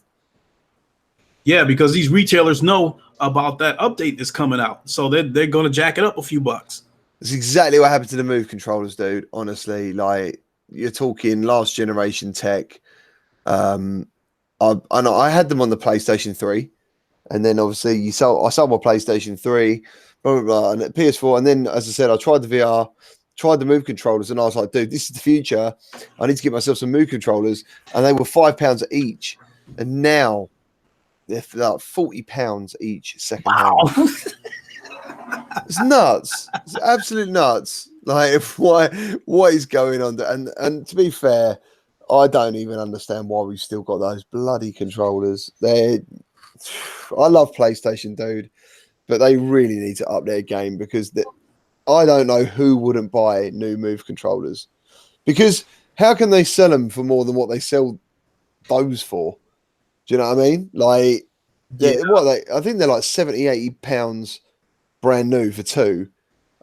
Yeah, because these retailers know about that update that's coming out. So they're going to jack it up a few bucks. It's exactly what happened to the Move controllers, dude. Honestly, like you're talking last generation tech. I know I had them on the PlayStation 3, and then obviously I sold my PlayStation 3, blah, blah, blah, and PS4, and then as I said, I tried the VR, tried the Move controllers, and I was like, dude, this is the future. I need to get myself some Move controllers, and they were £5 each, and now they're like £40 each second hand. It's nuts. It's absolute nuts. Like what is going on? And to be fair, I don't even understand why we've still got those bloody controllers. I love PlayStation, dude, but they really need to up their game because I don't know who wouldn't buy new Move controllers. Because how can they sell them for more than what they sell those for? Do you know what I mean? Like, Yeah. I think they're like 70, £80 brand new for two.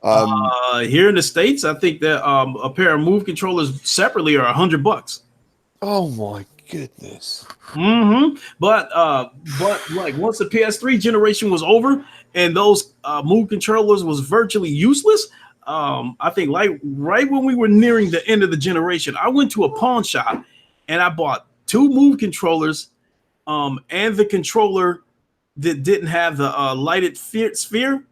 Here in the States, I think that a pair of Move controllers separately are $100. Oh my goodness. But like once the PS3 generation was over and those Move controllers was virtually useless, I think like right when we were nearing the end of the generation, I went to a pawn shop and I bought 2 Move controllers and the controller that didn't have the lighted sphere.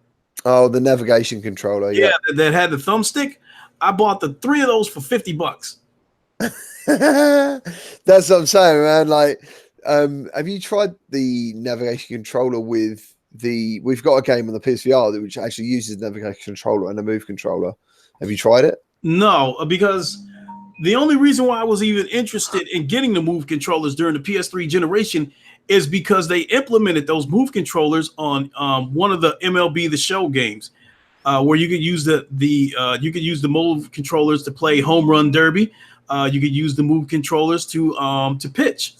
Oh, the navigation controller. Yeah, that had the thumbstick. I bought the 3 of those for $50. That's what I'm saying, man. Like, have you tried the navigation controller with we've got a game on the PSVR which actually uses the navigation controller and a Move controller. Have you tried it? No, because the only reason why I was even interested in getting the Move controllers during the PS3 generation is because they implemented those Move controllers on one of the MLB The Show games, where you could use the Move controllers to play home run derby. You could use the Move controllers to pitch,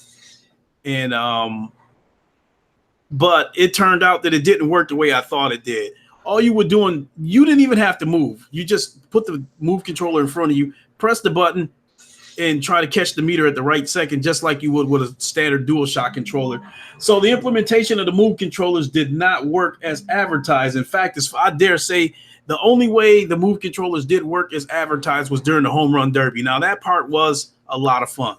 and but it turned out that it didn't work the way I thought it did. All you were doing, you didn't even have to move. You just put the Move controller in front of you, press the button, and try to catch the meter at the right second, just like you would with a standard DualShock controller. So the implementation of the Move controllers did not work as advertised. In fact, I dare say the only way the Move controllers did work as advertised was during the home run derby. Now that part was a lot of fun.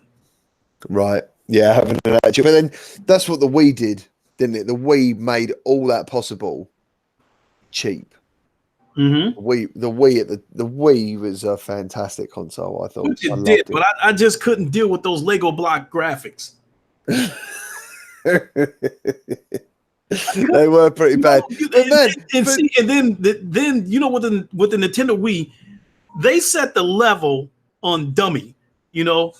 Right. Yeah, having an actual. But then that's what the Wii did, didn't it? The Wii made all that possible cheap. The Wii was a fantastic console. I thought Which it did, but I just couldn't deal with those Lego block graphics. They were pretty bad. And then you know, with the Nintendo Wii, they set the level on dummy. You know,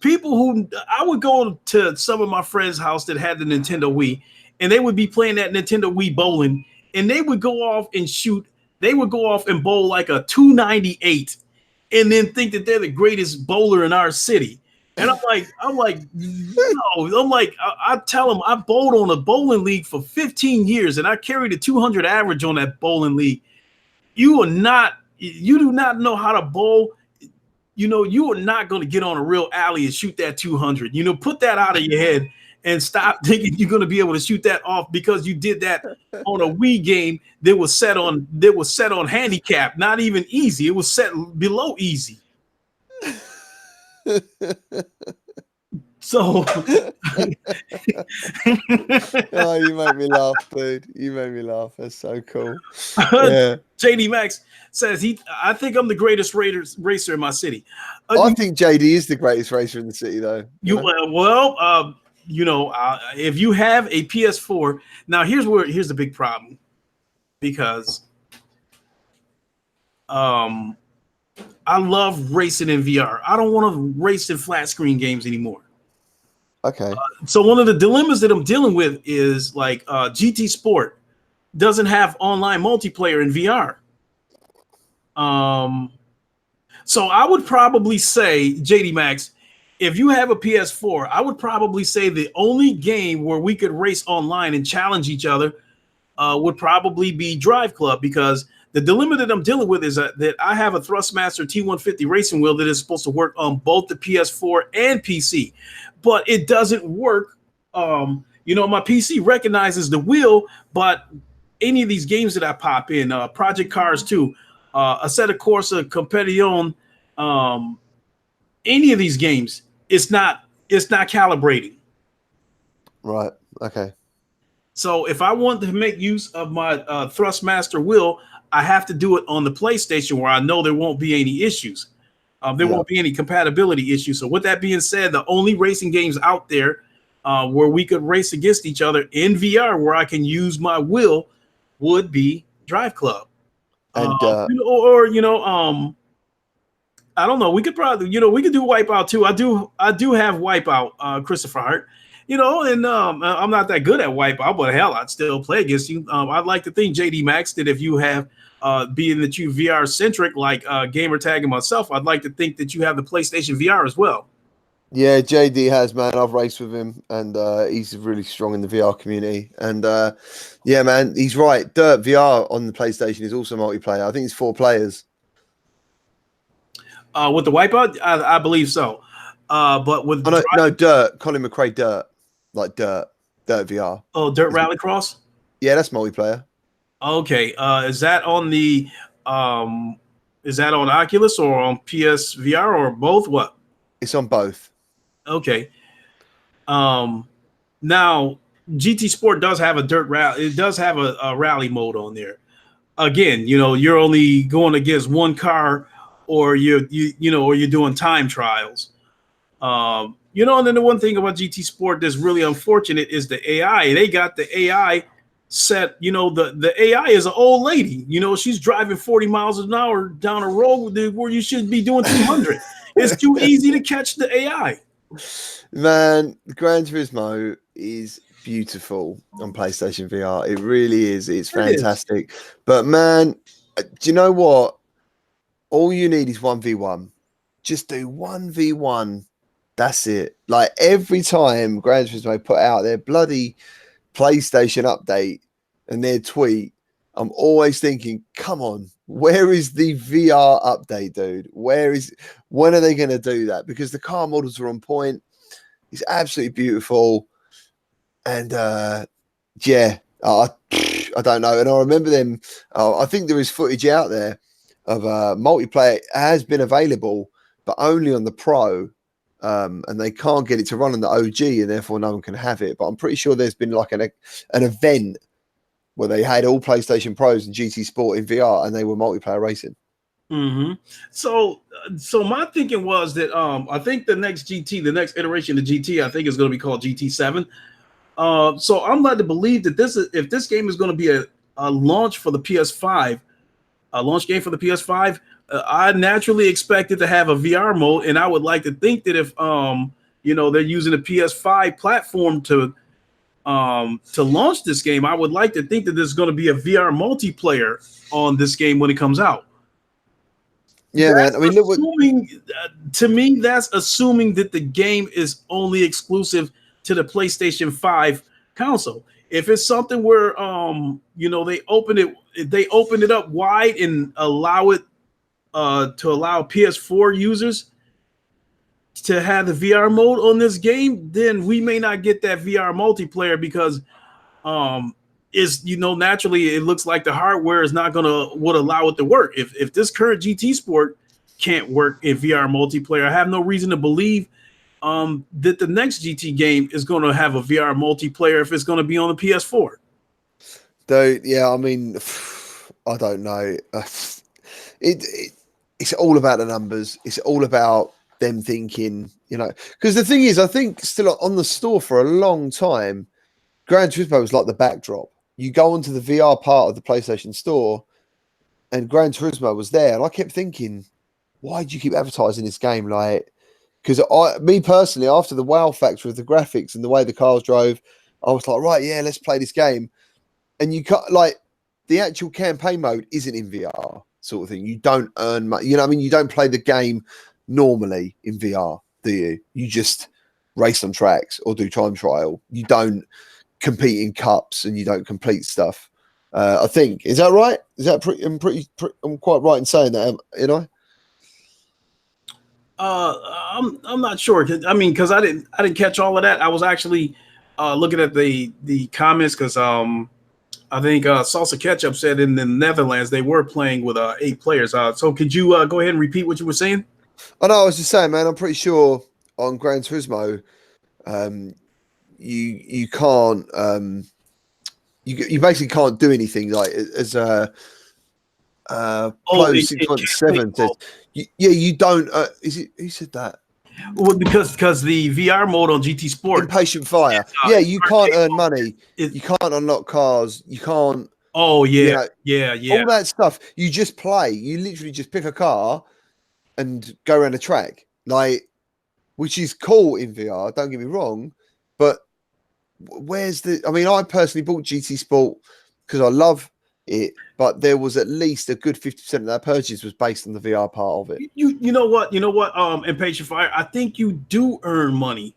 people who I would go to some of my friends' house that had the Nintendo Wii, and they would be playing that Nintendo Wii bowling, and they would go off and shoot. They would go off and bowl like a 298 and then think that they're the greatest bowler in our city. And I'm like, no, I tell them I bowled on a bowling league for 15 years and I carried a 200 average on that bowling league. You do not know how to bowl. You know, you are not going to get on a real alley and shoot that 200. You know, put that out of your head and stop thinking you're going to be able to shoot that off because you did that on a Wii game that was set on handicap, not even easy. It was set below easy. So oh, you make me laugh, dude. You made me laugh. That's so cool. Yeah. JD Max says I think I'm the greatest racer in my city. I think JD is the greatest racer in the city, though. If you have a PS4, now here's the big problem, because I love racing in VR. I don't want to race in flat screen games anymore. Okay. So one of the dilemmas that I'm dealing with is like GT Sport doesn't have online multiplayer in VR. So I would probably say, JD Max, if you have a PS4, I would probably say the only game where we could race online and challenge each other would probably be Drive Club, because the dilemma that I'm dealing with is that I have a Thrustmaster T150 racing wheel that is supposed to work on both the PS4 and PC, but it doesn't work my PC recognizes the wheel, but any of these games that I pop in, Project Cars 2, Assetto Corsa Competizione, um, any of these games, it's not calibrating. Right. Okay. So if I want to make use of my Thrustmaster wheel, I have to do it on the PlayStation where I know there won't be any issues. There Yeah. won't be any compatibility issues. So with that being said, the only racing games out there where we could race against each other in VR, where I can use my wheel, would be Drive Club. And I don't know. We could probably, we could do Wipeout too. I do have Wipeout, Christopher Hart. And I'm not that good at Wipeout, but hell, I'd still play against you. I'd like to think, JD Max, that if you have, being that you VR centric like Gamertag and myself, I'd like to think that you have the PlayStation VR as well. yeah, JD has, man. I've raced with him, and he's really strong in the VR community. And yeah, man, he's right. Dirt VR on the PlayStation is also multiplayer. I think it's 4 players. With the Wipeout, I believe so. But with No, Dirt. Colin McRae, Dirt, like Dirt VR. Dirt Rallycross. Yeah, that's multiplayer. Okay, is that on the is that on Oculus or on PSVR or both? What? It's on both. Okay. Now GT Sport does have a dirt rally. It does have a rally mode on there. Again, you're only going against one car, or or you're doing time trials. And then the one thing about GT Sport that's really unfortunate is the AI. They got the AI set. The AI is an old lady. She's driving 40 miles an hour down a road where you should be doing 200. It's too easy to catch the AI. Man, Gran Turismo is beautiful on PlayStation VR. It really is. It's fantastic. But man, do you know what? All you need is 1v1. Just do 1v1. That's it. Like every time Gran Turismo put out their bloody PlayStation update and their tweet, I'm always thinking, come on, where is the VR update, dude? When are they going to do that? Because the car models are on point. It's absolutely beautiful. And yeah, I don't know. And I remember them. I think there is footage out there of multiplayer. It has been available, but only on the Pro. And they can't get it to run on the OG, and therefore no one can have it. But I'm pretty sure there's been like an event where they had all PlayStation Pros and GT Sport in VR, and they were multiplayer racing. Mm-hmm. So my thinking was that I think the next next iteration of GT, I think is going to be called GT7. So I'm led to believe that if this game is going to be a launch for the PS5, a launch game for the PS5, I naturally expect it to have a VR mode, and I would like to think that if they're using a PS5 platform to launch this game, I would like to think that there's going to be a VR multiplayer on this game when it comes out. Yeah, that's man. I mean, to me, that's assuming that the game is only exclusive to the PlayStation 5 console. If it's something where they open it up wide and allow it to allow PS4 users to have the VR mode on this game, then we may not get that VR multiplayer because naturally it looks like the hardware is not would allow it to work. If this current GT Sport can't work in VR multiplayer, I have no reason to believe that the next GT game is going to have a VR multiplayer if it's going to be on the PS4. Dude, yeah, I mean, I don't know. It's all about the numbers. It's all about them thinking, because the thing is, I think still on the store for a long time, Gran Turismo was like the backdrop. You go onto the VR part of the PlayStation Store, and Gran Turismo was there, and I kept thinking, why do you keep advertising this game? Like, because me personally, after the wow factor of the graphics and the way the cars drove, I was like, right, yeah, let's play this game. And you can't, like, the actual campaign mode isn't in VR, sort of thing. You don't earn money. You know what I mean? You don't play the game normally in VR, do you? You just race on tracks or do time trial. You don't compete in cups and you don't complete stuff. I think, is that right? Is that I'm quite right in saying that, I'm not sure. Because I didn't catch all of that. I was actually looking at the comments because I think Salsa Ketchup said in the Netherlands they were playing with 8 players. So could you go ahead and repeat what you were saying? I know. I was just saying, man. I'm pretty sure on Gran Turismo, um, you can't you basically can't do anything like as Oh, Plo it can't play. 617 says. Yeah, you don't. Is it who said that? Well, because the VR mode on GT Sport, Impatient Fire. Yeah, it's you can't arcade earn mode. money. You can't unlock cars. You can't. Oh You yeah, know yeah. all that stuff. You just play. You literally just pick a car and go around a track, like, which is cool in VR. Don't get me wrong, but where's the? I mean, I personally bought GT Sport because I love it, but there was at least a good 50% of that purchase was based on the VR part of it. You know what? You know what? Impatient Fire. I think you do earn money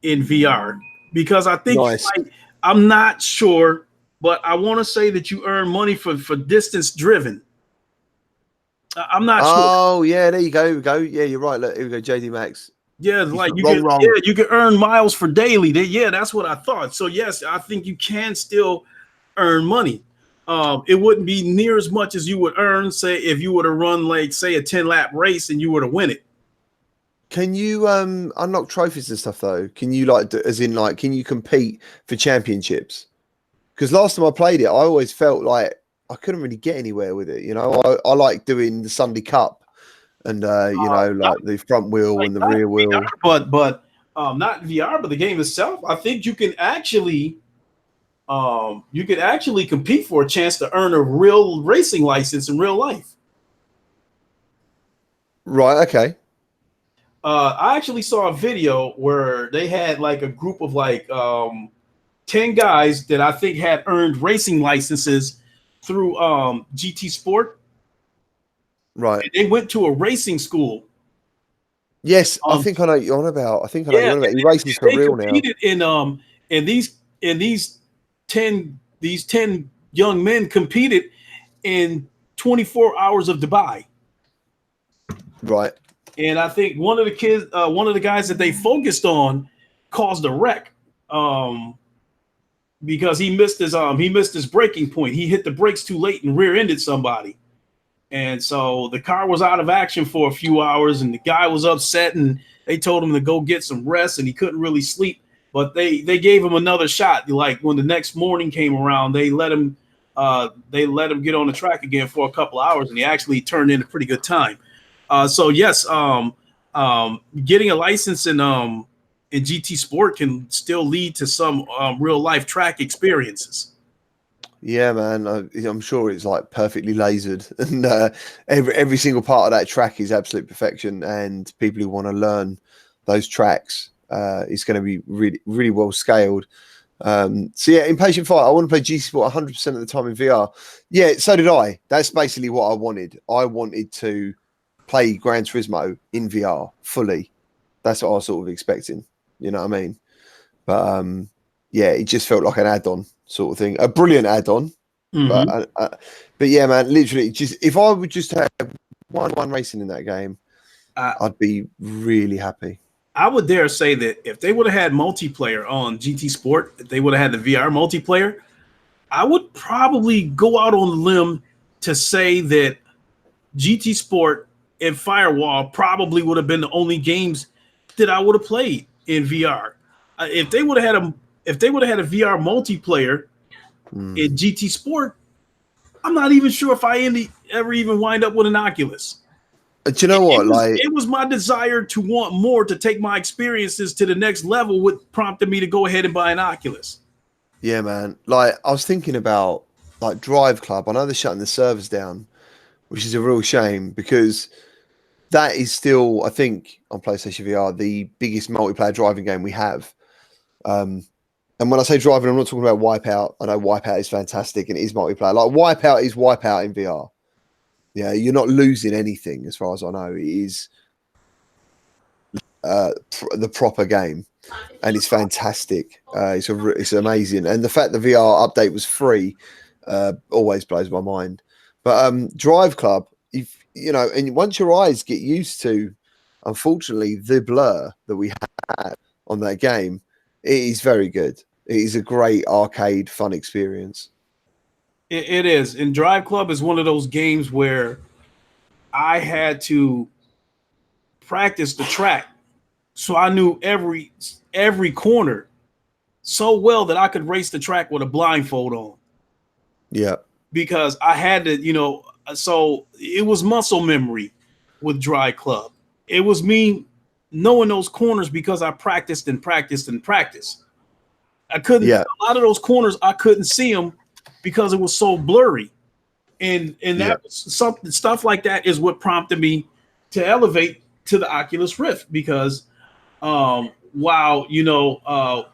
in VR because I think you Nice. might. I'm not sure, but I want to say that you earn money for distance driven. I'm not sure. Oh yeah, there you go. Here we go. Yeah, you're right. Look, here we go. JD Max. Yeah, He's like you wrong, can. wrong. Yeah, you can earn miles for daily. Yeah, that's what I thought. So yes, I think you can still earn money. It wouldn't be near as much as you would earn, say, if you were to run like say a 10-lap race and you were to win it. Can you unlock trophies and stuff though? Can you like, as in like, can you compete for championships? Because last time I played it, I always felt like I couldn't really get anywhere with it. You know, I like doing the Sunday Cup and you know, Not like the front wheel like and the not rear VR, wheel. but not VR, but the game itself. I think you could actually compete for a chance to earn a real racing license in real life. Right. Okay. I actually saw a video where they had like a group of like 10 guys that I think had earned racing licenses through GT Sport. Right. And they went to a racing school. Yes, I Um, think I know what you're on about. I think I know what yeah, you're on about. He races for they real now. competed in these 10 young men competed in 24 hours of Dubai. Right. And I think one of the guys that they focused on caused a wreck. Because he missed his braking point. He hit the brakes too late and rear-ended somebody. And so the car was out of action for a few hours, and the guy was upset, and they told him to go get some rest, and he couldn't really sleep. But they gave him another shot. Like when the next morning came around, they let him get on the track again for a couple hours, and he actually turned in a pretty good time. So yes, getting a license in GT Sport can still lead to some real life track experiences. Yeah, man. I'm sure it's like perfectly lasered, and every single part of that track is absolute perfection. And people who want to learn those tracks, it's going to be really, really well scaled. So yeah, Impatient Fire. I want to play GT Sport 100% of the time in VR. Yeah, so did I. That's basically what I wanted. I wanted to play Gran Turismo in VR fully. That's what I was sort of expecting. You know what I mean? But yeah, it just felt like an add-on sort of thing, a brilliant add-on. Mm-hmm. But yeah, man, literally, just if I would just have one racing in that game, I'd be really happy. I would dare say that if they would have had multiplayer on GT Sport, if they would have had the VR multiplayer, I would probably go out on the limb to say that GT Sport and Firewall probably would have been the only games that I would have played in VR. If they would have had a VR multiplayer in GT Sport, I'm not even sure if I ever even wind up with an Oculus. Do you know what? It was my desire to want more to take my experiences to the next level, what prompted me to go ahead and buy an Oculus. Yeah, man. Like I was thinking about like Drive Club. I know they're shutting the servers down, which is a real shame because that is still, I think, on PlayStation VR, the biggest multiplayer driving game we have. And when I say driving, I'm not talking about Wipeout. I know Wipeout is fantastic and it is multiplayer. Like Wipeout is Wipeout in VR. Yeah, you're not losing anything as far as I know. It is the proper game, and it's fantastic. It's amazing, and the fact the VR update was free always blows my mind. But Drive Club, if you know, and once your eyes get used to, unfortunately, the blur that we have on that game, is very good. It is a great arcade fun experience. It is. And Drive Club is one of those games where I had to practice the track, so I knew every corner so well that I could race the track with a blindfold on. Yeah. Because I had to, so it was muscle memory with Drive Club. It was me knowing those corners because I practiced and practiced and practiced. I couldn't, Yeah. a lot of those corners, I couldn't see them because it was so blurry. And that stuff like that is what prompted me to elevate to the Oculus Rift, because while with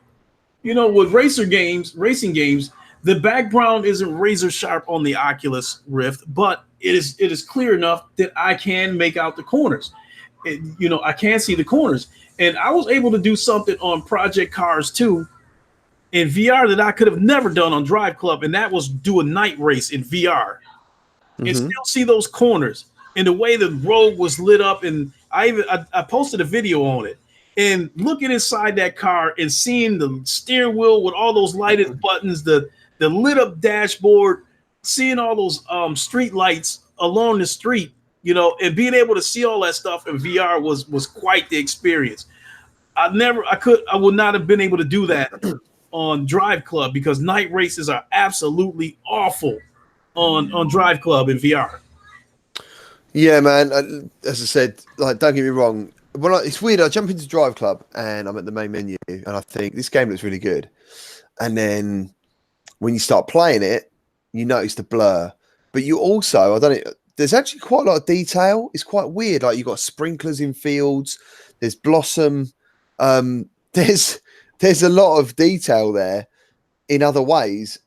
racing games, the background isn't razor sharp on the Oculus Rift, but it is clear enough that I can make out the corners. I can see the corners, and I was able to do something on Project Cars 2 in VR that I could have never done on Drive Club, and that was do a night race in VR and still see those corners and the way the road was lit up. And I posted a video on it, and looking inside that car and seeing the steering wheel with all those lighted buttons, the lit up dashboard, seeing all those street lights along the street, and being able to see all that stuff in VR was quite the experience. I would not have been able to do that on Drive Club, because night races are absolutely awful on Drive Club in VR. Yeah, man. As I said, like, don't get me wrong. It's weird. I jump into Drive Club and I'm at the main menu, and I think this game looks really good. And then when you start playing it, you notice the blur. But you also, there's actually quite a lot of detail. It's quite weird. Like, you've got sprinklers in fields. There's blossom. There's a lot of detail there in other ways.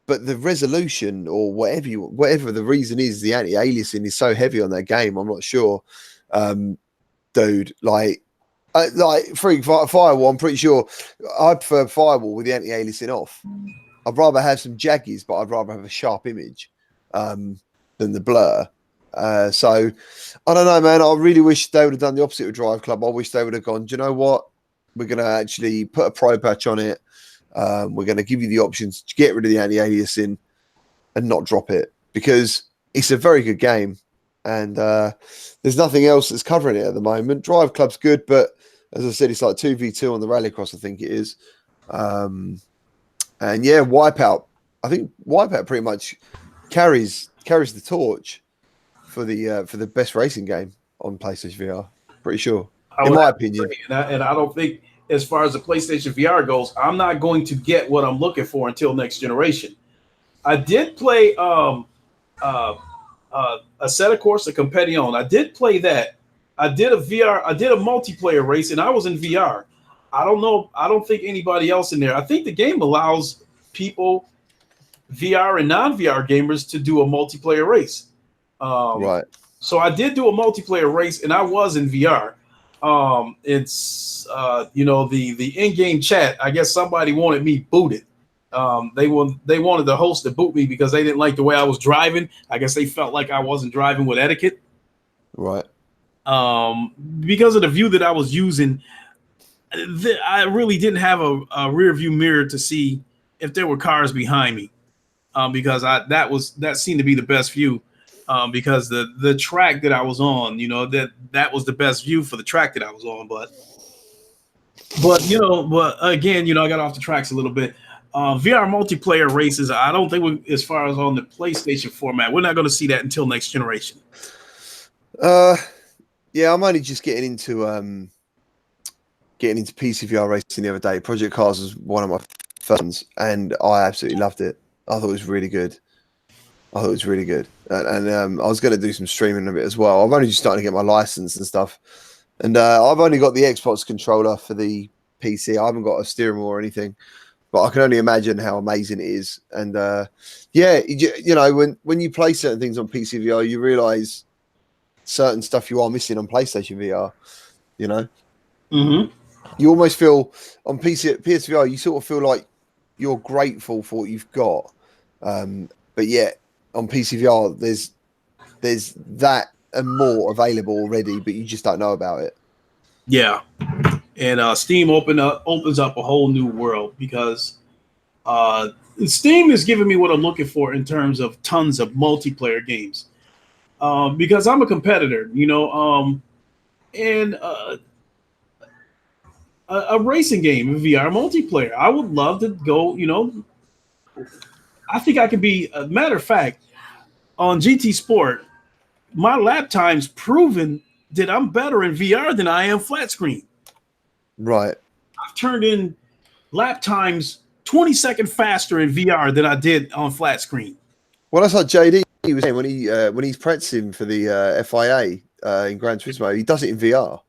But the resolution, or whatever the reason is, the anti-aliasing is so heavy on that game. I'm not sure, dude. Like Firewall, I'm pretty sure I prefer Firewall with the anti-aliasing off. I'd rather have some jaggies, but I'd rather have a sharp image than the blur. So I don't know, man. I really wish they would have done the opposite with Drive Club. I wish they would have gone, do you know what? We're going to actually put a pro patch on it. We're going to give you the options to get rid of the anti-aliasing and not drop it, because it's a very good game, and there's nothing else that's covering it at the moment. Drive Club's good, but as I said, it's like 2v2 on the Rallycross, I think it is. And yeah, Wipeout. I think Wipeout pretty much carries the torch for the best racing game on PlayStation VR. Pretty sure, in my opinion. And I don't think, as far as the PlayStation VR goes, I'm not going to get what I'm looking for until next generation. I did play a set of course, a Competition. I did play that. I did a multiplayer race, and I was in VR. I don't know. I don't think anybody else in there. I think the game allows people, VR and non-VR gamers, to do a multiplayer race. Right. So I did do a multiplayer race, and I was in VR. It's the in-game chat. I guess somebody wanted me booted. They wanted the host to boot me because they didn't like the way I was driving. I guess they felt like I wasn't driving with etiquette. Right. Because of the view that I was using, I really didn't have a rear view mirror to see if there were cars behind me. Because that seemed to be the best view. Because the track that I was on, that was the best view for the track that I was on. But again, I got off the tracks a little bit. VR multiplayer races, I don't think as far as on the PlayStation format, we're not going to see that until next generation. Yeah, I'm only just getting into PC VR racing the other day. Project Cars was one of my first ones, and I absolutely loved it. I thought it was really good. And I was going to do some streaming of it as well. I'm only just starting to get my license and stuff, and I've only got the Xbox controller for the PC. I haven't got a steering wheel or anything, but I can only imagine how amazing it is. And when you play certain things on PC VR, you realize certain stuff you are missing on PlayStation VR. You almost feel on PSVR, you sort of feel like you're grateful for what you've got, but yet on PCVR, there's that and more available already, but you just don't know about it. Yeah, And Steam opens up a whole new world because Steam is giving me what I'm looking for in terms of tons of multiplayer games. Because I'm a competitor, and a racing game in VR multiplayer. I would love to go. I think I could be. A matter of fact, on GT Sport, my lap time's proven that I'm better in VR than I am flat screen. Right. I've turned in lap times 20 seconds faster in VR than I did on flat screen. Well, that's like JD was saying when he's practicing for the FIA in Gran Turismo. He does it in VR.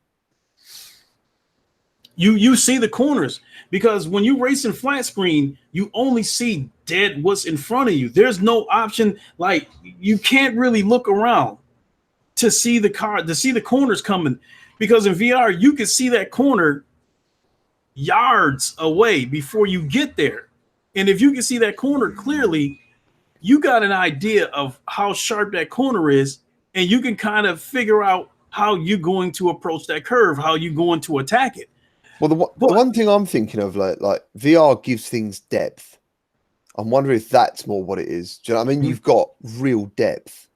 You see the corners, because when you race in flat screen, you only see dead what's in front of you. There's no option, like you can't really look around to see the car, to see the corners coming, because in VR you can see that corner yards away before you get there. And if you can see that corner clearly, you got an idea of how sharp that corner is, and you can kind of figure out how you're going to approach that curve, how you're going to attack it. Well, the one thing I'm thinking of, like VR gives things depth. I'm wondering if that's more what it is. Do you know what I mean? Mm-hmm. You've got real depth.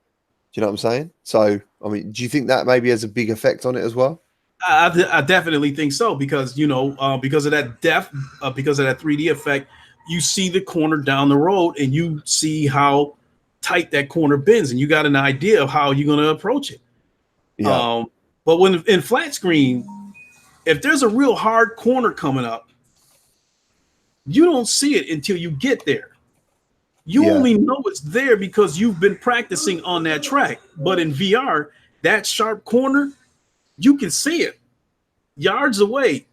Do you know what I'm saying? So, I mean, do you think that maybe has a big effect on it as well? I definitely think so, because because of that depth, because of that 3D effect, you see the corner down the road and you see how tight that corner bends, and you got an idea of how you're going to approach it. Yeah. But when in flat screen, if there's a real hard corner coming up, you don't see it until you get there. You only know it's there because you've been practicing on that track. But in VR, that sharp corner, you can see it yards away.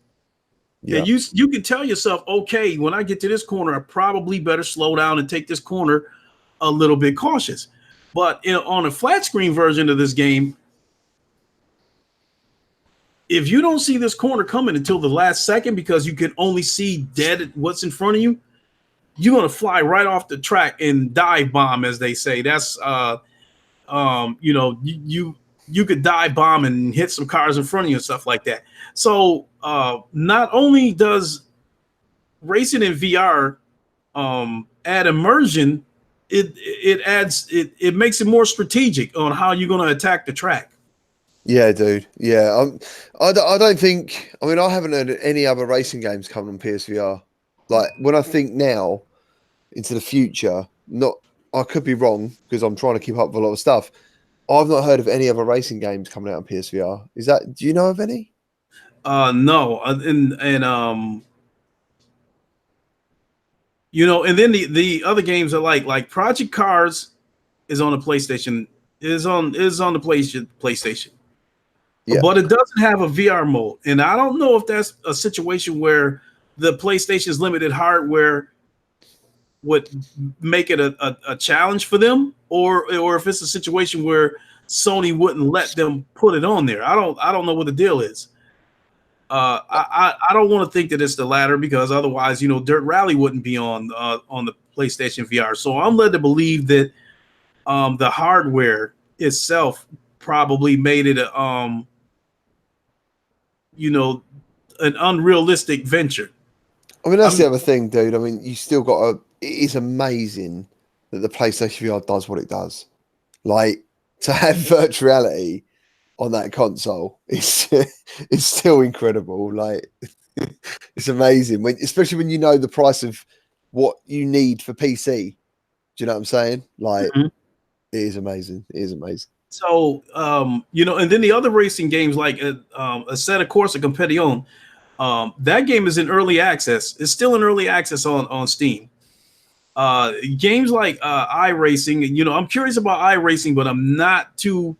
Yeah. And you can tell yourself, okay, when I get to this corner, I probably better slow down and take this corner a little bit cautious. But on a flat screen version of this game, if you don't see this corner coming until the last second, because you can only see dead what's in front of you, you're going to fly right off the track and dive bomb, as they say. That's, you could dive bomb and hit some cars in front of you and stuff like that. So not only does racing in VR add immersion, it makes it more strategic on how you're going to attack the track. Yeah, dude. Yeah, I don't think. I mean, I haven't heard any other racing games coming on PSVR. Like when I think now into the future, I could be wrong because I'm trying to keep up with a lot of stuff. I've not heard of any other racing games coming out on PSVR. Do you know of any? No, and then the other games are like Project Cars is on the PlayStation, is on the PlayStation. Yeah. But it doesn't have a VR mode. And I don't know if that's a situation where the PlayStation's limited hardware would make it a challenge for them, or if it's a situation where Sony wouldn't let them put it on there. I don't know what the deal is. I don't want to think that it's the latter, because otherwise, Dirt Rally wouldn't be on the PlayStation VR. So I'm led to believe that the hardware itself probably made it an unrealistic venture. I mean, that's the other thing, dude. I mean, you still got it is amazing that the PlayStation VR does what it does. Like, to have virtual reality on that console is still incredible. Like, it's amazing, especially when you know the price of what you need for PC. Do you know what I'm saying? Like, It is amazing. It is amazing. So, and then the other racing games like Assetto Corsa Competizione, that game is in early access. It's still in early access on Steam. Games like iRacing, I'm curious about iRacing, but I'm not too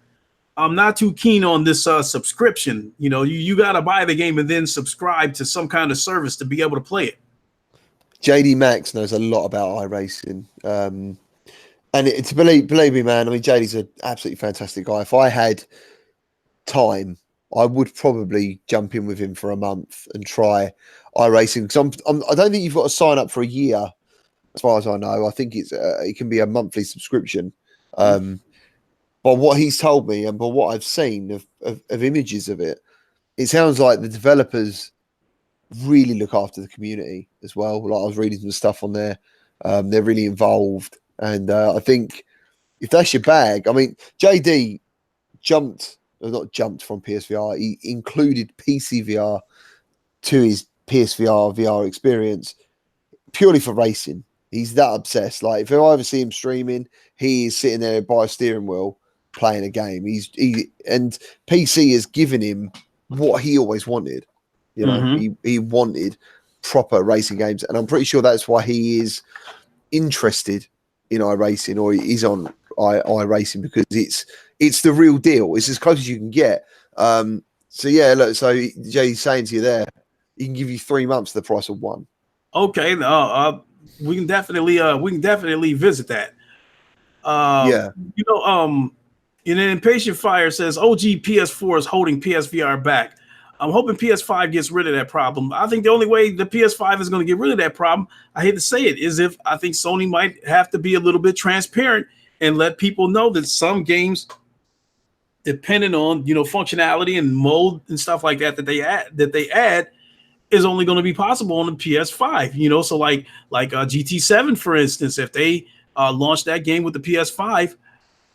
keen on this subscription. You got to buy the game and then subscribe to some kind of service to be able to play it. JD Max knows a lot about iRacing. And to believe me, man, I mean, JD's an absolutely fantastic guy. If I had time, I would probably jump in with him for a month and try iRacing. Because I don't think you've got to sign up for a year, as far as I know. I think it can be a monthly subscription. But what he's told me, and but what I've seen of images of it, it sounds like the developers really look after the community as well. Like I was reading some stuff on there. They're really involved, and I think if that's your bag, I mean, JD not jumped from PSVR. He included PCVR to his PSVR VR experience purely for racing. He's that obsessed. Like if I ever see him streaming, he is sitting there by a steering wheel playing a game. And PC has given him what he always wanted. You know, he wanted proper racing games, and I'm pretty sure that's why he is interested in iRacing, or he's on iRacing, because it's the real deal. It's as close as you can get. So yeah, look. So Jay's saying to you there, he can give you 3 months for the price of one. Okay, we can definitely visit that. Yeah. You know, and then Impatient Fire says OG PS4 is holding PSVR back. I'm hoping PS5 gets rid of that problem. I think the only way the PS5 is going to get rid of that problem, I hate to say it, is if I think Sony might have to be a little bit transparent and let people know that some games, depending on, you know, functionality and mode and stuff like that that they add is only going to be possible on the PS5. You know, so like GT7, for instance, if they launch that game with the PS5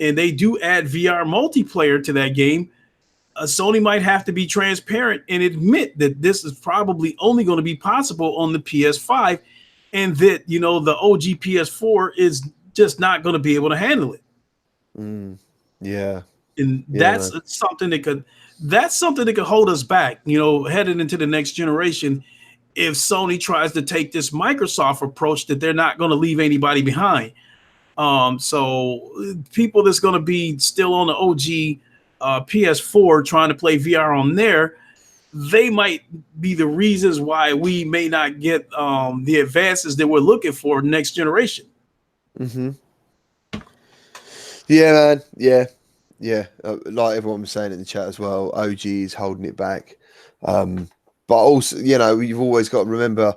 and they do add VR multiplayer to that game, Sony might have to be transparent and admit that this is probably only going to be possible on the PS5, and that, you know, the OG PS4 is just not going to be able to handle it. Yeah. And that's something that could hold us back, you know, headed into the next generation. If Sony tries to take this Microsoft approach that they're not going to leave anybody behind. So people that's going to be still on the OG PS4 trying to play VR on there, they might be the reasons why we may not get the advances that we're looking for next generation. Yeah, man. Yeah. Like everyone was saying in the chat as well, OG is holding it back. But also, you know, you've always got to remember,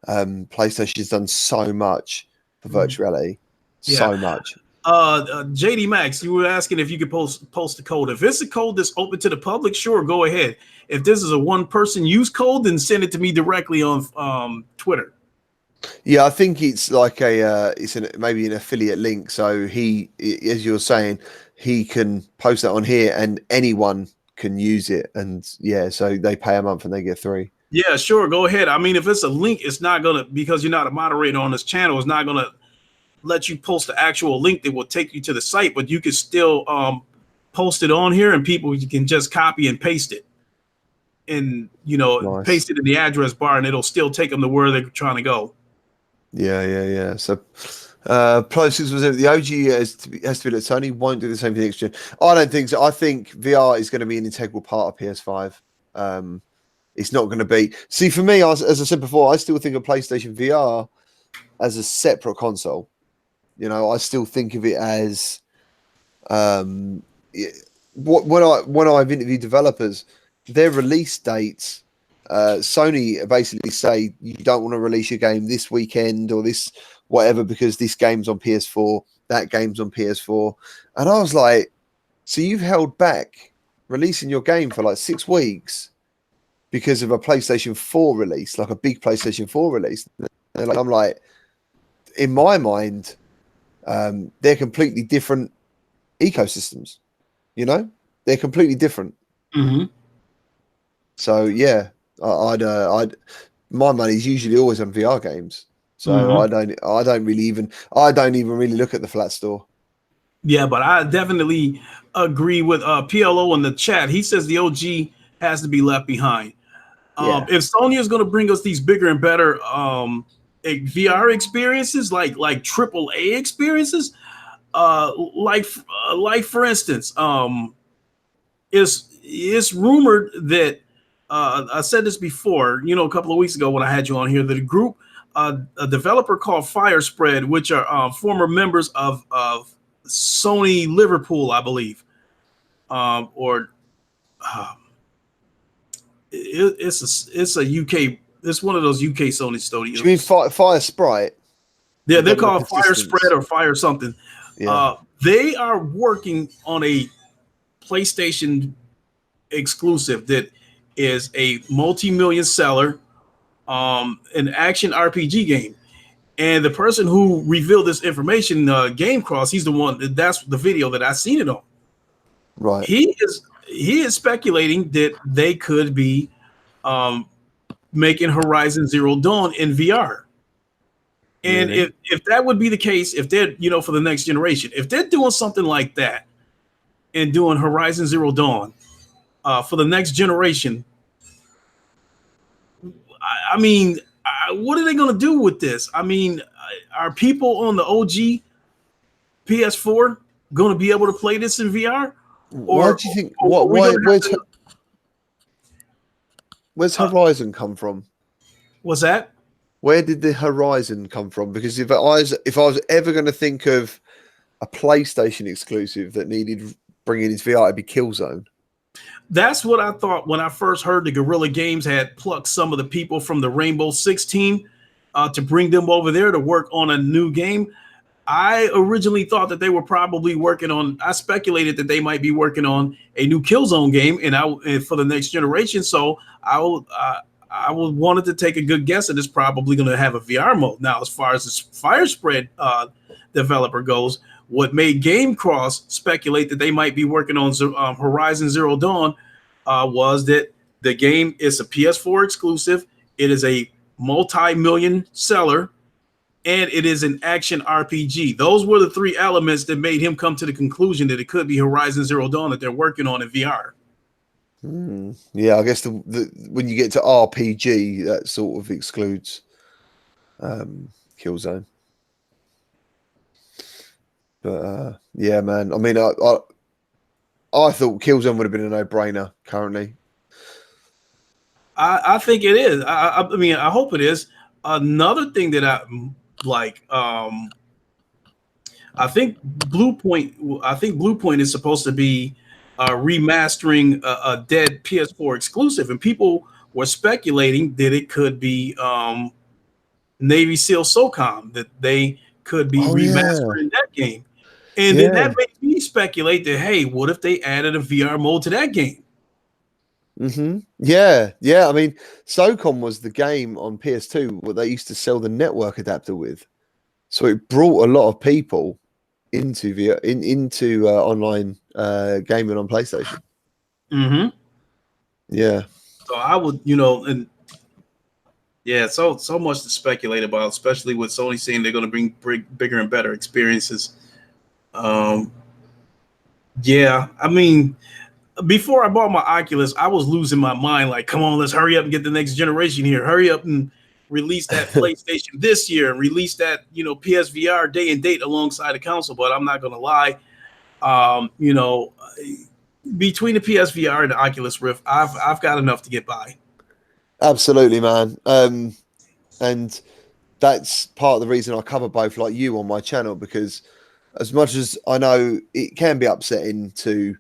PlayStation's done so much for virtual reality. So much. JD Max, you were asking if you could post the code. If it's a code that's open to the public, sure, go ahead. If this is a one-person use code, then send it to me directly on Twitter. Yeah, I think it's like maybe an affiliate link. So he, as you're saying, he can post that on here, and anyone can use it. And yeah, so they pay a month and they get 3. Yeah, sure, go ahead. I mean, if it's a link, it's not gonna, because you're not a moderator on this channel, it's not gonna let you post the actual link that will take you to the site, but you can still post it on here, and people, you can just copy and paste it, and, you know, paste it in the address bar, and it'll still take them to where they're trying to go. Yeah. So Pro6 was the OG has to be that Sony won't do the same thing next gen. I don't think so. I think VR is going to be an integral part of PS5. It's not going to be. See, for me, as I said before, I still think of PlayStation VR as a separate console. You know, I still think of it as when I've interviewed developers, their release dates, Sony basically say you don't want to release your game this weekend or this whatever because this game's on PS4, that game's on PS4. And I was like, so you've held back releasing your game for like 6 weeks because of a PlayStation 4 release, like a big PlayStation 4 release. And like, I'm like, in my mind, they're completely different ecosystems, you know, they're completely different. So yeah, I'd my money's usually always on VR games, so I don't even really look at the flat store. Yeah, but I definitely agree with PLO in the chat. He says the OG has to be left behind. If Sony is going to bring us these bigger and better VR experiences, like AAA experiences, like for instance, it's rumored that I said this before, you know, a couple of weeks ago when I had you on here, that a developer called Firespread, which are former members of Sony Liverpool, I believe, it's a UK. It's one of those UK Sony studios. You mean Fire Sprite? Yeah, they're called Fire Spread or Fire something. Yeah. They are working on a PlayStation exclusive that is a multi-million seller an action RPG game. And the person who revealed this information, Game Cross, he's the one. That's the video that I seen it on. Right. He is speculating that they could be making Horizon Zero Dawn in VR. And Really? if that would be the case, if they're, for the next generation, if they're doing something like that and doing Horizon Zero Dawn for the next generation, I mean, what are they going to do with this? I mean, are people on the OG PS4 going to be able to play this in VR? Why do you think? Or Why? to, Where's Horizon come from? What's that? Where did the Horizon come from? Because if I was ever going to think of a PlayStation exclusive that needed bringing into VR, it'd be Killzone. That's what I thought when I first heard the Guerrilla Games had plucked some of the people from the Rainbow Six team to bring them over there to work on a new game. I originally thought that they were probably working on. I speculated that they might be working on a new Killzone game, and for the next generation. So I wanted to take a good guess that it's probably going to have a VR mode. Now, as far as this Fire Spread developer goes, what made Game Cross speculate that they might be working on Horizon Zero Dawn was that the game is a PS4 exclusive. It is a multi-million seller, and it is an action RPG. Those were the three elements that made him come to the conclusion that it could be Horizon Zero Dawn that they're working on in VR. Yeah, I guess when you get to RPG, that sort of excludes Killzone. But yeah, man. I mean, I thought Killzone would have been a no-brainer currently. I think it is. I mean, I hope it is. Another thing that I like, I think Blue Point is supposed to be remastering a dead PS4 exclusive, and people were speculating that it could be Navy SEAL SOCOM, that they could be remastering that game. And then that makes me speculate that, hey, what if they added a VR mode to that game? Yeah. I mean, SOCOM was the game on PS2 what they used to sell the network adapter with, so it brought a lot of people into VR, into online gaming on PlayStation. Yeah. So I would, and yeah, so much to speculate about, especially with Sony saying they're going to bring bigger and better experiences. Yeah, I mean, before I bought my Oculus, I was losing my mind. Like, come on, let's hurry up and get the next generation here. Hurry up and release that PlayStation this year and release that, PSVR day and date alongside the console. But I'm not going to lie, between the PSVR and the Oculus Rift, I've got enough to get by. Absolutely, man. And that's part of the reason I cover both like you on my channel, because as much as I know it can be upsetting to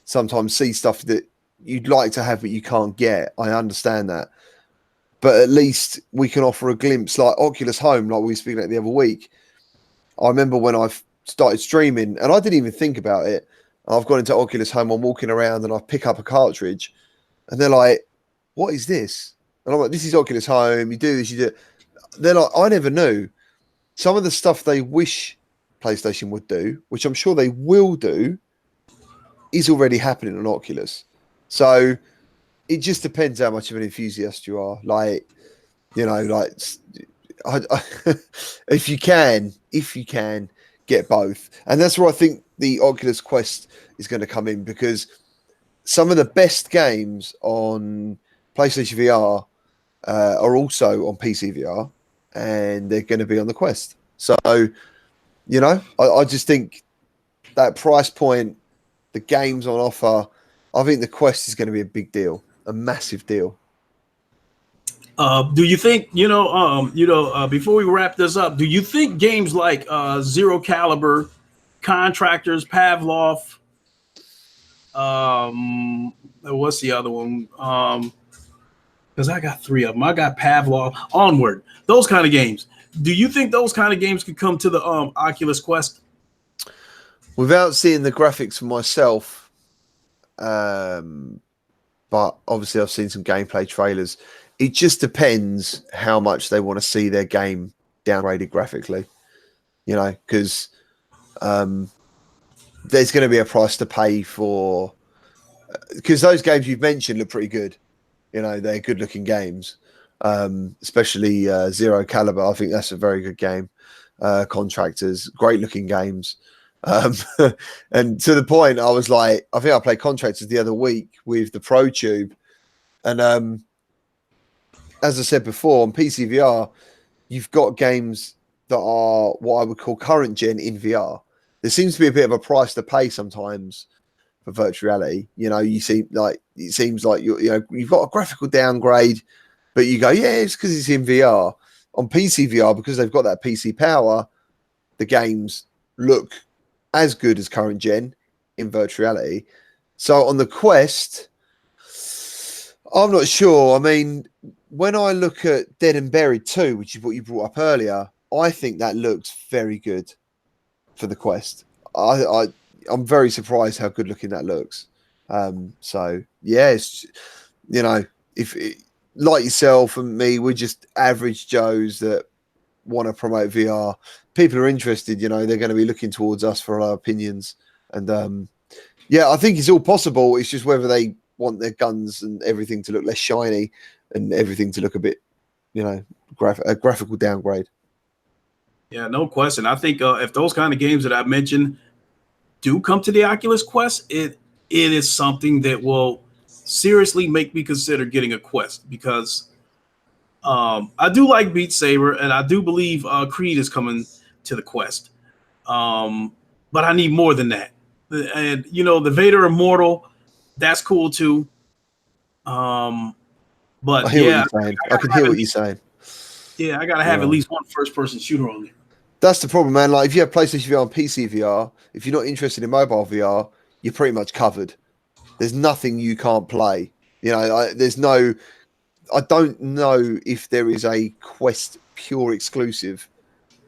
sometimes see stuff that you'd like to have but you can't get, I understand that. But at least we can offer a glimpse, like Oculus Home, like we were speaking about the other week. I remember when I started streaming, and I didn't even think about it. I've gone into Oculus Home, I'm walking around and I pick up a cartridge and they're like, what is this? And I'm like, this is Oculus Home, you do this, you do it. They're like, I never knew. Some of the stuff they wish PlayStation would do, which I'm sure they will do, is already happening on Oculus. So it just depends how much of an enthusiast you are. Like, if you can get both. And that's where I think the Oculus Quest is going to come in, because some of the best games on PlayStation VR are also on PC VR, and they're going to be on the Quest. So, I just think that price point, the games on offer, I think the Quest is going to be a big deal, a massive deal. Do you think, before we wrap this up, do you think games like Zero Caliber, Contractors, Pavlov, what's the other one? Because I got three of them. I got Pavlov, Onward, those kind of games. Do you think those kind of games could come to the Oculus Quest? Without seeing the graphics for myself, but obviously I've seen some gameplay trailers. it just depends how much they want to see their game downgraded graphically, because there's going to be a price to pay for, because those games you've mentioned look pretty good. They're good looking games, especially Zero Caliber. I think that's a very good game. Contractors, great looking games. And to the point, I was like, I think I played Contractors the other week with the Pro Tube. And as I said before, on PC VR, you've got games that are what I would call current gen in VR. There seems to be a bit of a price to pay sometimes for virtual reality. It seems like you've got a graphical downgrade, but you go, yeah, it's because it's in VR. On PC VR, because they've got that PC power, the games look as good as current gen in virtual reality. So on the Quest, I'm not sure. I mean, when I look at Dead and Buried 2, which is what you brought up earlier, I think that looks very good for the Quest. I'm very surprised how good looking that looks. So yeah, it's, if like yourself and me, we're just average Joes that want to promote VR. People are interested, they're going to be looking towards us for our opinions. And yeah, I think it's all possible. It's just whether they want their guns and everything to look less shiny and everything to look a bit, a graphical downgrade. Yeah, no question. I think if those kind of games that I mentioned do come to the Oculus Quest, it is something that will seriously make me consider getting a Quest, because I do like Beat Saber, and I do believe Creed is coming to the Quest. But I need more than that. And the Vader Immortal, that's cool too. I But hear yeah, what you're saying. I can hear what you're saying. Yeah, I gotta have at least one first-person shooter on there. That's the problem, man. Like, if you have PlayStation VR and PC VR, if you're not interested in mobile VR, you're pretty much covered. There's nothing you can't play. I don't know if there is a Quest pure exclusive.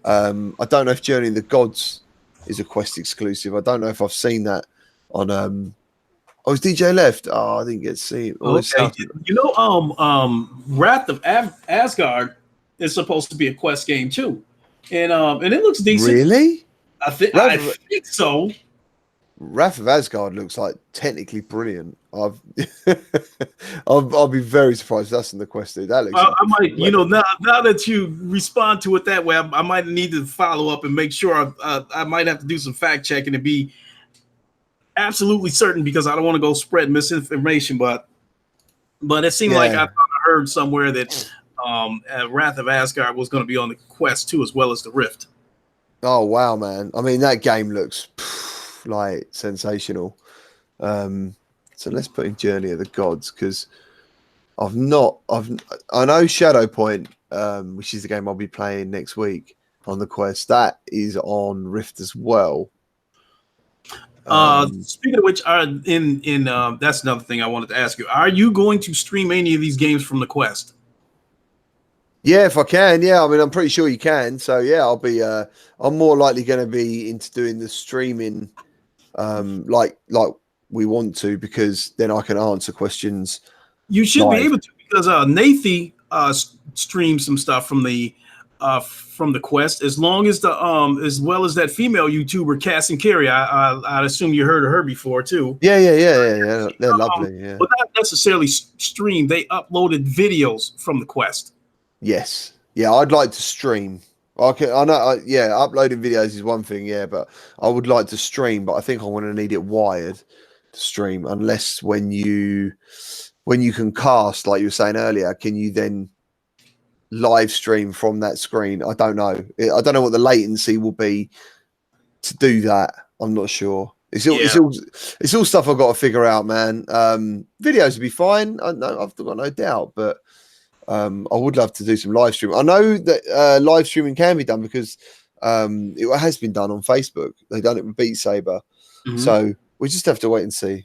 I don't know if Journey of the Gods is a Quest exclusive. I don't know if I've seen that on. Oh, is DJ left? Oh, I didn't get to see it. Okay, Wrath of Asgard is supposed to be a Quest game too, and it looks decent. Really? I think so. Wrath of Asgard looks like technically brilliant. I'll be very surprised if that's in the Quest. Dude. That looks. I might, now that you respond to it that way, I might need to follow up and make sure. I might have to do some fact checking to be absolutely certain, because I don't want to go spread misinformation. But it seemed like I heard somewhere that Wrath of Asgard was going to be on the Quest too, as well as the Rift. Oh wow, man! I mean, that game looks like sensational. So let's put in Journey of the Gods, because I know Shadow Point, which is the game I'll be playing next week on the Quest. That is on Rift as well. Speaking of which, that's another thing I wanted to ask you. Are you going to stream any of these games from the Quest? Yeah, if I can. Yeah, I mean, I'm pretty sure you can. So yeah, I'll be. I'm more likely going to be into doing the streaming, like we want to, because then I can answer questions. You should be able to, because Nathy streams some stuff from the Quest, as long as as well as that female YouTuber Cass and Carrie. I'd assume you heard of her before too. Yeah. They're lovely. Yeah, but not necessarily stream. They uploaded videos from the Quest. Yes. Yeah, I'd like to stream. Okay, I know. Uploading videos is one thing. Yeah, but I would like to stream. But I think I'm going to need it wired to stream, unless when you can cast, like you were saying earlier, can you then live stream from that screen? I don't know. I don't know what the latency will be to do that. I'm not sure. It's all stuff I've got to figure out, man. Videos would be fine. I've got no doubt, but I would love to do some live streaming. I know that live streaming can be done, because it has been done on Facebook. They've done it with Beat Saber. Mm-hmm. So we just have to wait and see.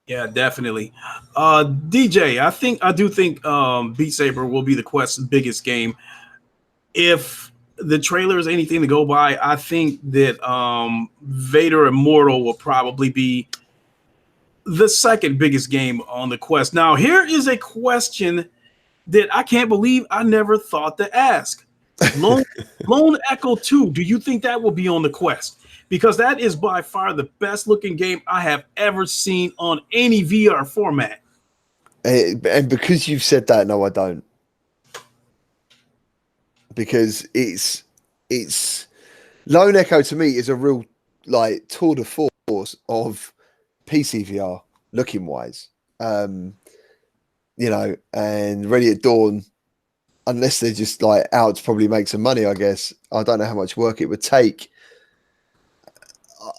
Yeah, definitely. DJ, I do think Beat Saber will be the Quest's biggest game. If the trailer is anything to go by, I think that Vader Immortal will probably be the second biggest game on the Quest. Now, here is a question that I can't believe I never thought to ask. Lone, Lone Echo 2, do you think that will be on the Quest? Because that is by far the best looking game I have ever seen on any VR format. And because you've said that, no, I don't. Because it's Lone Echo to me is a real like tour de force of PC VR looking wise. You know, and Ready at Dawn, unless they're just like out to probably make some money, I guess. I don't know how much work it would take.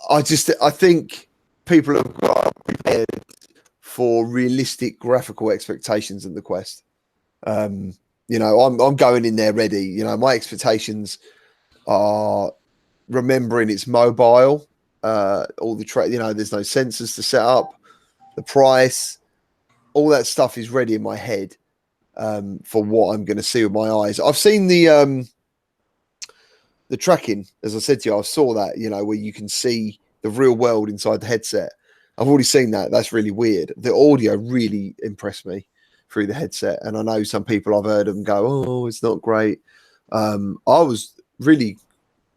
I think people have got prepared for realistic graphical expectations in the Quest. You know, I'm going in there ready. You know, my expectations are remembering it's mobile. All the you know, there's no sensors to set up. The price, all that stuff is ready in my head for what I'm going to see with my eyes. I've seen the tracking, as I said to you. I saw that, you know, where you can see the real world inside the headset. I've already seen that. That's really weird. The audio really impressed me through the headset, and I know some people, I've heard them go, "Oh, it's not great." I was really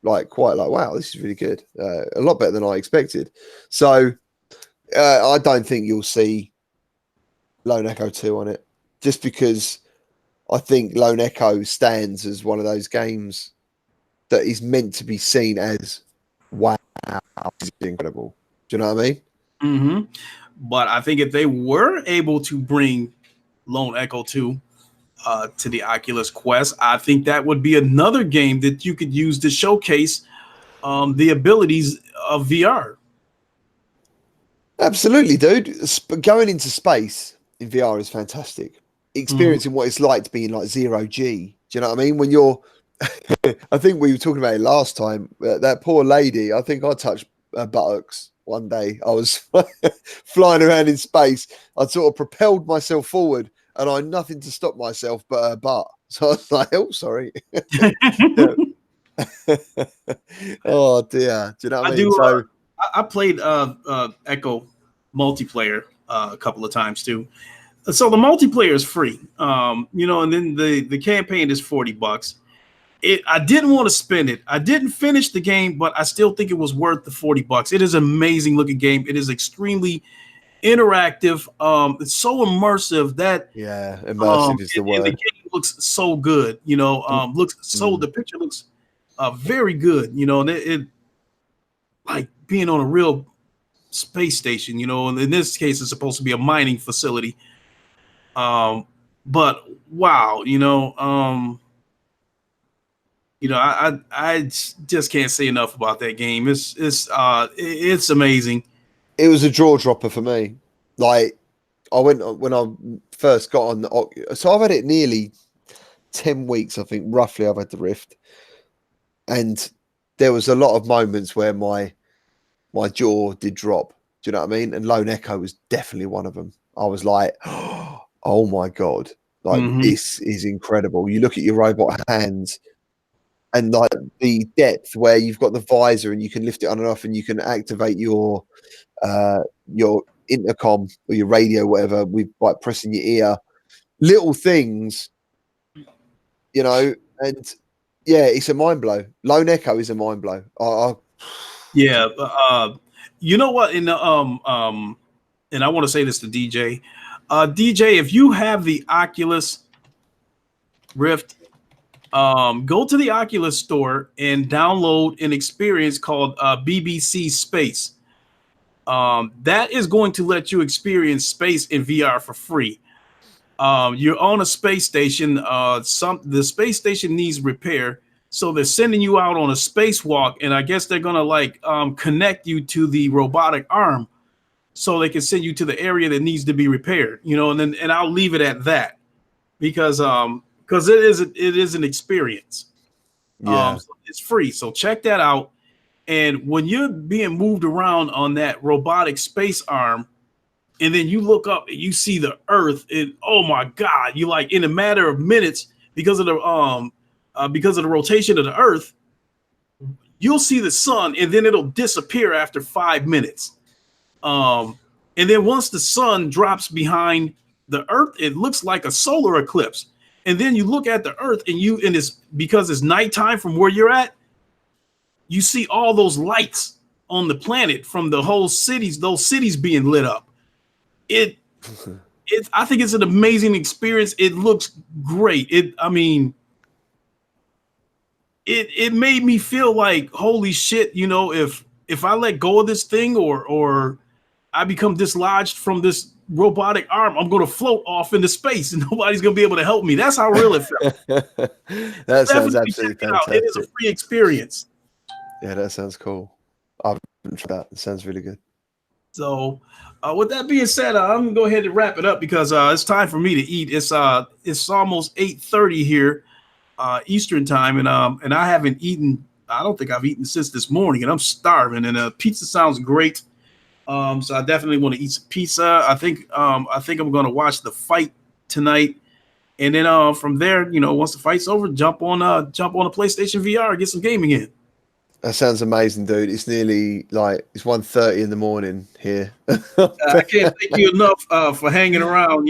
quite like, "Wow, this is really good." A lot better than I expected. So I don't think you'll see Lone Echo 2 on it, just because I think Lone Echo stands as one of those games that is meant to be seen as, wow, this is incredible. Do you know what I mean? Mm-hmm. But I think if they were able to bring Lone Echo 2 to the Oculus Quest, I think that would be another game that you could use to showcase the abilities of VR. Absolutely, dude. Going into space in VR is fantastic. Experiencing what it's like to be in like zero G. Do you know what I mean? When you're, I think we were talking about it last time. That poor lady. I think I touched her buttocks one day. I was flying around in space. I sort of propelled myself forward, and I had nothing to stop myself but her butt. So I was like, "Oh, sorry." Oh dear. Do you know what I mean? do. So I played Echo multiplayer a couple of times too. So the multiplayer is free, you know, and then the campaign is $40. I didn't want to spend it. I didn't finish the game, but I still think it was worth the $40. It is an amazing looking game. It is extremely interactive. It's so immersive that yeah, immersive is the and the word. game looks so good. You know, looks so the picture looks very good. You know, and it like being on a real space station. You know, and in this case, it's supposed to be a mining facility. But wow, I just can't say enough about that game. It's amazing. It was a jaw dropper for me. Like I went when I first got on the so I've had it nearly 10 weeks, I think, roughly. I've had the Rift, and there was a lot of moments where my jaw did drop. Do you know what I mean? And Lone Echo was definitely one of them. I was like, oh my god, like this is incredible. You look at your robot hands, and like the depth where you've got the visor and you can lift it on and off, and you can activate your intercom or your radio, whatever, with like pressing your ear. Little things, you know, and yeah, it's a mind blow. Lone Echo is a mind blow. Yeah, you know what? And I want to say this to DJ. DJ, if you have the Oculus Rift, go to the Oculus store and download an experience called BBC Space. That is going to let you experience space in VR for free. You're on a space station. The space station needs repair, so they're sending you out on a spacewalk, and I guess they're gonna connect you to the robotic arm, so they can send you to the area that needs to be repaired. You know, and I'll leave it at that because it is an experience. Yeah, So it's free, so check that out. And when you're being moved around on that robotic space arm, and then you look up and you see the Earth, and oh my God, you like in a matter of minutes because of the rotation of the Earth, you'll see the sun, and then it'll disappear after 5 minutes. And And then once the sun drops behind the Earth, it looks like a solar eclipse. And then you look at the Earth, and it's because it's nighttime from where you're at, you see all those lights on the planet from the whole cities, those cities being lit up. I think it's an amazing experience. It looks great. It made me feel like, holy shit, if I let go of this thing or I become dislodged from this robotic arm, I'm going to float off into space and nobody's going to be able to help me. That's how real it felt. That sounds absolutely fantastic. It is a free experience. Yeah, that sounds cool. I've tried that. It sounds really good. So, with that being said, I'm gonna go ahead and wrap it up because it's time for me to eat. It's almost 8:30 here, Eastern time, and I haven't eaten. I don't think I've eaten since this morning, and I'm starving. And pizza sounds great. So I definitely want to eat some pizza. I think I'm gonna watch the fight tonight, and then from there, once the fight's over, jump on a PlayStation VR, get some gaming in. That sounds amazing, dude. It's nearly it's 1:30 in the morning here. I can't thank you enough for hanging around.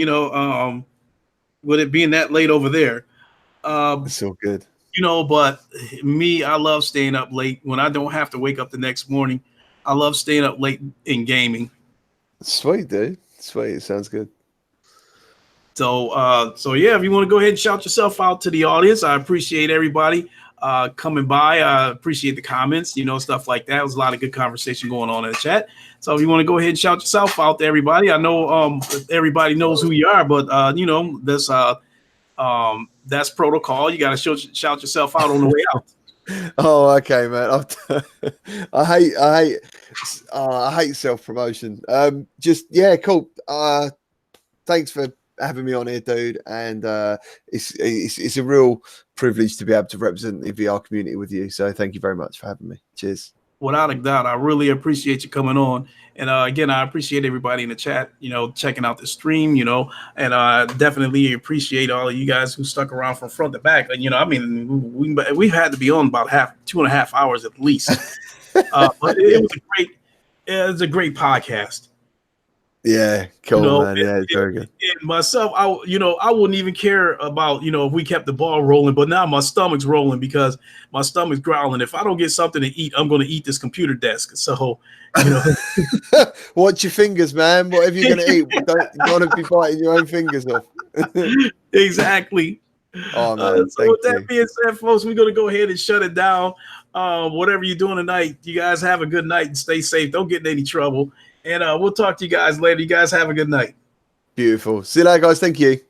With it being that late over there. It's all good. But me, I love staying up late when I don't have to wake up the next morning. I love staying up late in gaming. Sweet, dude. Sweet. It sounds good. So yeah, if you want to go ahead and shout yourself out to the audience, I appreciate everybody coming by. I appreciate the comments, stuff like that. There was a lot of good conversation going on in the chat. So if you want to go ahead and shout yourself out to everybody, I know everybody knows who you are, but that's protocol. You got to shout yourself out on the way out. Oh, okay, man. I hate self-promotion. Cool. Thanks for having me on here, dude. And it's a real privilege to be able to represent the VR community with you. So thank you very much for having me. Cheers. Without a doubt, I really appreciate you coming on. And again, I appreciate everybody in the chat, checking out the stream, and I definitely appreciate all of you guys who stuck around from front to back. We've had to be on about 2.5 hours at least. But it was a great podcast. Yeah, cool, man. Yeah, it's very good. And myself, I wouldn't even care about, if we kept the ball rolling, but now my stomach's rolling because my stomach's growling. If I don't get something to eat, I'm going to eat this computer desk. So, watch your fingers, man. Whatever you're going to eat, you don't want to be biting your own fingers off. Exactly. Oh, man. So with that being said, folks, we're going to go ahead and shut it down. Whatever you're doing tonight, you guys have a good night and stay safe. Don't get in any trouble. And we'll talk to you guys later. You guys have a good night. Beautiful. See you later, guys. Thank you.